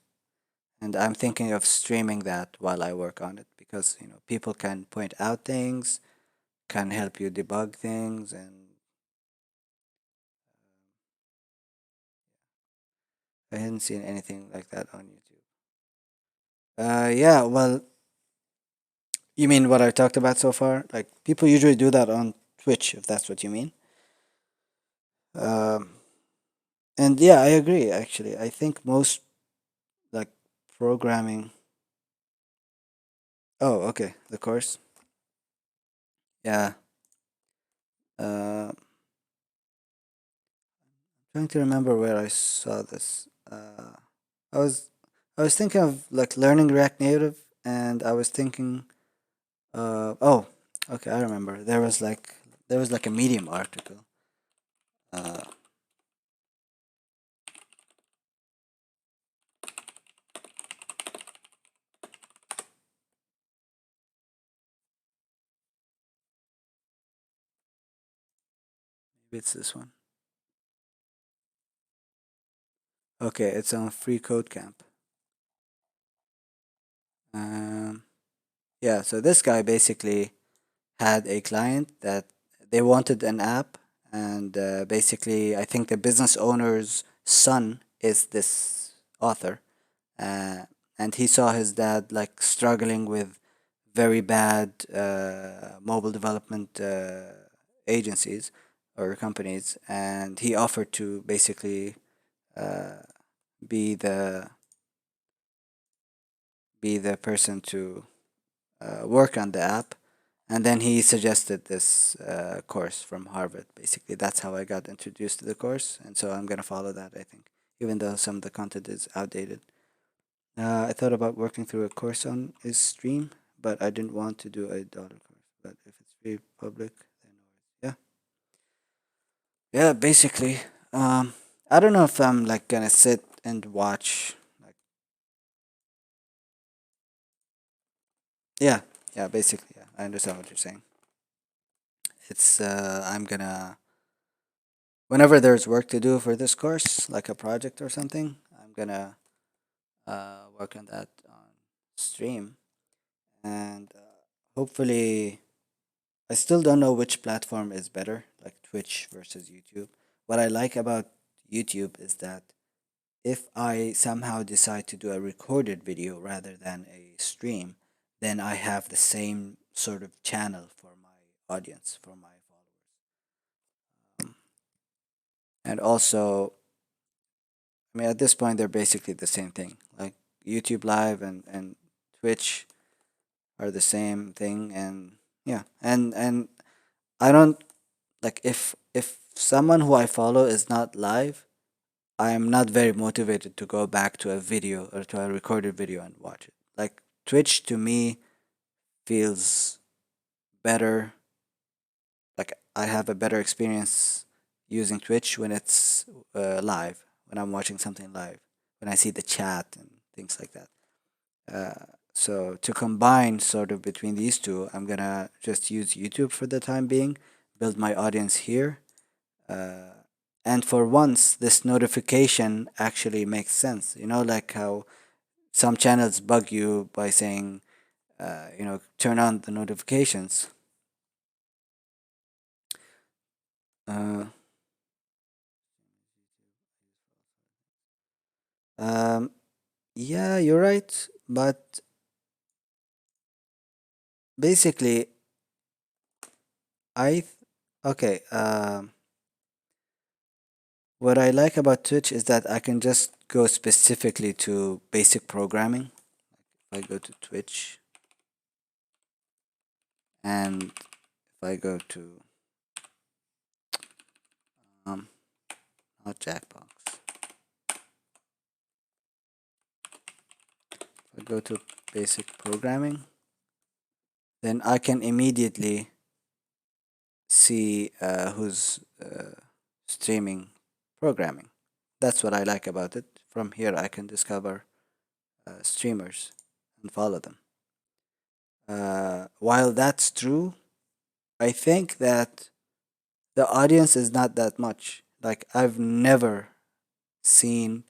and I'm thinking of streaming that while I work on it because people can point out things, can help you debug things, and I hadn't seen anything like that on YouTube. Yeah, well, you mean what I talked about so far? Like people usually do that on Twitch, if that's what you mean. Um, and yeah, I agree. Actually, I think most like programming. Oh, okay, the course. Yeah. Trying to remember where I saw this. I was I was thinking of like learning React Native, and I was thinking, oh, okay, I remember. There was like a Medium article. Uh, maybe it's this one. Okay, it's on Free Code Camp. Um, yeah, so this guy basically had a client that they wanted an app, and basically, I think the business owner's son is this author, uh, and he saw his dad like struggling with very bad mobile development agencies or companies, and he offered to basically uh, be the person to work on the app. And then he suggested this course from Harvard. Basically, that's how I got introduced to the course, and so I'm gonna follow that. I think, even though some of the content is outdated. I thought about working through a course on his stream, but I didn't want to do $8 course. But if it's free public, then no worries. Yeah, yeah. Basically, I don't know if I'm like gonna sit and watch. Like, yeah, yeah. Basically, yeah. I understand what you're saying. It's I'm gonna whenever there's work to do for this course, like a project or something, I'm gonna work on that on stream, and hopefully, I still don't know which platform is better, like Twitch versus YouTube. What I like about YouTube is that if I somehow decide to do a recorded video rather than a stream, then I have the same sort of channel for my audience, for my followers. And also, I mean, at this point, they're basically the same thing. Like YouTube Live and Twitch are the same thing, and yeah, and I don't like if someone who I follow is not live, I am not very motivated to go back to a video or to a recorded video and watch it. Like Twitch to me feels better. Like I have a better experience using Twitch when it's live, when I'm watching something live, when I see the chat and things like that. So to combine sort of between these two, I'm gonna just use YouTube for the time being, build my audience here, uh, and for once, this notification actually makes sense. You know, like how some channels bug you by saying, turn on the notifications. Uh, um, yeah, you're right, but basically, I th- okay. What I like about Twitch is that I can just go specifically to basic programming. If I go to Twitch and if I go to um not Jackbox, if I go to basic programming, then I can immediately see who's streaming programming. That's what I like about it. From here, I can discover streamers and follow them. While that's true, I think that the audience is not that much. Like, I've never seen,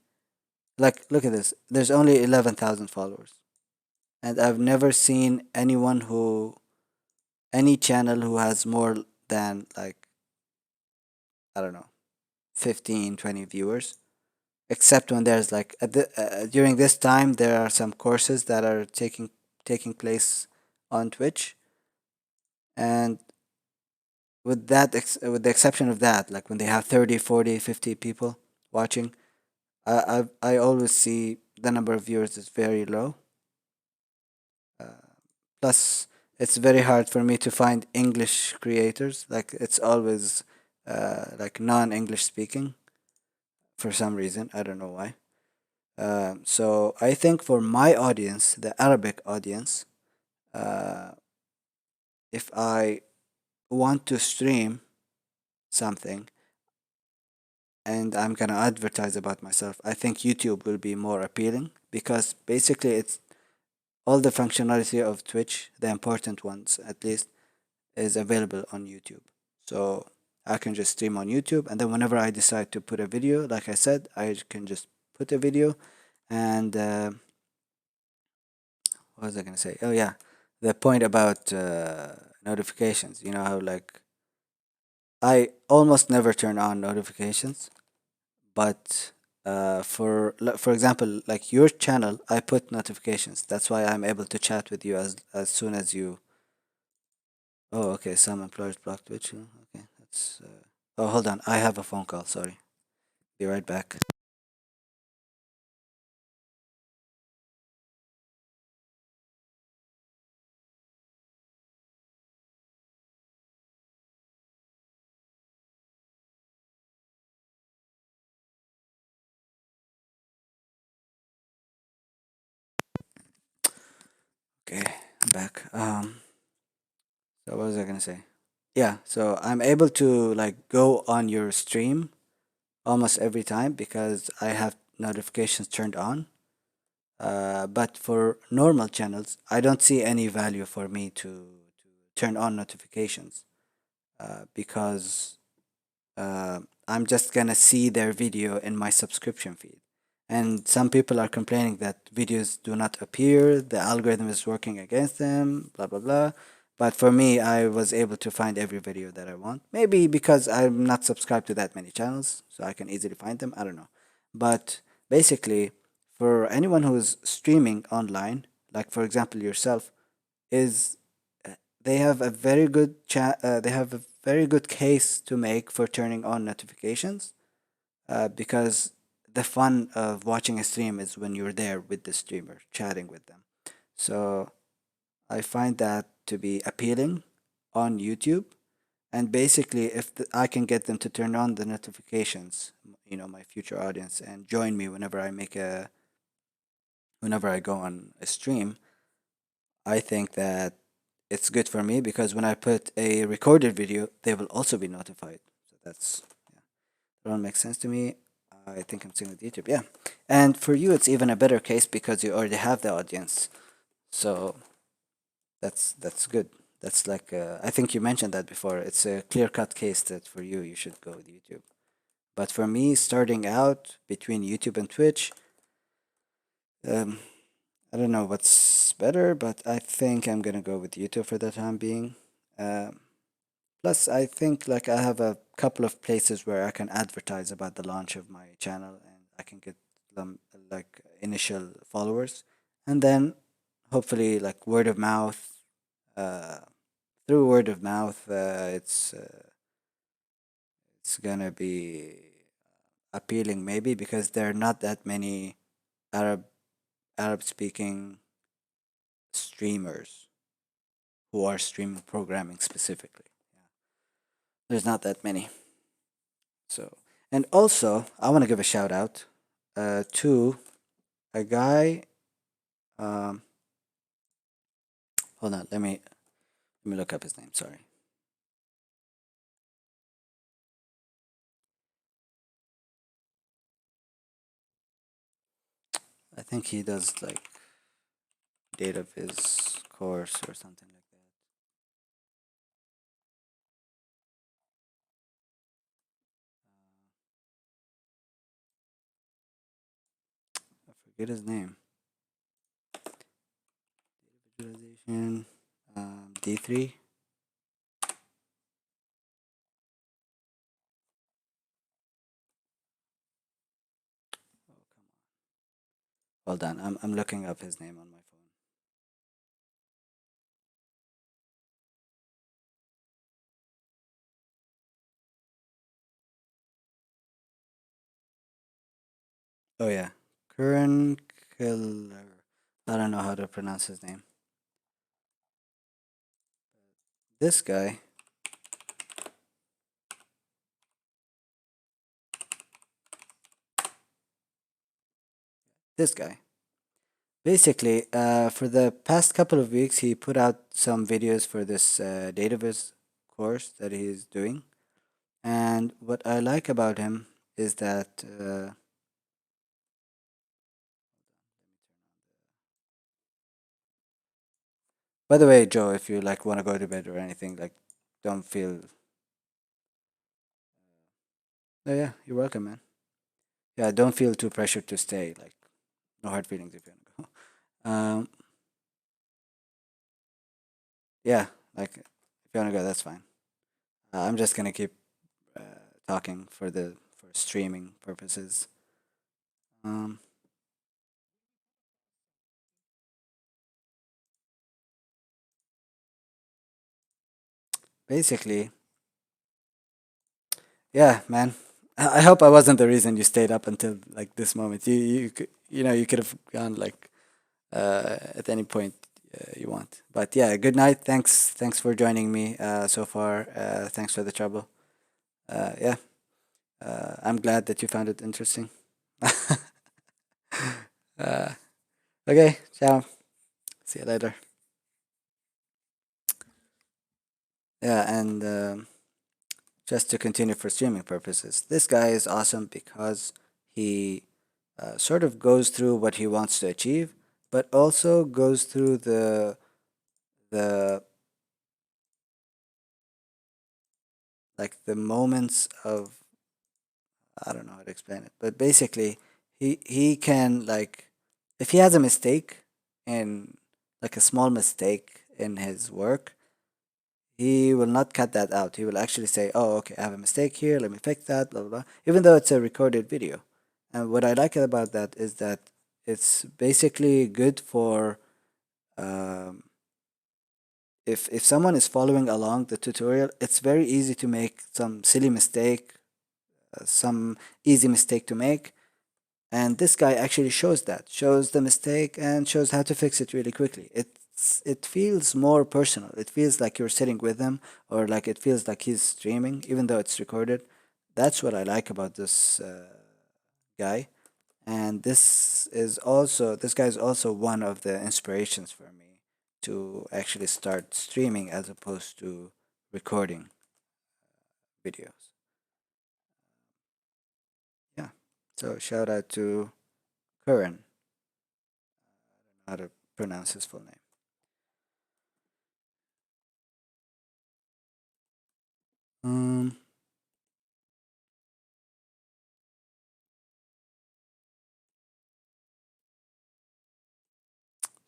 like, look at this. There's only 11,000 followers. And I've never seen any channel who has more than, like, I don't know, 15, 20 viewers. Except when there's like during this time there are some courses that are taking place on Twitch, and with the exception of that, like when they have 30, 40, 50 people watching, I always see the number of viewers is very low. Plus, it's very hard for me to find English creators. Like it's always like non-English speaking for some reason. I don't know why. So I think for my audience, the Arabic audience, uh, if I want to stream something and I'm gonna advertise about myself, I think YouTube will be more appealing because basically it's all the functionality of Twitch, the important ones at least, is available on YouTube. So I can just stream on YouTube, and then whenever I decide to put a video, like I said, I can just put a video and what was I gonna say? Oh yeah, the point about notifications. You know how like I almost never turn on notifications, but for example, like your channel, I put notifications. That's why I'm able to chat with you as soon as you. Oh, okay. Some employers block Twitch. Okay, that's. Oh, hold on. I have a phone call. Sorry. Be right back. Okay, I'm back. So what was I gonna say? Yeah, so I'm able to like go on your stream almost every time because I have notifications turned on. But for normal channels, I don't see any value for me to turn on notifications because I'm just gonna see their video in my subscription feed. And some people are complaining that videos do not appear, the algorithm is working against them, blah blah blah. But for me, I was able to find every video that I want. Maybe because I'm not subscribed to that many channels, so I can easily find them. I don't know. But basically, for anyone who is streaming online, like for example yourself, is they have a very good they have a very good case to make for turning on notifications because the fun of watching a stream is when you're there with the streamer chatting with them. So I find that to be appealing on YouTube. And basically, if I can get them to turn on the notifications, my future audience, and join me whenever I go on a stream, I think that it's good for me because when I put a recorded video, they will also be notified. So yeah, that all makes sense to me. I think I'm seeing with YouTube, yeah. And for you, it's even a better case because you already have the audience. So that's good. That's like I think you mentioned that before. It's a clear cut case that for you you should go with YouTube. But for me, starting out between YouTube and Twitch, um, I don't know what's better, but I think I'm gonna go with YouTube for the time being. Um, Plus, I think like I have a couple of places where I can advertise about the launch of my channel, and I can get them like initial followers, and then hopefully like word of mouth. Uh, Through word of mouth, it's gonna be appealing maybe because there are not that many Arab Arab speaking streamers who are streaming programming specifically. Yeah. There's not that many. So, and also, I want to give a shout out to a guy. Um, Hold on, let me look up his name. Sorry, I think he does like data viz course or something like that. I forget his name. Visualization D3. Oh, come on. Hold on, I'm looking up his name on my phone. Oh yeah, Curran Killer. I don't know how to pronounce his name. This guy. This guy. Basically, for the past couple of weeks, he put out some videos for this database course that he's doing. And what I like about him is that, by the way, Joe, if you like want to go to bed or anything, like, don't feel. Oh yeah, you're welcome, man. Yeah, don't feel too pressured to stay. Like, no hard feelings if you want to go. Yeah, like if you want to go, that's fine. I'm just gonna keep uh, talking for streaming purposes. Um, Basically, yeah, man. I hope I wasn't the reason you stayed up until like this moment. You could have gone like at any point you want. But yeah, good night. Thanks for joining me so far. Thanks for the trouble. Yeah, I'm glad that you found it interesting. uh, okay, ciao. See you later. Yeah, and just to continue for streaming purposes, this guy is awesome because he sort of goes through what he wants to achieve, but also goes through the the moments of, I don't know how to explain it, but basically he can, if he has a mistake in, like a small mistake in his work, he will not cut that out. He will actually say, "Oh, okay, I have a mistake here. Let me fix that." Blah blah blah. Even though it's a recorded video, and what I like about that is that it's basically good for, um, if someone is following along the tutorial, it's very easy to make some silly mistake, some easy mistake to make, and this guy actually shows the mistake and shows how to fix it really quickly. It feels more personal. It feels like you're sitting with him, or like it feels like he's streaming even though it's recorded. That's what I like about this guy. And this guy is also one of the inspirations for me to actually start streaming as opposed to recording videos. Yeah, so shout out to Curran. How to pronounce his full name. Um,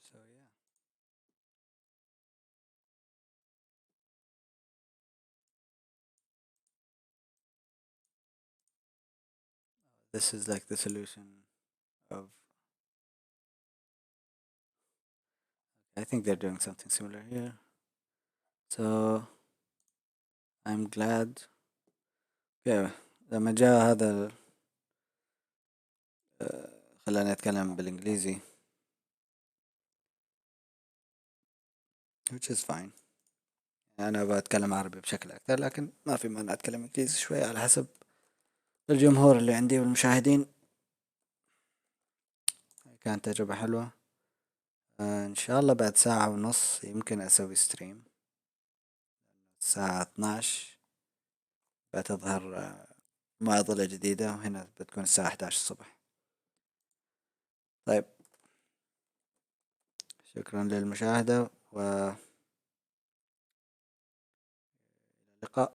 so yeah, this is like the solution of. I think they're doing something similar here. So I'm glad. Yeah, لما جاء هذا خلاني أتكلم بالإنجليزي, which is fine. أنا بتكلم عربي بشكل أكثر, لكن ما في مانع أتكلم إنجليزي شوي على حسب الجمهور اللي عندي والمشاهدين. كانت تجربة حلوة. إن شاء الله بعد ساعة ونص يمكن أسوي ستريم. الساعة 12 بتظهر معضلة جديدة, وهنا بتكون الساعة 11 الصبح. طيب, شكرا للمشاهدة, واللقاء.